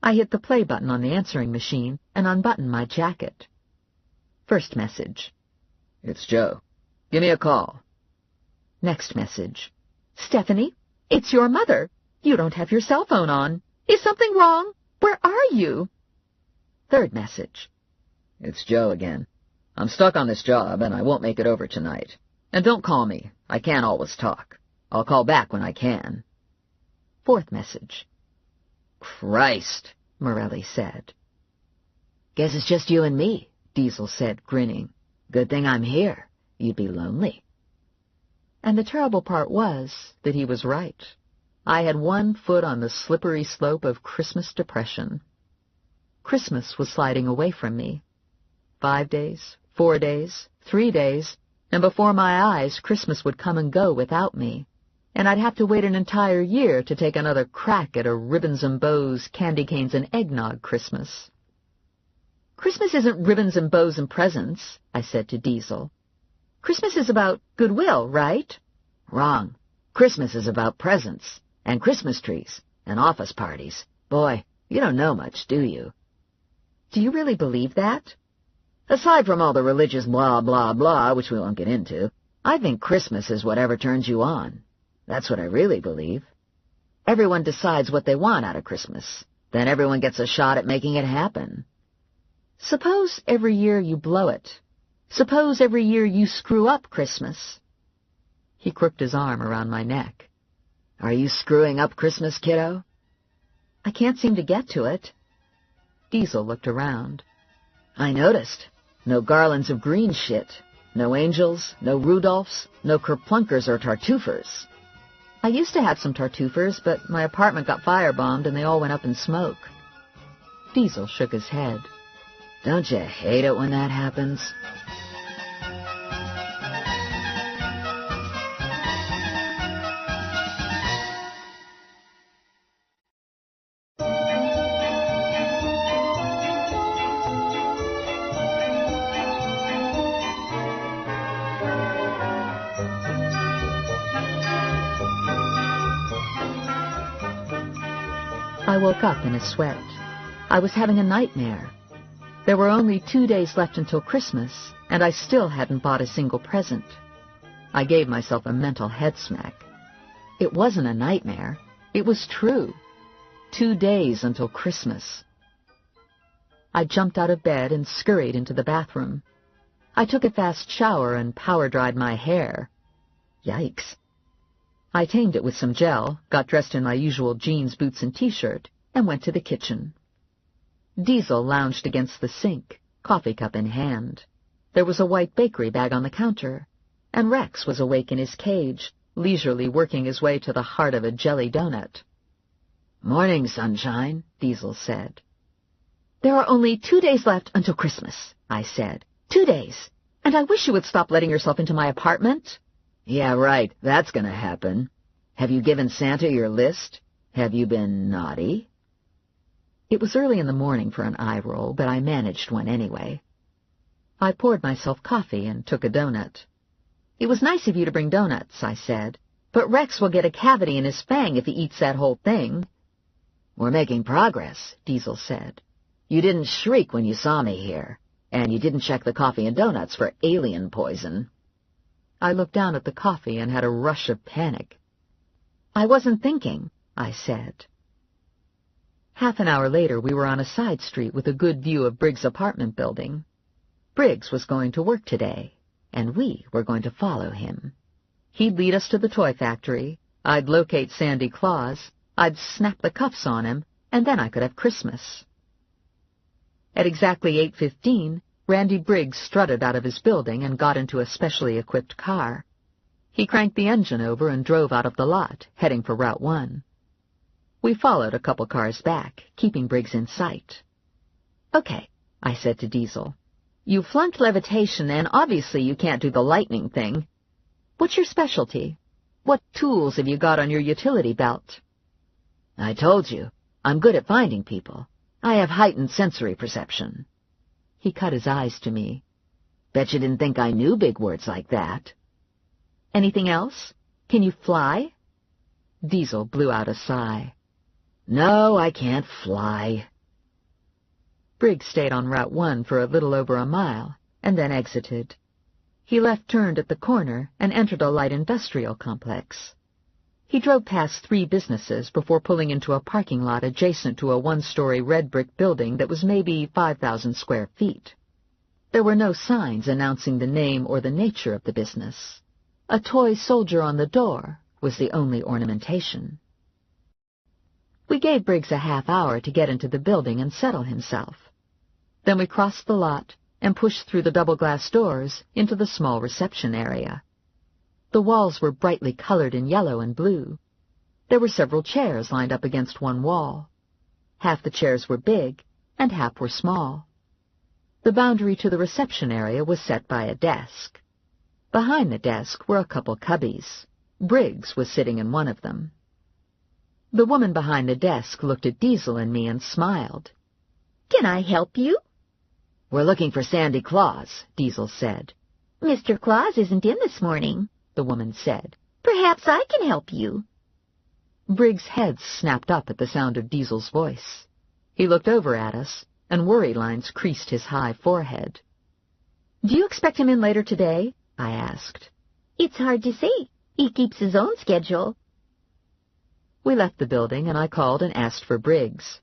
I hit the play button on the answering machine and unbuttoned my jacket. First message. "It's Joe. Give me a call." Next message. "Stephanie, it's your mother. You don't have your cell phone on. Is something wrong? Where are you?" Third message. "It's Joe again. I'm stuck on this job, and I won't make it over tonight. And don't call me. I can't always talk. I'll call back when I can." Fourth message. "Christ," Morelli said. "Guess it's just you and me," Diesel said, grinning. "Good thing I'm here. You'd be lonely." And the terrible part was that he was right. I had one foot on the slippery slope of Christmas depression. Christmas was sliding away from me. 5 days, 4 days, 3 days, and before my eyes Christmas would come and go without me, and I'd have to wait an entire year to take another crack at a ribbons and bows, candy canes and eggnog Christmas. "Christmas isn't ribbons and bows and presents," I said to Diesel. "Christmas is about goodwill, right?" "Wrong. Christmas is about presents, and Christmas trees, and office parties. Boy, you don't know much, do you?" "Do you really believe that?" "Aside from all the religious blah, blah, blah, which we won't get into, I think Christmas is whatever turns you on. That's what I really believe. Everyone decides what they want out of Christmas. Then everyone gets a shot at making it happen." "Suppose every year you blow it. Suppose every year you screw up Christmas." He crooked his arm around my neck. "Are you screwing up Christmas, kiddo?" "I can't seem to get to it." Diesel looked around. "I noticed. No garlands of green shit. No angels, no Rudolphs, no kerplunkers or tartuffers." "I used to have some tartuffers, but my apartment got firebombed and they all went up in smoke." Diesel shook his head. "Don't you hate it when that happens?" I woke up in a sweat. I was having a nightmare. There were only 2 days left until Christmas, and I still hadn't bought a single present. I gave myself a mental head smack. It wasn't a nightmare. It was true. 2 days until Christmas. I jumped out of bed and scurried into the bathroom. I took a fast shower and power-dried my hair. Yikes. I tamed it with some gel, got dressed in my usual jeans, boots, and T-shirt, and went to the kitchen. Diesel lounged against the sink, coffee cup in hand. There was a white bakery bag on the counter, and Rex was awake in his cage, leisurely working his way to the heart of a jelly donut. "Morning, sunshine," Diesel said. "There are only 2 days left until Christmas," I said. 2 days. And I wish you would stop letting yourself into my apartment." "Yeah, right. That's gonna happen. Have you given Santa your list? Have you been naughty?" It was early in the morning for an eye roll, but I managed one anyway. I poured myself coffee and took a donut. "It was nice of you to bring donuts," I said, "but Rex will get a cavity in his fang if he eats that whole thing." "We're making progress," Diesel said. "You didn't shriek when you saw me here, and you didn't check the coffee and donuts for alien poison." I looked down at the coffee and had a rush of panic. I wasn't thinking, I said. Half an hour later, we were on a side street with a good view of Briggs' apartment building. Briggs was going to work today, and we were going to follow him. He'd lead us to the toy factory, I'd locate Sandy Claus, I'd snap the cuffs on him, and then I could have Christmas. At exactly 8:15, Randy Briggs strutted out of his building and got into a specially equipped car. He cranked the engine over and drove out of the lot, heading for Route 1. We followed a couple cars back, keeping Briggs in sight. "Okay," I said to Diesel. "You flunked levitation, and obviously you can't do the lightning thing. What's your specialty? What tools have you got on your utility belt?" I told you, I'm good at finding people. I have heightened sensory perception. He cut his eyes to me. Bet you didn't think I knew big words like that. "Anything else? Can you fly?" Diesel blew out a sigh. No, I can't fly. Briggs stayed on Route 1 for a little over a mile, and then exited. He left-turned at the corner and entered a light industrial complex. He drove past 3 businesses before pulling into a parking lot adjacent to a 1-story red brick building that was maybe 5,000 square feet. There were no signs announcing the name or the nature of the business. A toy soldier on the door was the only ornamentation. We gave Briggs a half hour to get into the building and settle himself. Then we crossed the lot and pushed through the double-glass doors into the small reception area. The walls were brightly colored in yellow and blue. There were several chairs lined up against one wall. Half the chairs were big, and half were small. The boundary to the reception area was set by a desk. Behind the desk were a couple cubbies. Briggs was sitting in one of them. The woman behind the desk looked at Diesel and me and smiled. "Can I help you?" We're looking for Sandy Claus, Diesel said. "Mr. Claus isn't in this morning," the woman said. "Perhaps I can help you." Briggs' head snapped up at the sound of Diesel's voice. He looked over at us, and worry lines creased his high forehead. "Do you expect him in later today?" I asked. "It's hard to say. He keeps his own schedule." We left the building, and I called and asked for Briggs.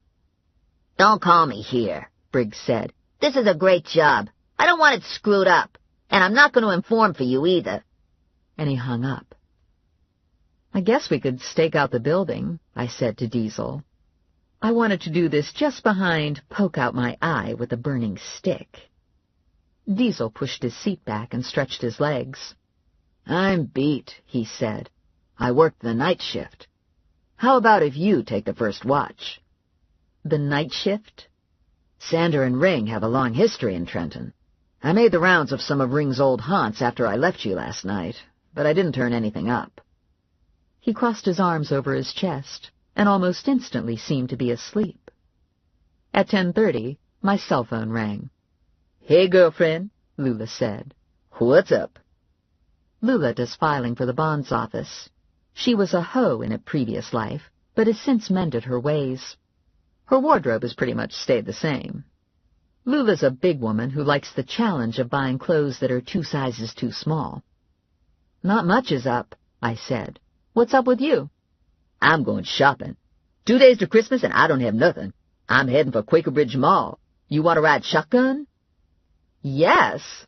"Don't call me here," Briggs said. "This is a great job. I don't want it screwed up. And I'm not going to inform for you either." And he hung up. "I guess we could stake out the building," I said to Diesel. I wanted to do this just behind "poke out my eye with a burning stick." Diesel pushed his seat back and stretched his legs. I'm beat, he said. I worked the night shift. How about if you take the first watch? The night shift? Sander and Ring have a long history in Trenton. I made the rounds of some of Ring's old haunts after I left you last night, but I didn't turn anything up. He crossed his arms over his chest and almost instantly seemed to be asleep. At 10:30, my cell phone rang. "Hey, girlfriend," Lula said. "What's up?" Lula does filing for the bonds office. She was a hoe in a previous life, but has since mended her ways. Her wardrobe has pretty much stayed the same. Lula's a big woman who likes the challenge of buying clothes that are 2 sizes too small. "Not much is up," I said. "What's up with you?" "I'm going shopping. 2 days to Christmas and I don't have nothing. I'm heading for Quaker Bridge Mall. You want to ride shotgun?" "Yes."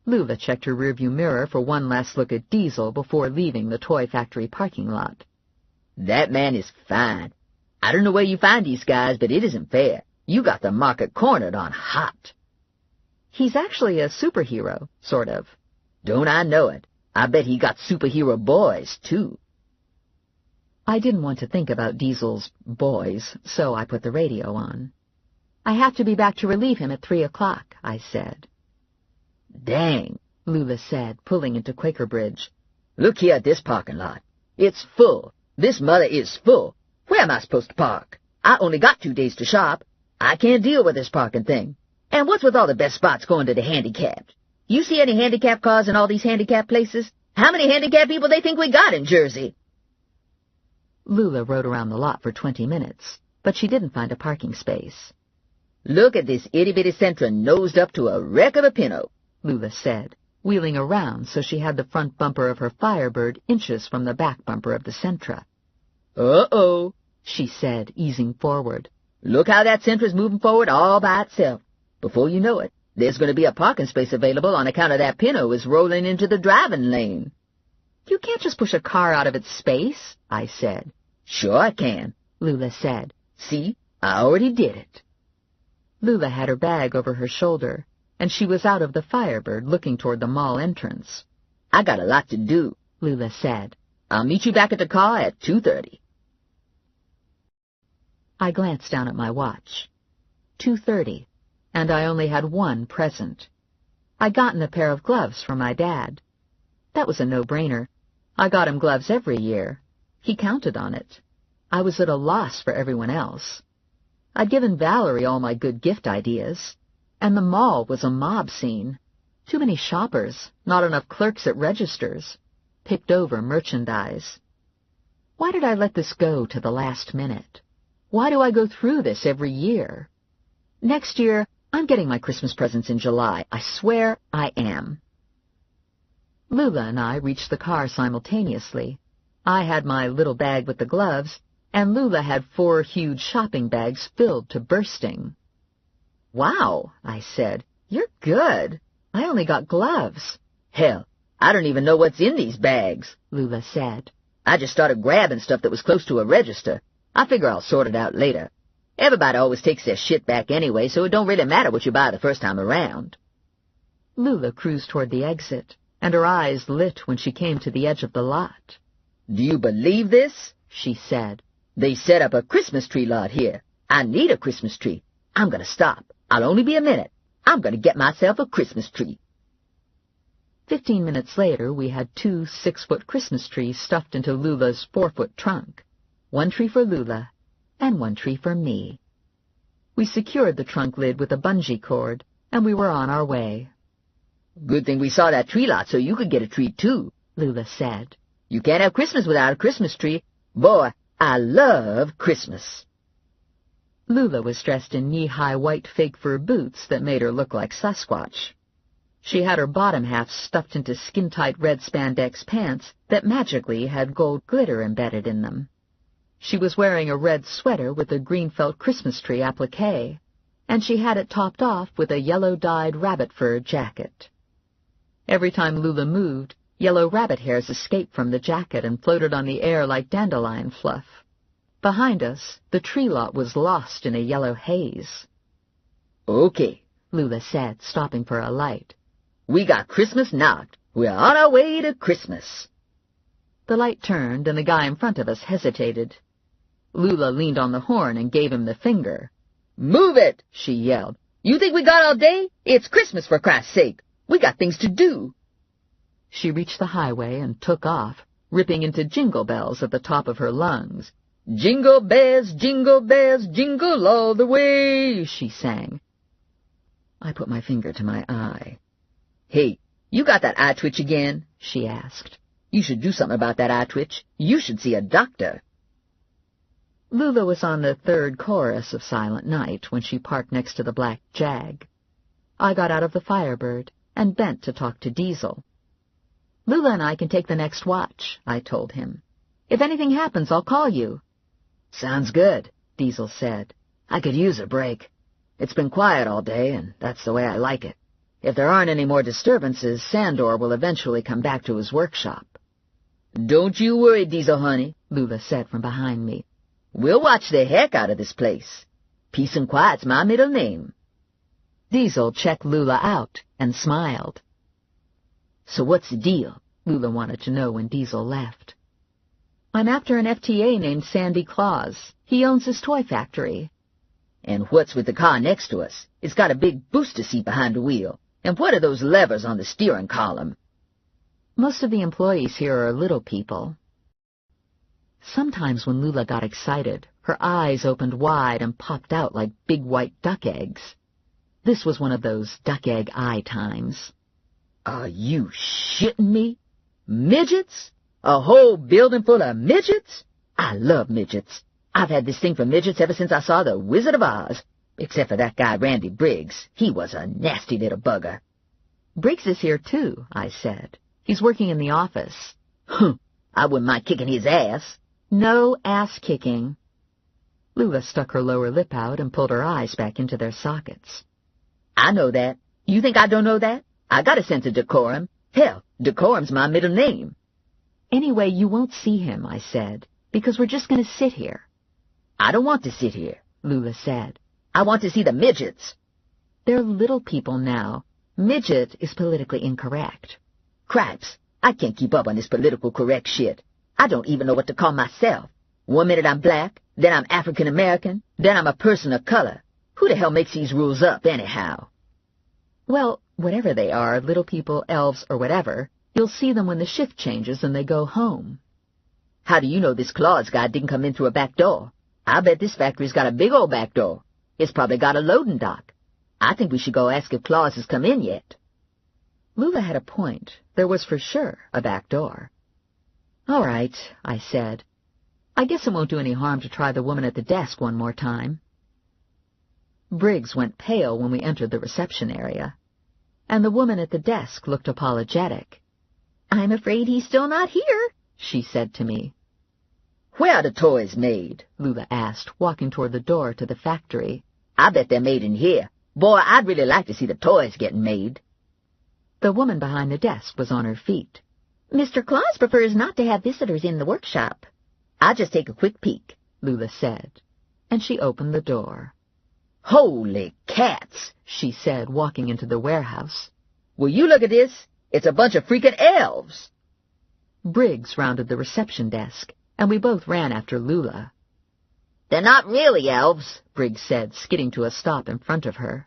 Lula checked her rearview mirror for one last look at Diesel before leaving the toy factory parking lot. "That man is fine. I don't know where you find these guys, but it isn't fair. You got the market cornered on hot." "He's actually a superhero, sort of." "Don't I know it? I bet he got superhero boys, too." I didn't want to think about Diesel's boys, so I put the radio on. "I have to be back to relieve him at 3 o'clock, I said. "Dang," Lula said, pulling into Quaker Bridge. "Look here at this parking lot. It's full. This mother is full. Where am I supposed to park? I only got 2 days to shop. I can't deal with this parking thing. And what's with all the best spots going to the handicapped? You see any handicapped cars in all these handicapped places? How many handicapped people they think we got in Jersey?" Lula rode around the lot for 20 minutes, but she didn't find a parking space. "Look at this itty-bitty Sentra nosed up to a wreck of a Pinto," Lula said. wheeling around so she had the front bumper of her Firebird inches from the back bumper of the Sentra. "Uh-oh," she said, easing forward. "Look how that Sentra's moving forward all by itself. Before you know it, there's going to be a parking space available on account of that Pinto is rolling into the driving lane." "You can't just push a car out of its space," I said. "Sure I can," Lula said. "See, I already did it." Lula had her bag over her shoulder, and she was out of the Firebird looking toward the mall entrance. "I got a lot to do," Lula said. "I'll meet you back at the car at 2:30. I glanced down at my watch. 2:30, and I only had one present. I'd gotten a pair of gloves for my dad. That was a no-brainer. I got him gloves every year. He counted on it. I was at a loss for everyone else. I'd given Valerie all my good gift ideas, and the mall was a mob scene. Too many shoppers, not enough clerks at registers, picked over merchandise. Why did I let this go to the last minute? Why do I go through this every year? Next year, I'm getting my Christmas presents in July. I swear I am. Lula and I reached the car simultaneously. I had my little bag with the gloves, and Lula had 4 huge shopping bags filled to bursting. "Wow," I said, "you're good. I only got gloves." "Hell, I don't even know what's in these bags," Lula said. "I just started grabbing stuff that was close to a register. I figure I'll sort it out later. Everybody always takes their shit back anyway, so it don't really matter what you buy the first time around." Lula cruised toward the exit, and her eyes lit when she came to the edge of the lot. "Do you believe this?" she said. "They set up a Christmas tree lot here. I need a Christmas tree. I'm going to stop. I'll only be a minute. I'm going to get myself a Christmas tree." 15 minutes later, we had 2 6-foot Christmas trees stuffed into Lula's 4-foot trunk. 1 tree for Lula, and 1 tree for me. We secured the trunk lid with a bungee cord, and we were on our way. "Good thing we saw that tree lot so you could get a tree, too," Lula said. "You can't have Christmas without a Christmas tree. Boy, I love Christmas." Lula was dressed in knee-high white fake fur boots that made her look like Sasquatch. She had her bottom half stuffed into skin-tight red spandex pants that magically had gold glitter embedded in them. She was wearing a red sweater with a green felt Christmas tree applique, and she had it topped off with a yellow-dyed rabbit fur jacket. Every time Lula moved, yellow rabbit hairs escaped from the jacket and floated on the air like dandelion fluff. Behind us, the tree lot was lost in a yellow haze. "Okay," Lula said, stopping for a light. "We got Christmas knocked. We're on our way to Christmas." The light turned, and the guy in front of us hesitated. Lula leaned on the horn and gave him the finger. "Move it!" she yelled. "You think we got all day? It's Christmas, for Christ's sake. We got things to do." She reached the highway and took off, ripping into jingle bells at the top of her lungs. Jingle bells, jingle all the way," she sang. I put my finger to my eye. "Hey, you got that eye twitch again?" she asked. "You should do something about that eye twitch. You should see a doctor." Lula was on the 3rd chorus of Silent Night when she parked next to the black Jag. I got out of the Firebird and bent to talk to Diesel. "Lula and I can take the next watch," I told him. "If anything happens, I'll call you." "Sounds good," Diesel said. "I could use a break. It's been quiet all day, and that's the way I like it. If there aren't any more disturbances, Sandor will eventually come back to his workshop." "Don't you worry, Diesel, honey," Lula said from behind me. "We'll watch the heck out of this place. Peace and quiet's my middle name." Diesel checked Lula out and smiled. "So what's the deal?" Lula wanted to know when Diesel left. "I'm after an FTA named Sandy Claus. He owns his toy factory." "And what's with the car next to us? It's got a big booster seat behind the wheel. And what are those levers on the steering column?" "Most of the employees here are little people." Sometimes when Lula got excited, her eyes opened wide and popped out like big white duck eggs. This was one of those duck egg eye times. "Are you shitting me? Midgets? A whole building full of midgets? I love midgets. I've had this thing for midgets ever since I saw The Wizard of Oz, except for that guy Randy Briggs. He was a nasty little bugger." Briggs is here, too, I said. He's working in the office. Huh, I wouldn't mind kicking his ass. No ass-kicking. Lula stuck her lower lip out and pulled her eyes back into their sockets. I know that. You think I don't know that? I got a sense of decorum. Hell, decorum's my middle name. Anyway, you won't see him, I said, because we're just going to sit here. I don't want to sit here, Lula said. I want to see the midgets. They're little people now. Midget is politically incorrect. Cripes, I can't keep up on this political correct shit. I don't even know what to call myself. One minute I'm black, then I'm African American, then I'm a person of color. Who the hell makes these rules up, anyhow? Well, whatever they are, little people, elves, or whatever, you'll see them when the shift changes and they go home. How do you know this Claus guy didn't come in through a back door? I bet this factory's got a big old back door. It's probably got a loading dock. I think we should go ask if Claus has come in yet. Lula had a point. There was for sure a back door. All right, I said. I guess it won't do any harm to try the woman at the desk one more time. Briggs went pale when we entered the reception area, and the woman at the desk looked apologetic. I'm afraid he's still not here, she said to me. Where are the toys made? Lula asked, walking toward the door to the factory. I bet they're made in here. Boy, I'd really like to see the toys getting made. The woman behind the desk was on her feet. Mr. Claus prefers not to have visitors in the workshop. I'll just take a quick peek, Lula said, and she opened the door. Holy cats, she said, walking into the warehouse. Will you look at this? It's a bunch of freaking elves. Briggs rounded the reception desk, and we both ran after Lula. They're not really elves, Briggs said, skidding to a stop in front of her.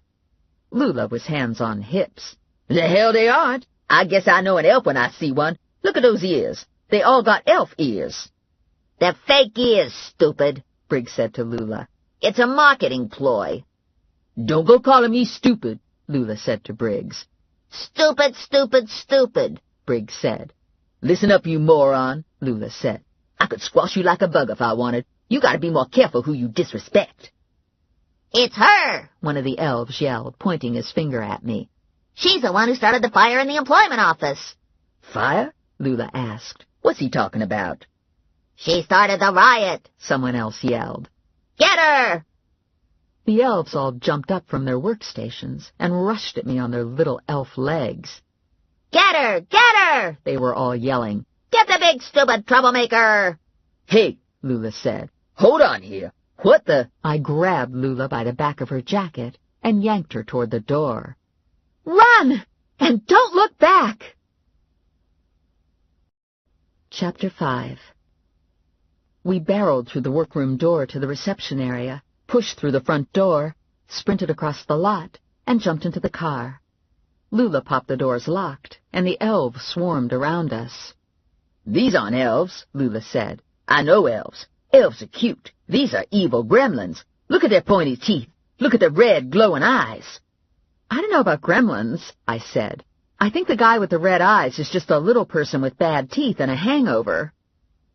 Lula was hands on hips. The hell they aren't. I guess I know an elf when I see one. Look at those ears. They all got elf ears. They're fake ears, stupid, Briggs said to Lula. It's a marketing ploy. Don't go calling me stupid, Lula said to Briggs. Stupid, stupid, stupid, Briggs said. Listen up, you moron, Lula said. I could squash you like a bug if I wanted. You gotta be more careful who you disrespect. It's her, one of the elves yelled, pointing his finger at me. She's the one who started the fire in the employment office. Fire? Lula asked. What's he talking about? She started the riot, someone else yelled. Get her! The elves all jumped up from their workstations and rushed at me on their little elf legs. Get her! Get her! They were all yelling. Get the big stupid troublemaker! Hey, Lula said. Hold on here. What the? I grabbed Lula by the back of her jacket and yanked her toward the door. Run! And don't look back! Chapter 5. We barreled through the workroom door to the reception area, pushed through the front door, sprinted across the lot, and jumped into the car. Lula popped the doors locked, and the elves swarmed around us. These aren't elves, Lula said. I know elves. Elves are cute. These are evil gremlins. Look at their pointy teeth. Look at their red, glowing eyes. I don't know about gremlins, I said. I think the guy with the red eyes is just a little person with bad teeth and a hangover.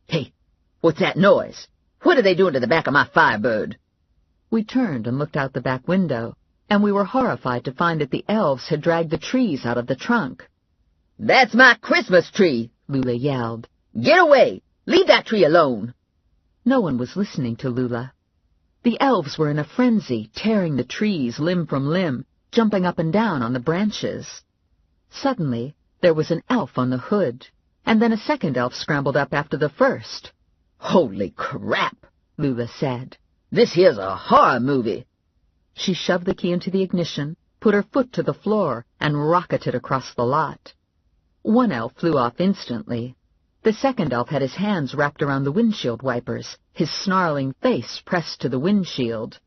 Hey, what's that noise? What are they doing to the back of my Firebird? We turned and looked out the back window, and we were horrified to find that the elves had dragged the trees out of the trunk. That's my Christmas tree, Lula yelled. Get away! Leave that tree alone! No one was listening to Lula. The elves were in a frenzy, tearing the trees limb from limb, jumping up and down on the branches. Suddenly, there was an elf on the hood, and then a second elf scrambled up after the first. Holy crap, Lula said. This here's a horror movie. She shoved the key into the ignition, put her foot to the floor, and rocketed across the lot. One elf flew off instantly. The second elf had his hands wrapped around the windshield wipers, his snarling face pressed to the windshield.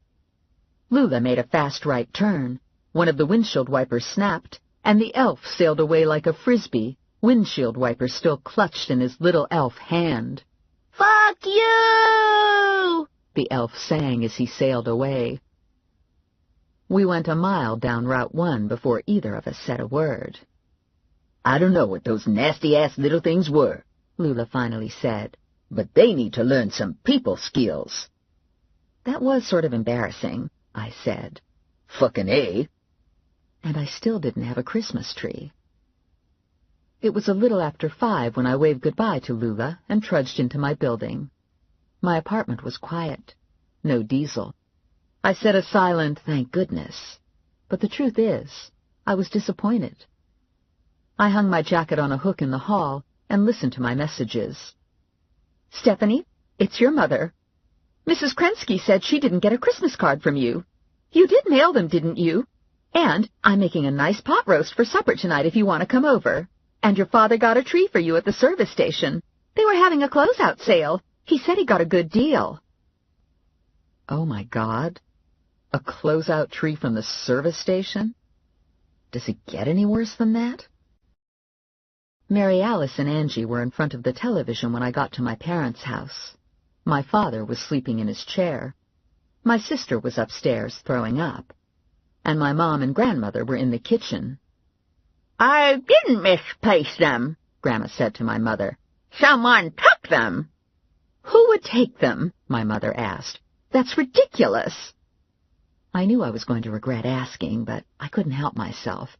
Lula made a fast right turn. One of the windshield wipers snapped, and the elf sailed away like a frisbee, windshield wiper still clutched in his little elf hand. Fuck you! The elf sang as he sailed away. We went a mile down Route 1 before either of us said a word. I don't know what those nasty-ass little things were, Lula finally said, but they need to learn some people skills. That was sort of embarrassing, I said. Fucking A. And I still didn't have a Christmas tree. It was a little after 5 when I waved goodbye to Lula and trudged into my building. My apartment was quiet. No Diesel. I said a silent, "Thank goodness." But the truth is, I was disappointed. I hung my jacket on a hook in the hall and listened to my messages. "Stephanie, it's your mother. Mrs. Krensky said she didn't get a Christmas card from you. You did mail them, didn't you? And I'm making a nice pot roast for supper tonight if you want to come over. And your father got a tree for you at the service station. They were having a closeout sale. He said he got a good deal." Oh, my God. A closeout tree from the service station? Does it get any worse than that? Mary Alice and Angie were in front of the television when I got to my parents' house. My father was sleeping in his chair. My sister was upstairs throwing up. And my mom and grandmother were in the kitchen. "I didn't misplace them," Grandma said to my mother. "Someone took them." "Who would take them?" my mother asked. "That's ridiculous." I knew I was going to regret asking, but I couldn't help myself.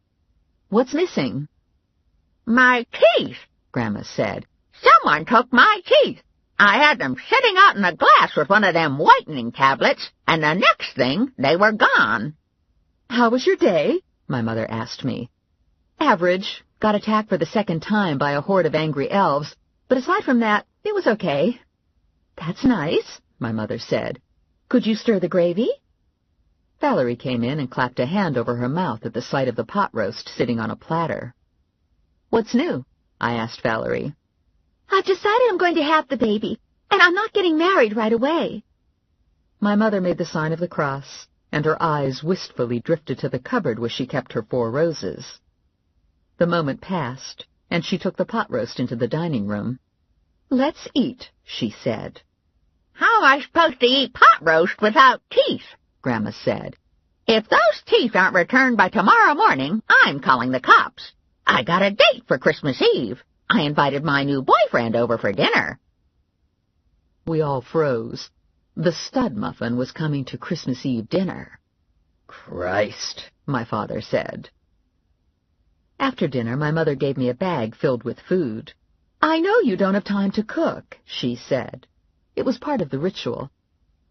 "What's missing?" "My teeth," Grandma said. "Someone took my teeth. I had them sitting out in a glass with one of them whitening tablets, and the next thing, they were gone." "How was your day?" my mother asked me. "Average. Got attacked for the second time by a horde of angry elves, but aside from that, it was okay." "That's nice," my mother said. "Could you stir the gravy?" Valerie came in and clapped a hand over her mouth at the sight of the pot roast sitting on a platter. "What's new?" I asked Valerie. "I've decided I'm going to have the baby, and I'm not getting married right away." My mother made the sign of the cross, and her eyes wistfully drifted to the cupboard where she kept her 4 roses. The moment passed, and she took the pot roast into the dining room. "Let's eat," she said. "How am I supposed to eat pot roast without teeth?" Grandma said. "If those teeth aren't returned by tomorrow morning, I'm calling the cops. I got a date for Christmas Eve. I invited my new boyfriend over for dinner." We all froze. The stud muffin was coming to Christmas Eve dinner. "Christ," my father said. After dinner, my mother gave me a bag filled with food. "I know you don't have time to cook," she said. It was part of the ritual.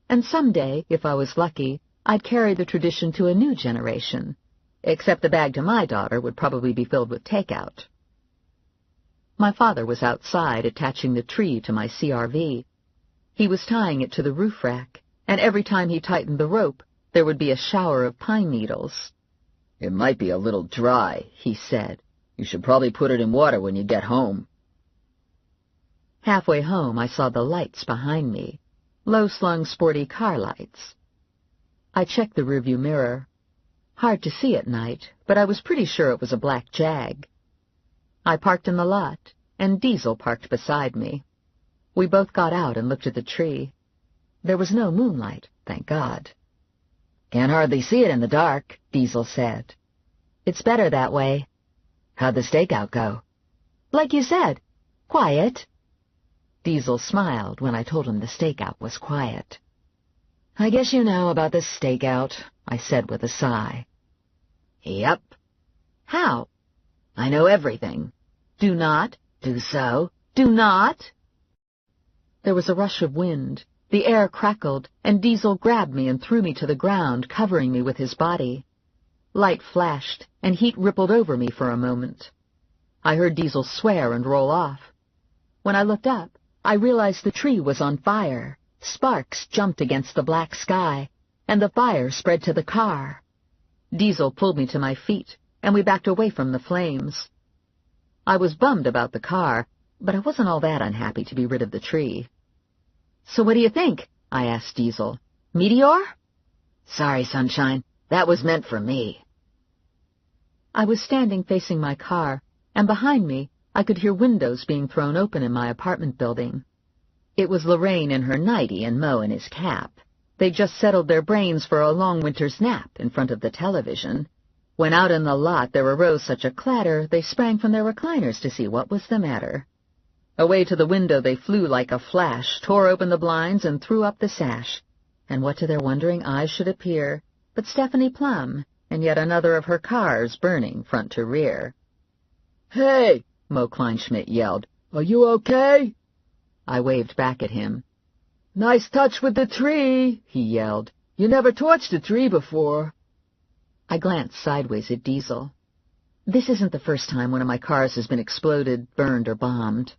And someday, if I was lucky, I'd carry the tradition to a new generation. Except the bag to my daughter would probably be filled with takeout. My father was outside attaching the tree to my CRV. He was tying it to the roof rack, and every time he tightened the rope, there would be a shower of pine needles. "It might be a little dry," he said. "You should probably put it in water when you get home." Halfway home, I saw the lights behind me, low-slung sporty car lights. I checked the rearview mirror. Hard to see at night, but I was pretty sure it was a black Jag. I parked in the lot, and Diesel parked beside me. We both got out and looked at the tree. There was no moonlight, thank God. "Can't hardly see it in the dark," Diesel said. "It's better that way." "How'd the stakeout go?" "Like you said, quiet." Diesel smiled when I told him the stakeout was quiet. "I guess you know about the stakeout," I said with a sigh. "Yep." "How?" "I know everything." "Do not." "Do so." "Do not." There was a rush of wind. The air crackled, and Diesel grabbed me and threw me to the ground, covering me with his body. Light flashed, and heat rippled over me for a moment. I heard Diesel swear and roll off. When I looked up, I realized the tree was on fire. Sparks jumped against the black sky, and the fire spread to the car. Diesel pulled me to my feet, and we backed away from the flames. I was bummed about the car, but I wasn't all that unhappy to be rid of the tree. "So what do you think?" I asked Diesel. "Meteor?" "Sorry, sunshine. That was meant for me." I was standing facing my car, and behind me I could hear windows being thrown open in my apartment building. It was Lorraine in her nightie and Mo in his cap. They'd just settled their brains for a long winter's nap in front of the television, when out in the lot there arose such a clatter they sprang from their recliners to see what was the matter. Away to the window they flew like a flash, tore open the blinds, and threw up the sash. And what to their wondering eyes should appear but Stephanie Plum, and yet another of her cars burning front to rear. "Hey, Mo Kleinschmidt yelled. Are you okay? I waved back at him. Nice touch with the tree, he yelled. You never torched a tree before. I glanced sideways at Diesel. This isn't the first time one of my cars has been exploded, burned, or bombed.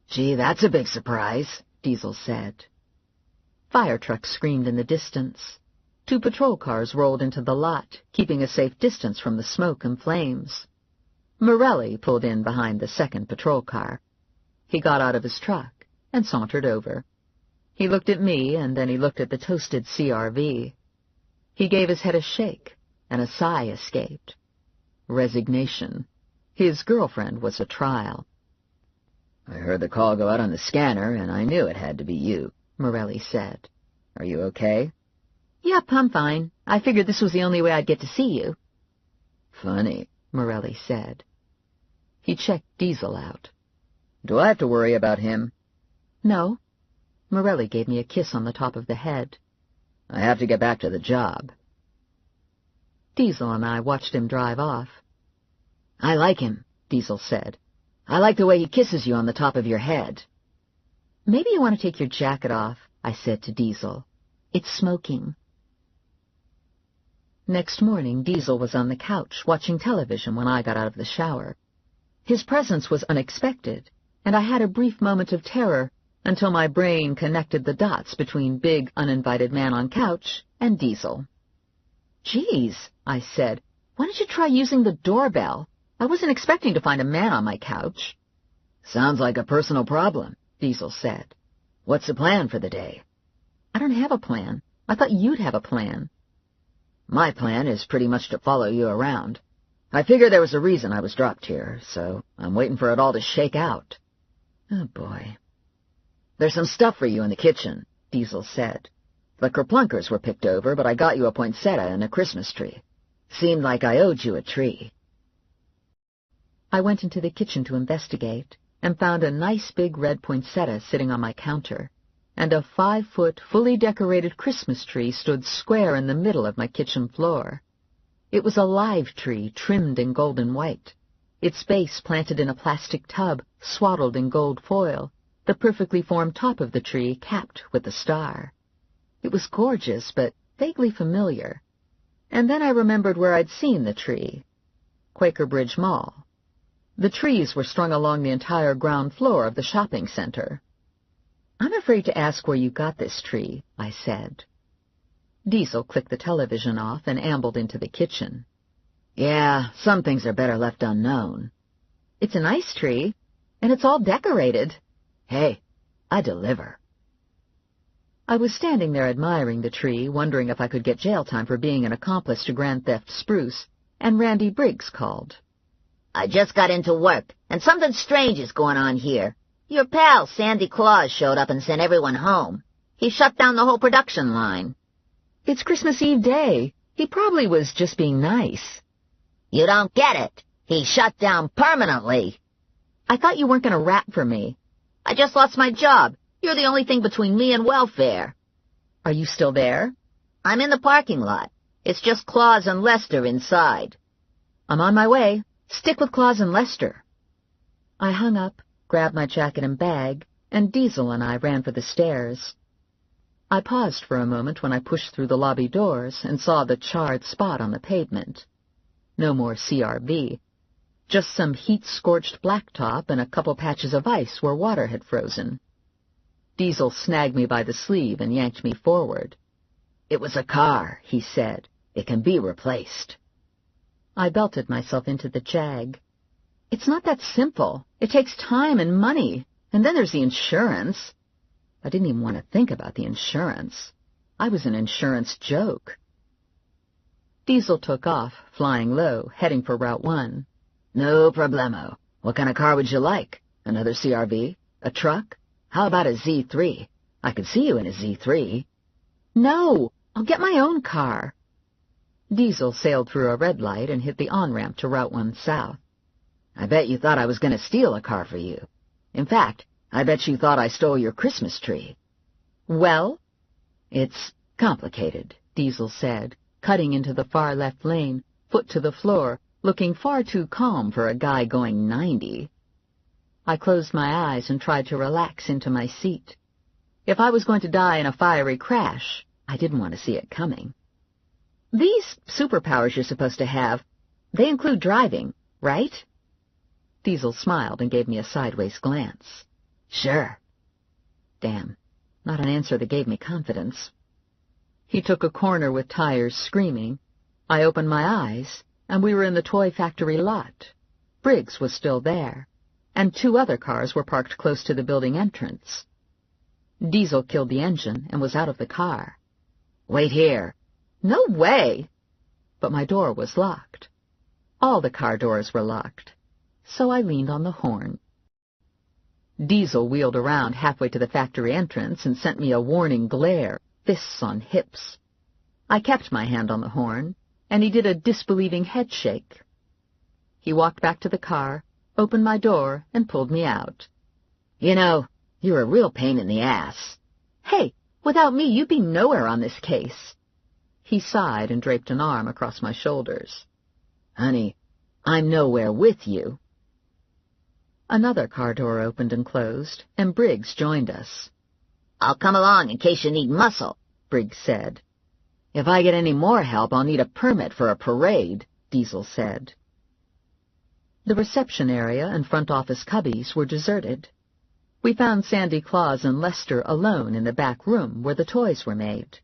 Gee, that's a big surprise, Diesel said. Fire trucks screamed in the distance. 2 patrol cars rolled into the lot, keeping a safe distance from the smoke and flames. Morelli pulled in behind the second patrol car. He got out of his truck and sauntered over. He looked at me, and then he looked at the toasted CRV. He gave his head a shake, and a sigh escaped. Resignation. His girlfriend was a trial. I heard the call go out on the scanner, and I knew it had to be you, Morelli said. Are you okay? Yep, I'm fine. I figured this was the only way I'd get to see you. Funny, Morelli said. He checked Diesel out. Do I have to worry about him? No. Morelli gave me a kiss on the top of the head. I have to get back to the job. Diesel and I watched him drive off. I like him, Diesel said. I like the way he kisses you on the top of your head. Maybe you want to take your jacket off, I said to Diesel. It's smoking. Next morning, Diesel was on the couch watching television when I got out of the shower. His presence was unexpected, and I had a brief moment of terror until my brain connected the dots between big, uninvited man on couch and Diesel. Geez, I said, why don't you try using the doorbell? I wasn't expecting to find a man on my couch. Sounds like a personal problem, Diesel said. What's the plan for the day? I don't have a plan. I thought you'd have a plan. My plan is pretty much to follow you around. I figured there was a reason I was dropped here, so I'm waiting for it all to shake out. Oh, boy. There's some stuff for you in the kitchen, Diesel said. The kerplunkers were picked over, but I got you a poinsettia and a Christmas tree. Seemed like I owed you a tree. I went into the kitchen to investigate and found a nice big red poinsettia sitting on my counter, and a 5-foot, fully decorated Christmas tree stood square in the middle of my kitchen floor. It was a live tree trimmed in gold and white, its base planted in a plastic tub swaddled in gold foil, the perfectly formed top of the tree capped with a star. It was gorgeous, but vaguely familiar. And then I remembered where I'd seen the tree. Quaker Bridge Mall. The trees were strung along the entire ground floor of the shopping center. I'm afraid to ask where you got this tree, I said. Diesel clicked the television off and ambled into the kitchen. Yeah, some things are better left unknown. It's a nice tree, and it's all decorated. Hey, I deliver. I was standing there admiring the tree, wondering if I could get jail time for being an accomplice to Grand Theft Spruce, and Randy Briggs called. I just got into work, and something strange is going on here. Your pal, Sandy Claus, showed up and sent everyone home. He shut down the whole production line. It's Christmas Eve day. He probably was just being nice. You don't get it. He shut down permanently. I thought you weren't going to rap for me. I just lost my job. You're the only thing between me and welfare. Are you still there? I'm in the parking lot. It's just Claus and Lester inside. I'm on my way. Stick with Claus and Lester. I hung up, grabbed my jacket and bag, and Diesel and I ran for the stairs. I paused for a moment when I pushed through the lobby doors and saw the charred spot on the pavement. No more CRV. Just some heat-scorched blacktop and a couple patches of ice where water had frozen. Diesel snagged me by the sleeve and yanked me forward. It was a car, he said. It can be replaced. I belted myself into the Jag. It's not that simple. It takes time and money, and then there's the insurance. I didn't even want to think about the insurance. I was an insurance joke. Diesel took off, flying low, heading for Route 1. No problemo. What kind of car would you like? Another CRV? A truck? How about a Z3? I could see you in a Z3. No, I'll get my own car. Diesel sailed through a red light and hit the on-ramp to Route 1 South. I bet you thought I was going to steal a car for you. In fact, I bet you thought I stole your Christmas tree. Well? It's complicated, Diesel said, cutting into the far left lane, foot to the floor, looking far too calm for a guy going 90. I closed my eyes and tried to relax into my seat. If I was going to die in a fiery crash, I didn't want to see it coming. These superpowers you're supposed to have, they include driving, right? Diesel smiled and gave me a sideways glance. Sure. Damn, not an answer that gave me confidence. He took a corner with tires screaming. I opened my eyes, and we were in the toy factory lot. Briggs was still there, and 2 other cars were parked close to the building entrance. Diesel killed the engine and was out of the car. Wait here. No way! But my door was locked. All the car doors were locked, so I leaned on the horn. Diesel wheeled around halfway to the factory entrance and sent me a warning glare, fists on hips. I kept my hand on the horn, and he did a disbelieving head shake. He walked back to the car, opened my door, and pulled me out. You know, you're a real pain in the ass. Hey, without me, you'd be nowhere on this case. He sighed and draped an arm across my shoulders. Honey, I'm nowhere with you. Another car door opened and closed, and Briggs joined us. I'll come along in case you need muscle, Briggs said. If I get any more help, I'll need a permit for a parade, Diesel said. The reception area and front office cubbies were deserted. We found Sandy Claus and Lester alone in the back room where the toys were made.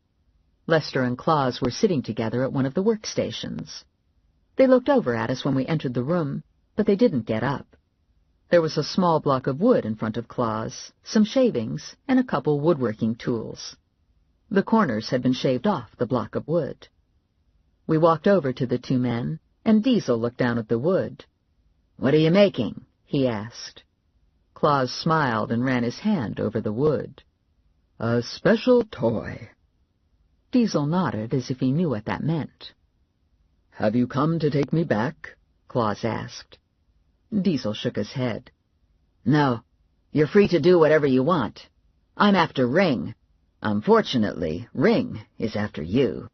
Lester and Claus were sitting together at one of the workstations. They looked over at us when we entered the room, but they didn't get up. There was a small block of wood in front of Claus, some shavings, and a couple woodworking tools. The corners had been shaved off the block of wood. We walked over to the 2 men, and Diesel looked down at the wood. What are you making? He asked. Claus smiled and ran his hand over the wood. A special toy. Diesel nodded as if he knew what that meant. Have you come to take me back? Claus asked. Diesel shook his head. No, you're free to do whatever you want. I'm after Ring. Unfortunately, Ring is after you.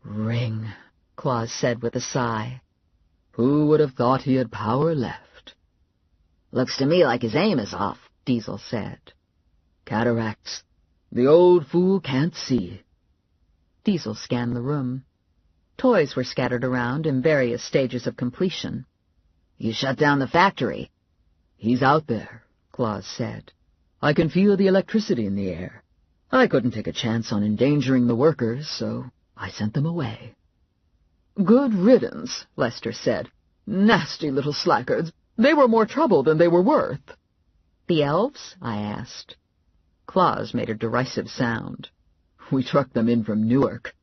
Ring, Claus said with a sigh. Who would have thought he had power left? Looks to me like his aim is off, Diesel said. Cataracts. The old fool can't see. Diesel scanned the room. Toys were scattered around in various stages of completion. You shut down the factory. He's out there, Claus said. I can feel the electricity in the air. I couldn't take a chance on endangering the workers, so I sent them away. Good riddance, Lester said. Nasty little slackers. They were more trouble than they were worth. The elves? I asked. Claus made a derisive sound. We trucked them in from Newark.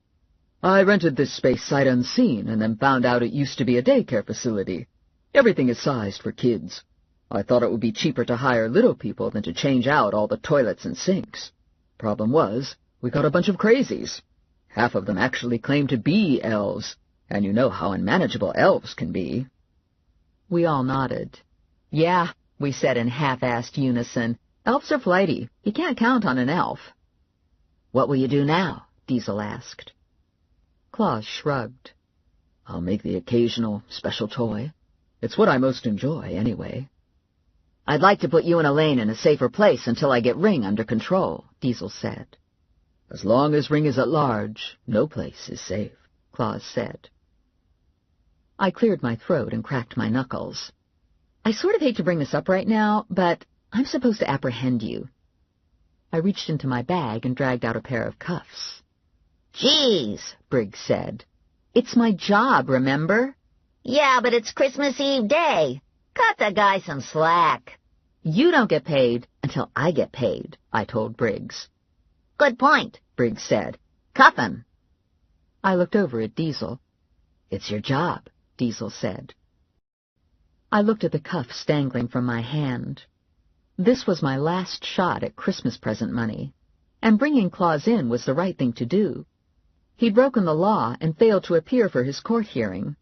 I rented this space sight unseen and then found out it used to be a daycare facility. Everything is sized for kids. I thought it would be cheaper to hire little people than to change out all the toilets and sinks. Problem was, we got a bunch of crazies. Half of them actually claimed to be elves, and you know how unmanageable elves can be. We all nodded. Yeah, we said in half-assed unison. Elves are flighty. You can't count on an elf. What will you do now? Diesel asked. Claus shrugged. I'll make the occasional special toy. It's what I most enjoy, anyway. I'd like to put you in a lane in a safer place until I get Ring under control, Diesel said. As long as Ring is at large, no place is safe, Claus said. I cleared my throat and cracked my knuckles. I sort of hate to bring this up right now, but I'm supposed to apprehend you. I reached into my bag and dragged out a pair of cuffs. Jeez, Briggs said. It's my job, remember? Yeah, but it's Christmas Eve day. Cut the guy some slack. You don't get paid until I get paid, I told Briggs. Good point, Briggs said. Cuff him. I looked over at Diesel. It's your job, Diesel said. I looked at the cuffs dangling from my hand. This was my last shot at Christmas present money, and bringing Claus in was the right thing to do. He'd broken the law and failed to appear for his court hearing.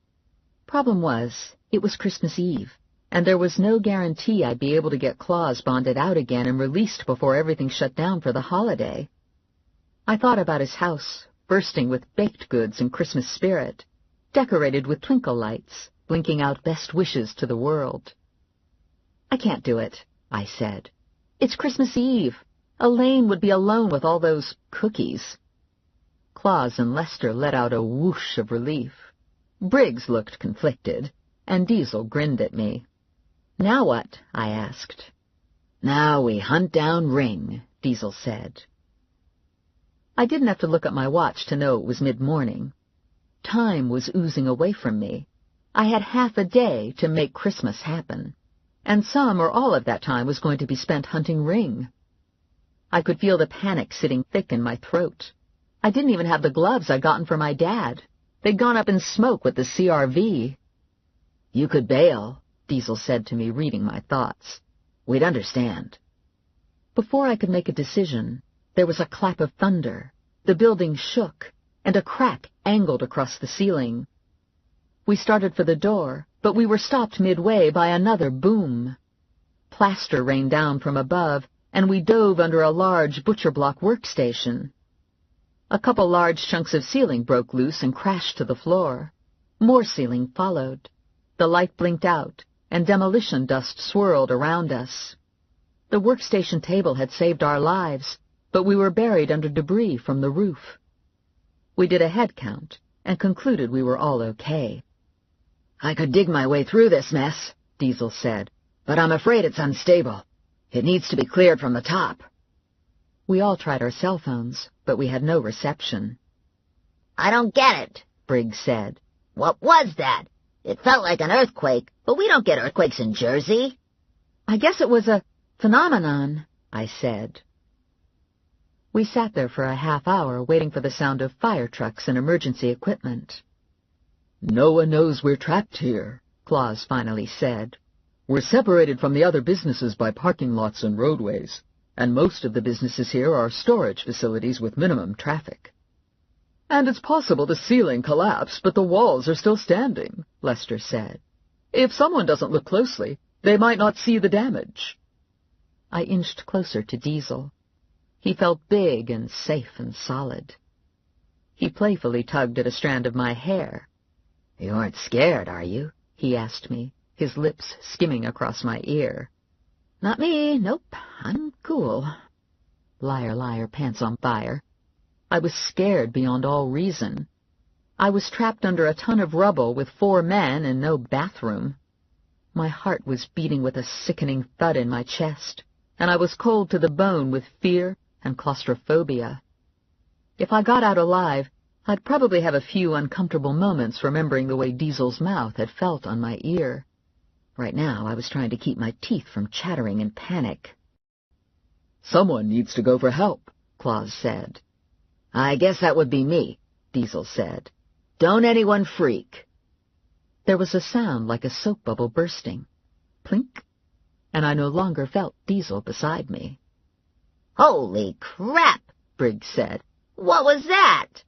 Problem was, it was Christmas Eve, and there was no guarantee I'd be able to get Claus bonded out again and released before everything shut down for the holiday. I thought about his house, bursting with baked goods and Christmas spirit, decorated with twinkle lights, blinking out best wishes to the world. "I can't do it," I said. "It's Christmas Eve. Elaine would be alone with all those cookies." Claus and Lester let out a whoosh of relief. Briggs looked conflicted, and Diesel grinned at me. "Now what?" I asked. "Now we hunt down Ring," Diesel said. I didn't have to look at my watch to know it was mid-morning. Time was oozing away from me. I had half a day to make Christmas happen, and some or all of that time was going to be spent hunting Ring. I could feel the panic sitting thick in my throat. I didn't even have the gloves I'd gotten for my dad. They'd gone up in smoke with the CRV. "You could bail," Diesel said to me, reading my thoughts. "We'd understand." Before I could make a decision, there was a clap of thunder. The building shook, and a crack angled across the ceiling. We started for the door, but we were stopped midway by another boom. Plaster rained down from above, and we dove under a large butcher-block workstation. A couple large chunks of ceiling broke loose and crashed to the floor. More ceiling followed. The light blinked out, and demolition dust swirled around us. The workstation table had saved our lives, but we were buried under debris from the roof. We did a head count and concluded we were all okay. "I could dig my way through this mess," Diesel said, "but I'm afraid it's unstable. It needs to be cleared from the top." We all tried our cell phones, but we had no reception. "I don't get it," Briggs said. "What was that? It felt like an earthquake, but we don't get earthquakes in Jersey." "I guess it was a phenomenon," I said. We sat there for a half hour waiting for the sound of fire trucks and emergency equipment. "No one knows we're trapped here," Claus finally said. "We're separated from the other businesses by parking lots and roadways, and most of the businesses here are storage facilities with minimum traffic." "And it's possible the ceiling collapsed, but the walls are still standing," Lester said. "If someone doesn't look closely, they might not see the damage." I inched closer to Diesel. He felt big and safe and solid. He playfully tugged at a strand of my hair. "You aren't scared, are you?" he asked me, his lips skimming across my ear. "Not me, nope, I'm cool." Liar, liar, pants on fire. I was scared beyond all reason. I was trapped under a ton of rubble with 4 men and no bathroom. My heart was beating with a sickening thud in my chest, and I was cold to the bone with fear and claustrophobia. If I got out alive, I'd probably have a few uncomfortable moments remembering the way Diesel's mouth had felt on my ear. Right now, I was trying to keep my teeth from chattering in panic. "Someone needs to go for help," Claus said. "I guess that would be me," Diesel said. "Don't anyone freak." There was a sound like a soap bubble bursting. Plink. And I no longer felt Diesel beside me. "Holy crap," Briggs said. "What was that?"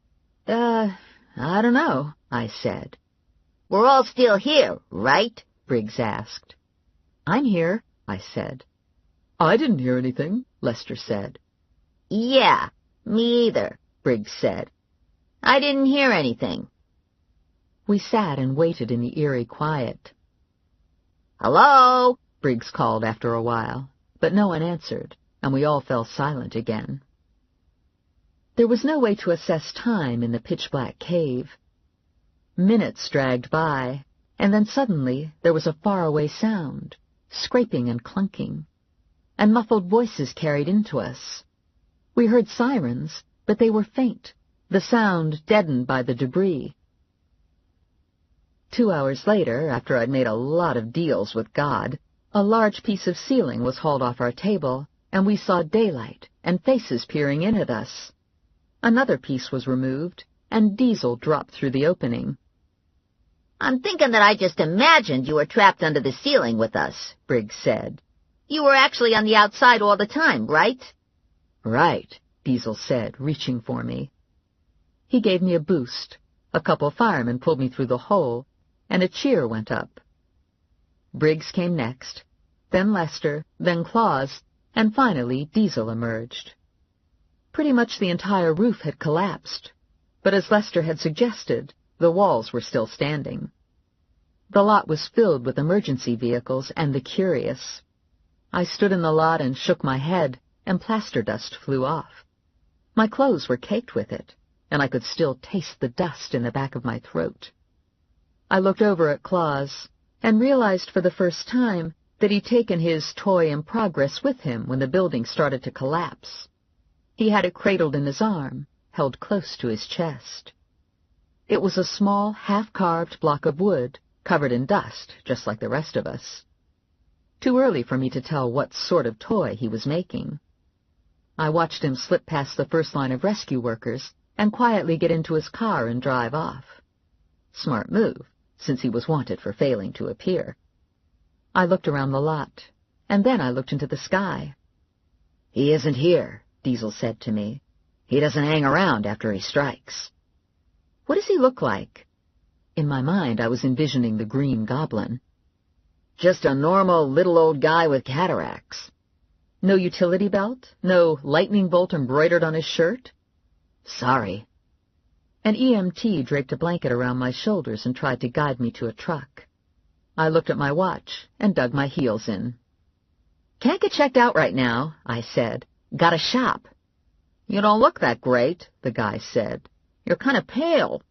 I don't know," I said. "We're all still here, right?" Briggs asked. "I'm here," I said. "I didn't hear anything," Lester said. "Yeah, me either," Briggs said. "I didn't hear anything." We sat and waited in the eerie quiet. "Hello?" Briggs called after a while, but no one answered, and we all fell silent again. There was no way to assess time in the pitch-black cave. Minutes dragged by, and then suddenly there was a faraway sound, scraping and clunking, and muffled voices carried into us. We heard sirens, but they were faint, the sound deadened by the debris. 2 hours later, after I'd made a lot of deals with God, a large piece of ceiling was hauled off our table, and we saw daylight and faces peering in at us. Another piece was removed, and Diesel dropped through the opening. "I'm thinking that I just imagined you were trapped under the ceiling with us," Briggs said. "You were actually on the outside all the time, right?" "Right," Diesel said, reaching for me. He gave me a boost. A couple firemen pulled me through the hole, and a cheer went up. Briggs came next, then Lester, then Claus, and finally Diesel emerged. Pretty much the entire roof had collapsed, but as Lester had suggested, the walls were still standing. The lot was filled with emergency vehicles and the curious. I stood in the lot and shook my head, and plaster dust flew off. My clothes were caked with it, and I could still taste the dust in the back of my throat. I looked over at Claus, and realized for the first time that he'd taken his toy in progress with him when the building started to collapse. He had it cradled in his arm, held close to his chest. It was a small, half-carved block of wood, covered in dust, just like the rest of us. Too early for me to tell what sort of toy he was making. I watched him slip past the first line of rescue workers and quietly get into his car and drive off. Smart move, since he was wanted for failing to appear. I looked around the lot, and then I looked into the sky. "He isn't here," Diesel said to me. "He doesn't hang around after he strikes." What does he look like? In my mind, I was envisioning the Green Goblin. Just a normal little old guy with cataracts. No utility belt? No lightning bolt embroidered on his shirt? Sorry. An EMT draped a blanket around my shoulders and tried to guide me to a truck. I looked at my watch and dug my heels in. "Can't get checked out right now," I said. "Gotta shop." "You don't look that great," the guy said. "You're kind of pale."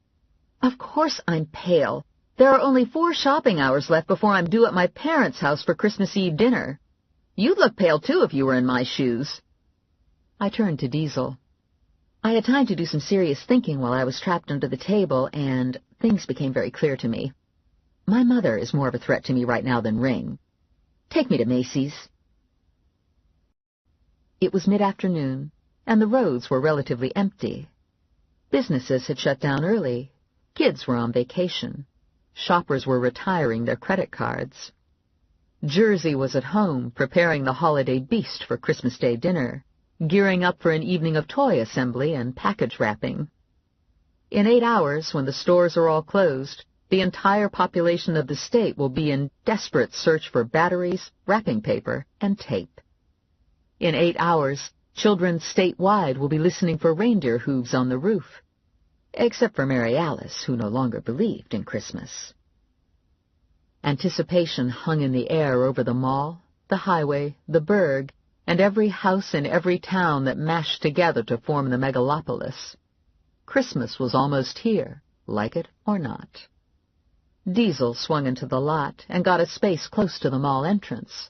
"Of course I'm pale. There are only 4 shopping hours left before I'm due at my parents' house for Christmas Eve dinner. You'd look pale, too, if you were in my shoes." I turned to Diesel. I had time to do some serious thinking while I was trapped under the table, and things became very clear to me. My mother is more of a threat to me right now than Ring. Take me to Macy's. It was mid-afternoon, and the roads were relatively empty. Businesses had shut down early. Kids were on vacation. Shoppers were retiring their credit cards. Jersey was at home preparing the holiday beast for Christmas Day dinner, gearing up for an evening of toy assembly and package wrapping. In 8 hours, when the stores are all closed, the entire population of the state will be in desperate search for batteries, wrapping paper, and tape. In 8 hours, children statewide will be listening for reindeer hooves on the roof, except for Mary Alice, who no longer believed in Christmas. Anticipation hung in the air over the mall, the highway, the burg, and every house in every town that mashed together to form the megalopolis. Christmas was almost here, like it or not. Diesel swung into the lot and got a space close to the mall entrance.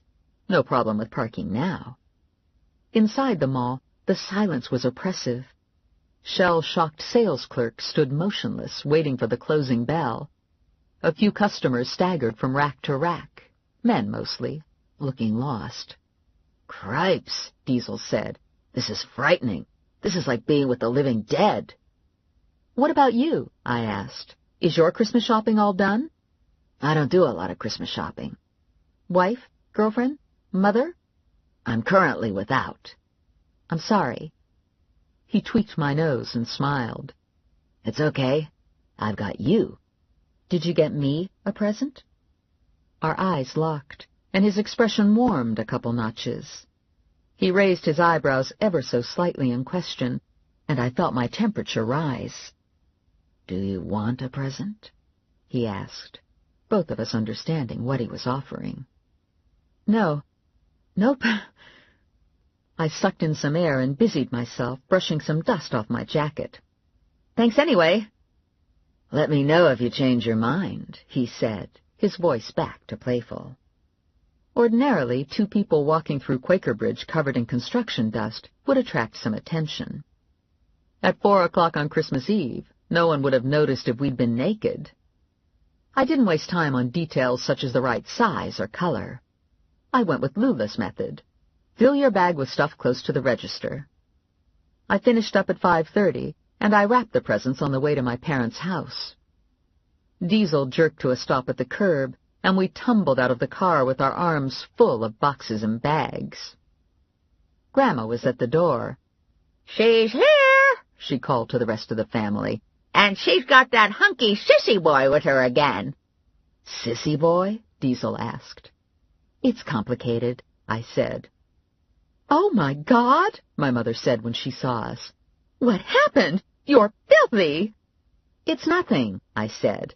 No problem with parking now. Inside the mall, the silence was oppressive. Shell-shocked sales clerks stood motionless, waiting for the closing bell. A few customers staggered from rack to rack, men mostly, looking lost. "Cripes," Diesel said. "This is frightening. This is like being with the living dead." "What about you?" I asked. "Is your Christmas shopping all done?" "I don't do a lot of Christmas shopping." "Wife? Girlfriend? Mother?" "I'm currently without." "I'm sorry." He tweaked my nose and smiled. "It's okay. I've got you." "Did you get me a present?" Our eyes locked, and his expression warmed a couple notches. He raised his eyebrows ever so slightly in question, and I felt my temperature rise. "Do you want a present?" he asked, both of us understanding what he was offering. "No. Nope." I sucked in some air and busied myself, brushing some dust off my jacket. "Thanks anyway." "Let me know if you change your mind," he said, his voice back to playful. Ordinarily, 2 people walking through Quaker Bridge covered in construction dust would attract some attention. At 4 o'clock on Christmas Eve, no one would have noticed if we'd been naked. I didn't waste time on details such as the right size or color. I went with Lula's method. Fill your bag with stuff close to the register. I finished up at 5:30, and I wrapped the presents on the way to my parents' house. Diesel jerked to a stop at the curb, and we tumbled out of the car with our arms full of boxes and bags. Grandma was at the door. "She's here," she called to the rest of the family. "And she's got that hunky sissy boy with her again." "Sissy boy?" Diesel asked. "It's complicated," I said. "Oh, my God," my mother said when she saw us. "What happened? You're filthy." "It's nothing," I said.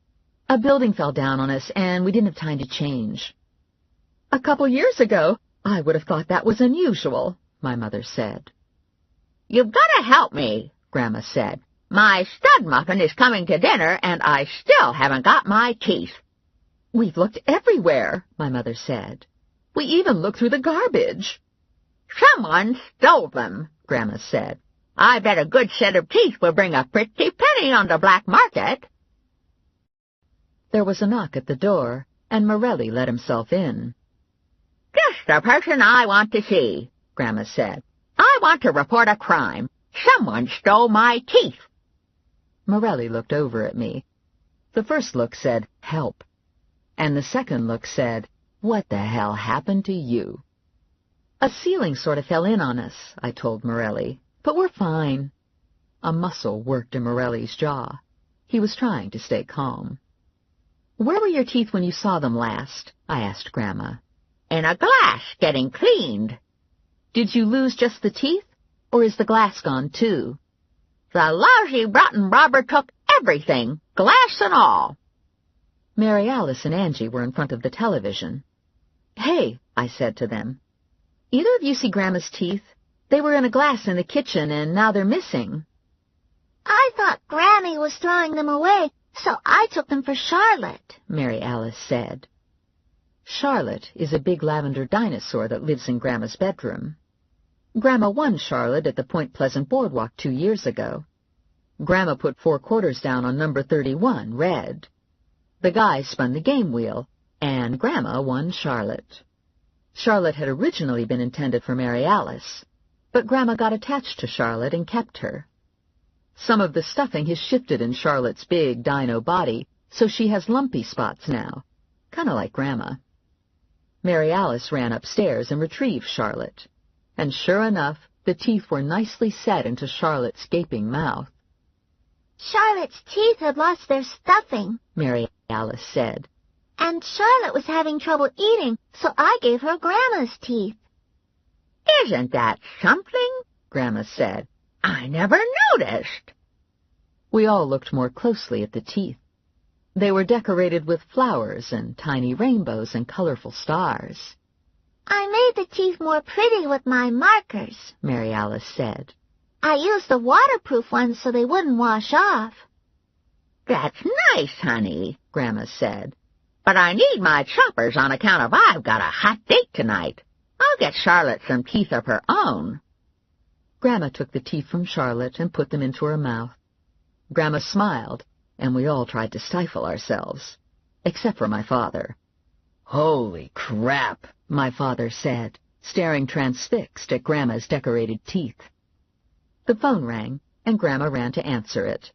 "A building fell down on us, and we didn't have time to change." "A couple years ago, I would have thought that was unusual, my mother said. You've got to help me, Grandma said. My stud muffin is coming to dinner, and I still haven't got my teeth. We've looked everywhere, my mother said. We even looked through the garbage. Someone stole them, Grandma said. I bet a good set of teeth will bring a pretty penny on the black market. There was a knock at the door, and Morelli let himself in. Just the person I want to see, Grandma said. I want to report a crime. Someone stole my teeth. Morelli looked over at me. The first look said, help. And the second look said, what the hell happened to you? A ceiling sort of fell in on us, I told Morelli, but we're fine. A muscle worked in Morelli's jaw. He was trying to stay calm. Where were your teeth when you saw them last? I asked Grandma. In a glass, getting cleaned. Did you lose just the teeth, or is the glass gone too? The lousy rotten robber took everything, glass and all. Mary Alice and Angie were in front of the television. Hey, I said to them. Either of you see Grandma's teeth? They were in a glass in the kitchen, and now they're missing. I thought Granny was throwing them away, so I took them for Charlotte, Mary Alice said. Charlotte is a big lavender dinosaur that lives in Grandma's bedroom. Grandma won Charlotte at the Point Pleasant Boardwalk 2 years ago. Grandma put 4 quarters down on number 31, red. The guy spun the game wheel, and Grandma won Charlotte. Charlotte had originally been intended for Mary Alice, but Grandma got attached to Charlotte and kept her. Some of the stuffing has shifted in Charlotte's big dino body, so she has lumpy spots now, kind of like Grandma. Mary Alice ran upstairs and retrieved Charlotte, and sure enough, the teeth were nicely set into Charlotte's gaping mouth. Charlotte's teeth had lost their stuffing, Mary Alice said. And Charlotte was having trouble eating, so I gave her Grandma's teeth. Isn't that something? Grandma said. I never noticed. We all looked more closely at the teeth. They were decorated with flowers and tiny rainbows and colorful stars. I made the teeth more pretty with my markers, Mary Alice said. I used the waterproof ones so they wouldn't wash off. That's nice, honey, Grandma said. But I need my choppers on account of I've got a hot date tonight. I'll get Charlotte some teeth of her own. Grandma took the teeth from Charlotte and put them into her mouth. Grandma smiled, and we all tried to stifle ourselves, except for my father. Holy crap, my father said, staring transfixed at Grandma's decorated teeth. The phone rang, and Grandma ran to answer it.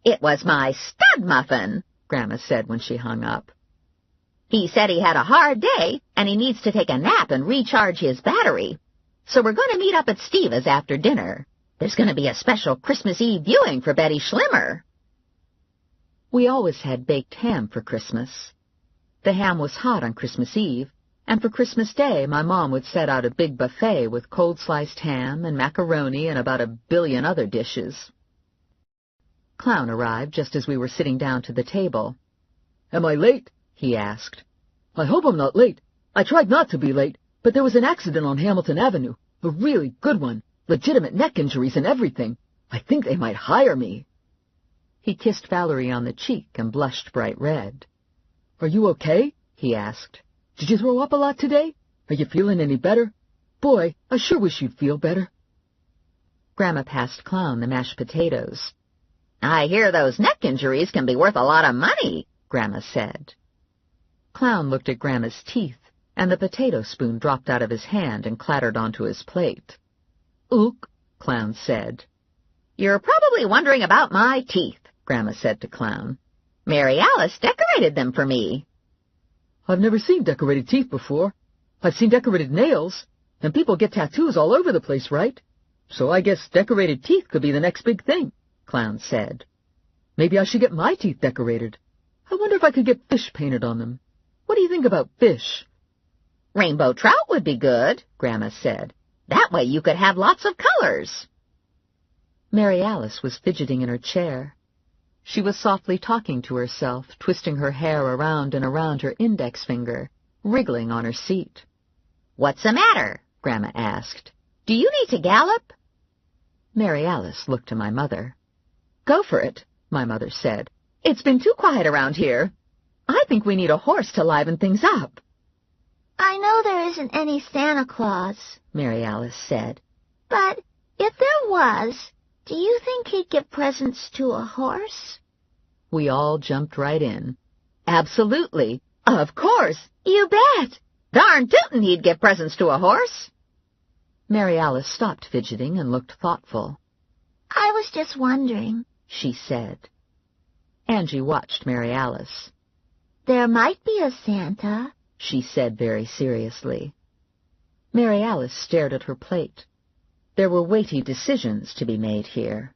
It was my stud muffin, Grandma said when she hung up. He said he had a hard day, and he needs to take a nap and recharge his battery. So we're going to meet up at Steva's after dinner. There's going to be a special Christmas Eve viewing for Betty Schlimmer. We always had baked ham for Christmas. The ham was hot on Christmas Eve, and for Christmas Day my mom would set out a big buffet with cold sliced ham and macaroni and about 1 billion other dishes. Clown arrived just as we were sitting down to the table. Am I late? He asked. I hope I'm not late. I tried not to be late, but there was an accident on Hamilton Avenue. A really good one. Legitimate neck injuries and everything. I think they might hire me. He kissed Valerie on the cheek and blushed bright red. Are you okay? He asked. Did you throw up a lot today? Are you feeling any better? Boy, I sure wish you'd feel better. Grandma passed Clown the mashed potatoes. I hear those neck injuries can be worth a lot of money, Grandma said. Clown looked at Grandma's teeth, and the potato spoon dropped out of his hand and clattered onto his plate. Ook, Clown said. You're probably wondering about my teeth, Grandma said to Clown. Mary Alice decorated them for me. I've never seen decorated teeth before. I've seen decorated nails, and people get tattoos all over the place, right? So I guess decorated teeth could be the next big thing, Clown said. Maybe I should get my teeth decorated. I wonder if I could get fish painted on them. What do you think about fish? Rainbow trout would be good, Grandma said. That way you could have lots of colors. Mary Alice was fidgeting in her chair. She was softly talking to herself, twisting her hair around and around her index finger, wriggling on her seat. What's the matter? Grandma asked. Do you need to gallop? Mary Alice looked to my mother. Go for it, my mother said. It's been too quiet around here. I think we need a horse to liven things up. I know there isn't any Santa Claus, Mary Alice said. But if there was, do you think he'd give presents to a horse? We all jumped right in. Absolutely. Of course. You bet. Darn tootin' he'd give presents to a horse. Mary Alice stopped fidgeting and looked thoughtful. I was just wondering, she said. Angie watched Mary Alice. There might be a Santa, she said very seriously. Mary Alice stared at her plate. There were weighty decisions to be made here.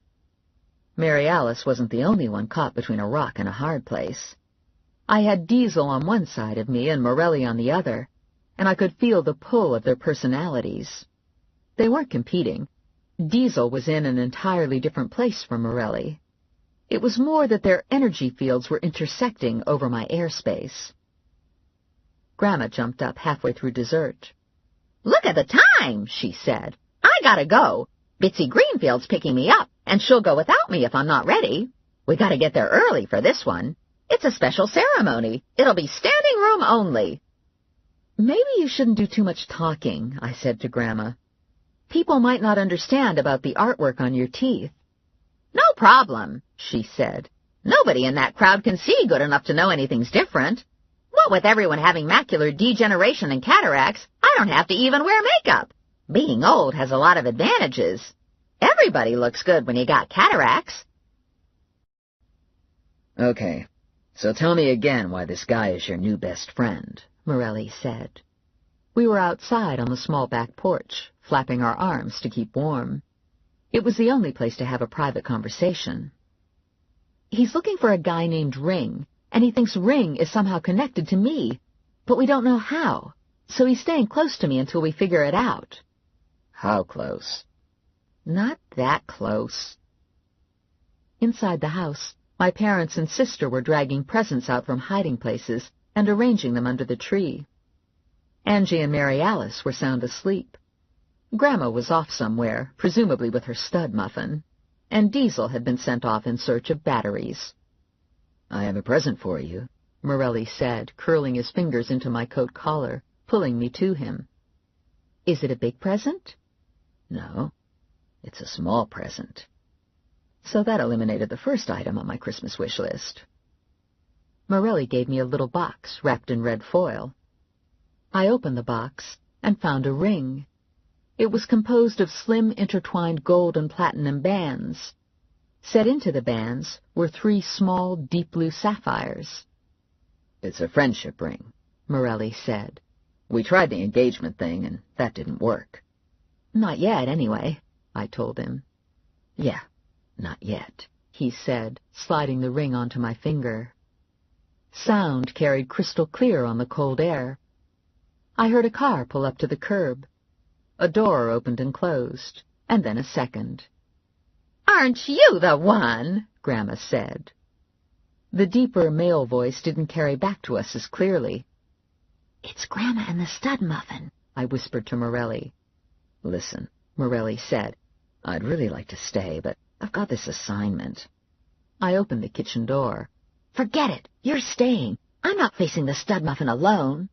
Mary Alice wasn't the only one caught between a rock and a hard place. I had Diesel on one side of me and Morelli on the other, and I could feel the pull of their personalities. They weren't competing. Diesel was in an entirely different place from Morelli. It was more that their energy fields were intersecting over my airspace. Grandma jumped up halfway through dessert. Look at the time, she said. I gotta go. Bitsy Greenfield's picking me up, and she'll go without me if I'm not ready. We gotta get there early for this one. It's a special ceremony. It'll be standing room only. Maybe you shouldn't do too much talking, I said to Grandma. People might not understand about the artwork on your teeth. No problem, she said. Nobody in that crowd can see good enough to know anything's different. What with everyone having macular degeneration and cataracts, I don't have to even wear makeup. Being old has a lot of advantages. Everybody looks good when you got cataracts. Okay, so tell me again why this guy is your new best friend, Morelli said. We were outside on the small back porch, flapping our arms to keep warm. It was the only place to have a private conversation. He's looking for a guy named Ring, and he thinks Ring is somehow connected to me, but we don't know how, so he's staying close to me until we figure it out. How close? Not that close. Inside the house, my parents and sister were dragging presents out from hiding places and arranging them under the tree. Angie and Mary Alice were sound asleep. Grandma was off somewhere, presumably with her stud muffin, and Diesel had been sent off in search of batteries. I have a present for you, Morelli said, curling his fingers into my coat collar, pulling me to him. Is it a big present? No, it's a small present. So that eliminated the first item on my Christmas wish list. Morelli gave me a little box wrapped in red foil. I opened the box and found a ring. It was composed of slim intertwined gold and platinum bands. Set into the bands were 3 small, deep blue sapphires. It's a friendship ring, Morelli said. We tried the engagement thing, and that didn't work. Not yet, anyway, I told him. Yeah, not yet, he said, sliding the ring onto my finger. Sound carried crystal clear on the cold air. I heard a car pull up to the curb. A door opened and closed, and then a second. Aren't you the one? Grandma said. The deeper male voice didn't carry back to us as clearly. It's Grandma and the stud muffin, I whispered to Morelli. Listen, Morelli said, I'd really like to stay, but I've got this assignment. I opened the kitchen door. Forget it. You're staying. I'm not facing the stud muffin alone.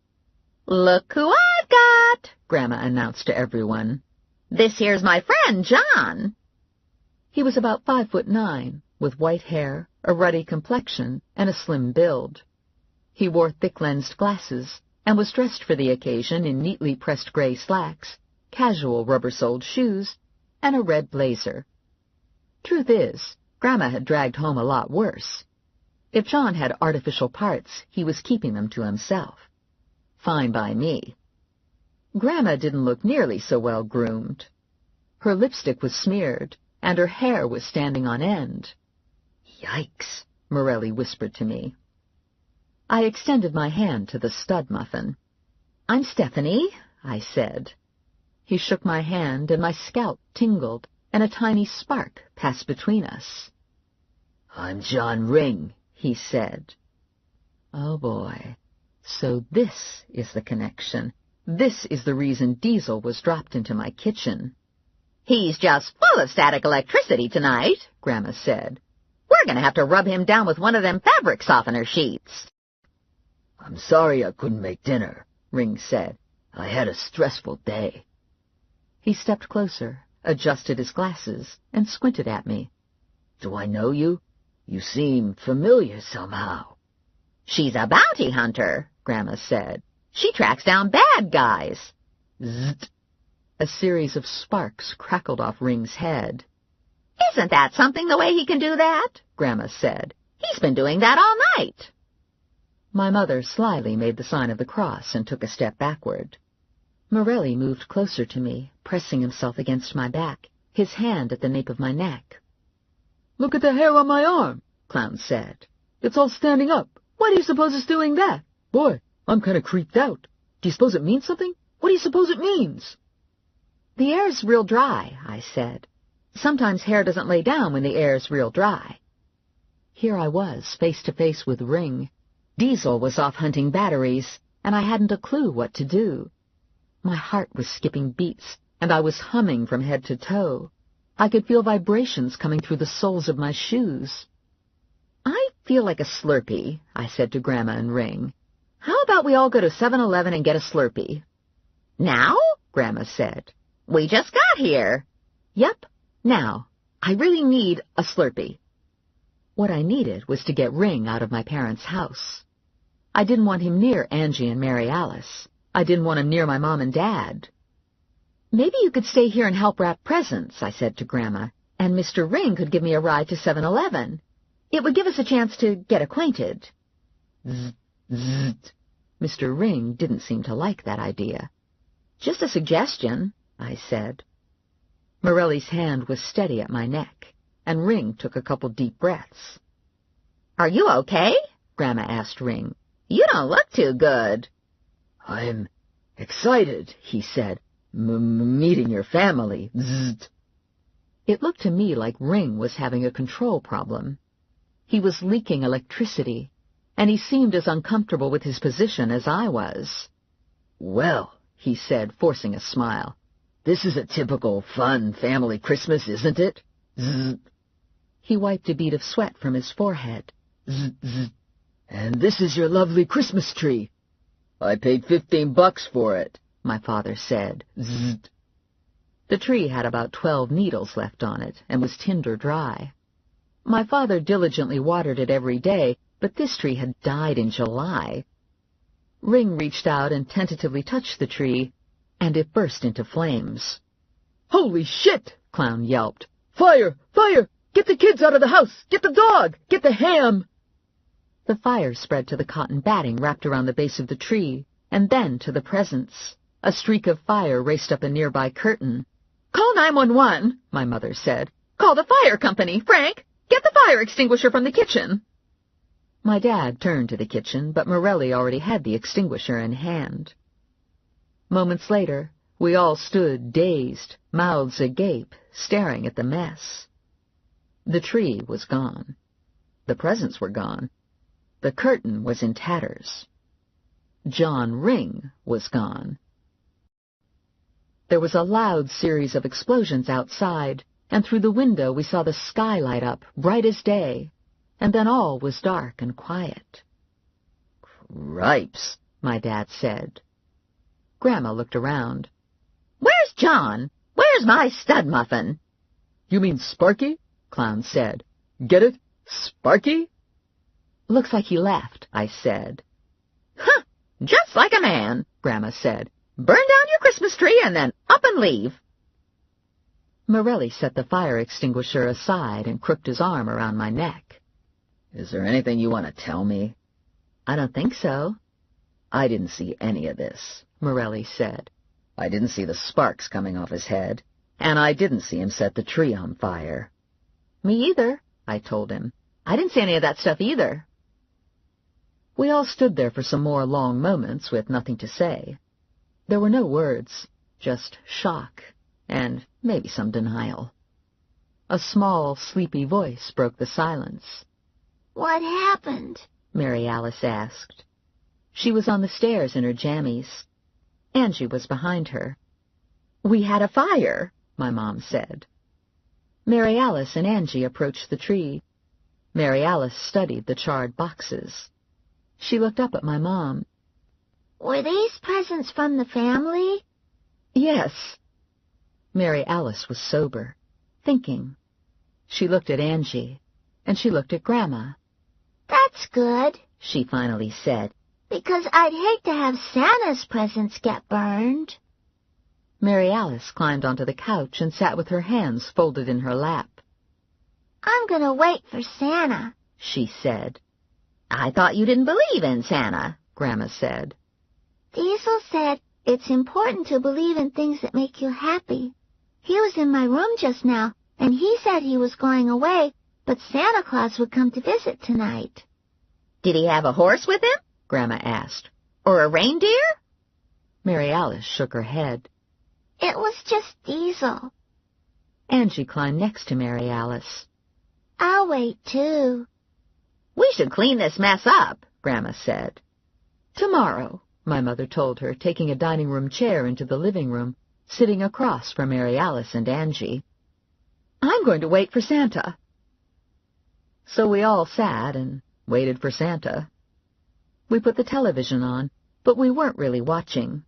Look who I've got, Grandma announced to everyone. This here's my friend, John. He was about 5'9", with white hair, a ruddy complexion, and a slim build. He wore thick-lensed glasses and was dressed for the occasion in neatly pressed gray slacks, casual rubber-soled shoes, and a red blazer. Truth is, Grandma had dragged home a lot worse. If John had artificial parts, he was keeping them to himself. Fine by me. Grandma didn't look nearly so well groomed. Her lipstick was smeared, and her hair was standing on end. Yikes, Morelli whispered to me. I extended my hand to the stud muffin. I'm Stephanie, I said. He shook my hand, and my scalp tingled, and a tiny spark passed between us. I'm John Ring, he said. Oh, boy. So this is the connection. This is the reason Diesel was dropped into my kitchen. "He's just full of static electricity tonight," Grandma said. "We're going to have to rub him down with one of them fabric softener sheets." "I'm sorry I couldn't make dinner," Ring said. "I had a stressful day." He stepped closer, adjusted his glasses, and squinted at me. "Do I know you? You seem familiar somehow." "She's a bounty hunter," Grandma said. "She tracks down bad guys." Zzzt! A series of sparks crackled off Ring's head. "Isn't that something, the way he can do that?" Grandma said. "He's been doing that all night." My mother slyly made the sign of the cross and took a step backward. Morelli moved closer to me, pressing himself against my back, his hand at the nape of my neck. "Look at the hair on my arm," Clown said. "It's all standing up. Why do you suppose it's doing that? Boy, I'm kind of creeped out. Do you suppose it means something? What do you suppose it means?" "The air's real dry," I said. "Sometimes hair doesn't lay down when the air's real dry." Here I was, face to face with Ring. Diesel was off hunting batteries, and I hadn't a clue what to do. My heart was skipping beats, and I was humming from head to toe. I could feel vibrations coming through the soles of my shoes. "I feel like a Slurpee," I said to Grandma and Ring. "How about we all go to 7-Eleven and get a Slurpee?" "Now?" Grandma said. "We just got here." "Yep, now. I really need a Slurpee." What I needed was to get Ring out of my parents' house. I didn't want him near Angie and Mary Alice. I didn't want him near my mom and dad. "Maybe you could stay here and help wrap presents," I said to Grandma, "and Mr. Ring could give me a ride to 7-Eleven. It would give us a chance to get acquainted." Zzz, zzz. Mr. Ring didn't seem to like that idea. "Just a suggestion," I said. Morelli's hand was steady at my neck, and Ring took a couple deep breaths. "Are you okay?" Grandma asked Ring. "You don't look too good." "I'm excited," he said. Meeting your family. Zzz. It looked to me like Ring was having a control problem. He was leaking electricity, and he seemed as uncomfortable with his position as I was. "Well," he said, forcing a smile, "this is a typical fun family Christmas, isn't it?" Zzz. He wiped a bead of sweat from his forehead. Zzz, zzz. "And this is your lovely Christmas tree. I paid $15 for it," my father said. Zzz. The tree had about 12 needles left on it and was tinder dry. My father diligently watered it every day, but this tree had died in July. Ring reached out and tentatively touched the tree, and it burst into flames. "Holy shit!" Clown yelped. "Fire! Fire! Get the kids out of the house! Get the dog! Get the ham!" The fire spread to the cotton batting wrapped around the base of the tree, and then to the presents. A streak of fire raced up a nearby curtain. "Call 911, my mother said. "Call the fire company. Frank, get the fire extinguisher from the kitchen." My dad turned to the kitchen, but Morelli already had the extinguisher in hand. Moments later, we all stood dazed, mouths agape, staring at the mess. The tree was gone. The presents were gone. The curtain was in tatters. John Ring was gone. There was a loud series of explosions outside, and through the window we saw the sky light up, bright as day, and then all was dark and quiet. "Cripes," my dad said. Grandma looked around. "Where's John? Where's my stud muffin?" "You mean Sparky?" Clown said. "Get it? Sparky?" "Looks like he left," I said. "Huh! Just like a man," Grandma said. "Burn down your Christmas tree and then up and leave." Morelli set the fire extinguisher aside and crooked his arm around my neck. "Is there anything you want to tell me?" "I don't think so." "I didn't see any of this," Morelli said. "I didn't see the sparks coming off his head, and I didn't see him set the tree on fire." "Me either," I told him. "I didn't see any of that stuff either." We all stood there for some more long moments with nothing to say. There were no words, just shock and maybe some denial. A small, sleepy voice broke the silence. "What happened?" Mary Alice asked. She was on the stairs in her jammies. Angie was behind her. "We had a fire," my mom said. Mary Alice and Angie approached the tree. Mary Alice studied the charred boxes. She looked up at my mom. "Were these presents from the family?" "Yes." Mary Alice was sober, thinking. She looked at Angie, and she looked at Grandma. "That's good," she finally said, "because I'd hate to have Santa's presents get burned." Mary Alice climbed onto the couch and sat with her hands folded in her lap. "I'm gonna wait for Santa," she said. "I thought you didn't believe in Santa," Grandma said. "Diesel said it's important to believe in things that make you happy. He was in my room just now, and he said he was going away, but Santa Claus would come to visit tonight." "Did he have a horse with him?" Grandma asked. "Or a reindeer?" Mary Alice shook her head. "It was just Diesel." Angie climbed next to Mary Alice. "I'll wait, too." "We should clean this mess up," Grandma said. "Tomorrow," my mother told her, taking a dining room chair into the living room, sitting across from Mary Alice and Angie. "I'm going to wait for Santa." So we all sat and waited for Santa. We put the television on, but we weren't really watching.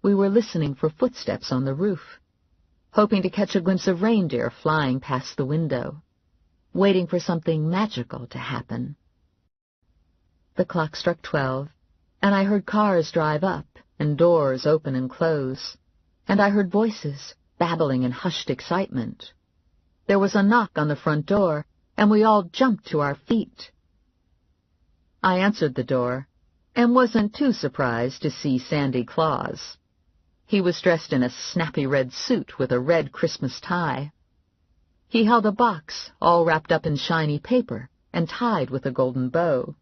We were listening for footsteps on the roof, hoping to catch a glimpse of reindeer flying past the window, waiting for something magical to happen. The clock struck 12, and I heard cars drive up and doors open and close, and I heard voices babbling in hushed excitement. There was a knock on the front door, and we all jumped to our feet. I answered the door, and wasn't too surprised to see Sandy Claus. He was dressed in a snappy red suit with a red Christmas tie. He held a box all wrapped up in shiny paper and tied with a golden bow.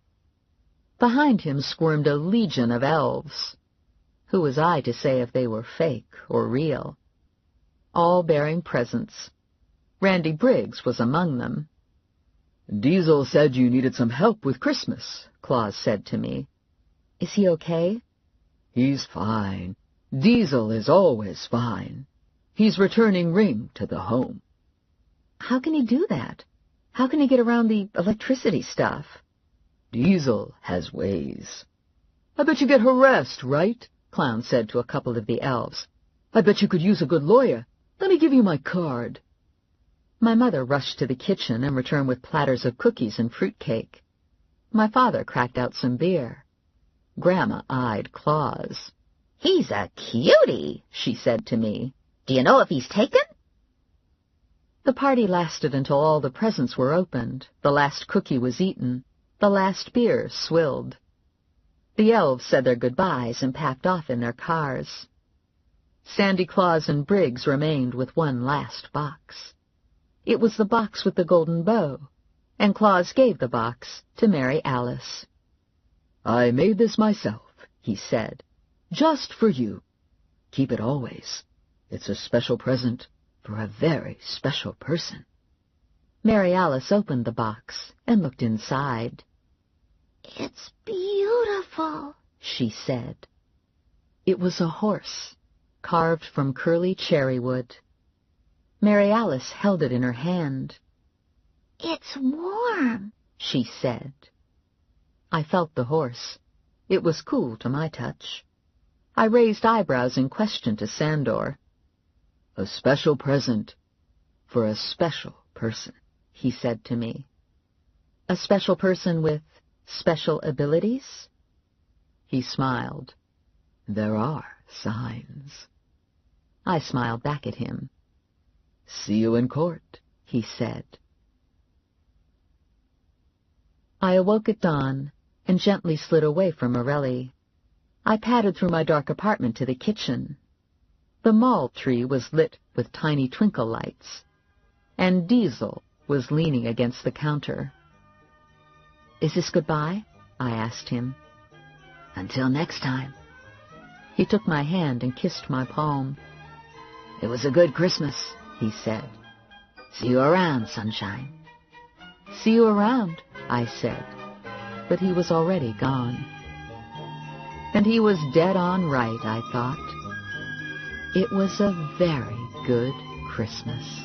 Behind him squirmed a legion of elves. Who was I to say if they were fake or real? All bearing presents. Randy Briggs was among them. "Diesel said you needed some help with Christmas," Claus said to me. "Is he okay?" "He's fine. Diesel is always fine. He's returning Ring to the home." "How can he do that? How can he get around the electricity stuff?" "Diesel has ways." "I bet you get harassed, right?" Clown said to a couple of the elves. "I bet you could use a good lawyer. Let me give you my card." My mother rushed to the kitchen and returned with platters of cookies and fruitcake. My father cracked out some beer. Grandma eyed Claus. "He's a cutie," she said to me. "Do you know if he's taken?" The party lasted until all the presents were opened, the last cookie was eaten, the last beer swilled. The elves said their goodbyes and packed off in their cars. Sandy Claus and Briggs remained with one last box. It was the box with the golden bow, and Claus gave the box to Mary Alice. "I made this myself," he said, "just for you. Keep it always. It's a special present for a very special person." Mary Alice opened the box and looked inside. "It's beautiful," she said. It was a horse, carved from curly cherry wood. Mary Alice held it in her hand. "It's warm," she said. I felt the horse. It was cool to my touch. I raised eyebrows in question to Sandor. "A special present for a special person," he said to me. "A special person with special abilities?" He smiled. "There are signs." I smiled back at him. "See you in court," he said. I awoke at dawn and gently slid away from Morelli. I padded through my dark apartment to the kitchen. The mall tree was lit with tiny twinkle lights, and Diesel was leaning against the counter. "Is this goodbye?" I asked him. "Until next time." He took my hand and kissed my palm. "It was a good Christmas," he said. "See you around, sunshine." "See you around," I said, but he was already gone. And he was dead on right, I thought. It was a very good Christmas.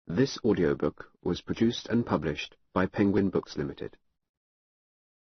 This audiobook was produced and published by Penguin Books Limited.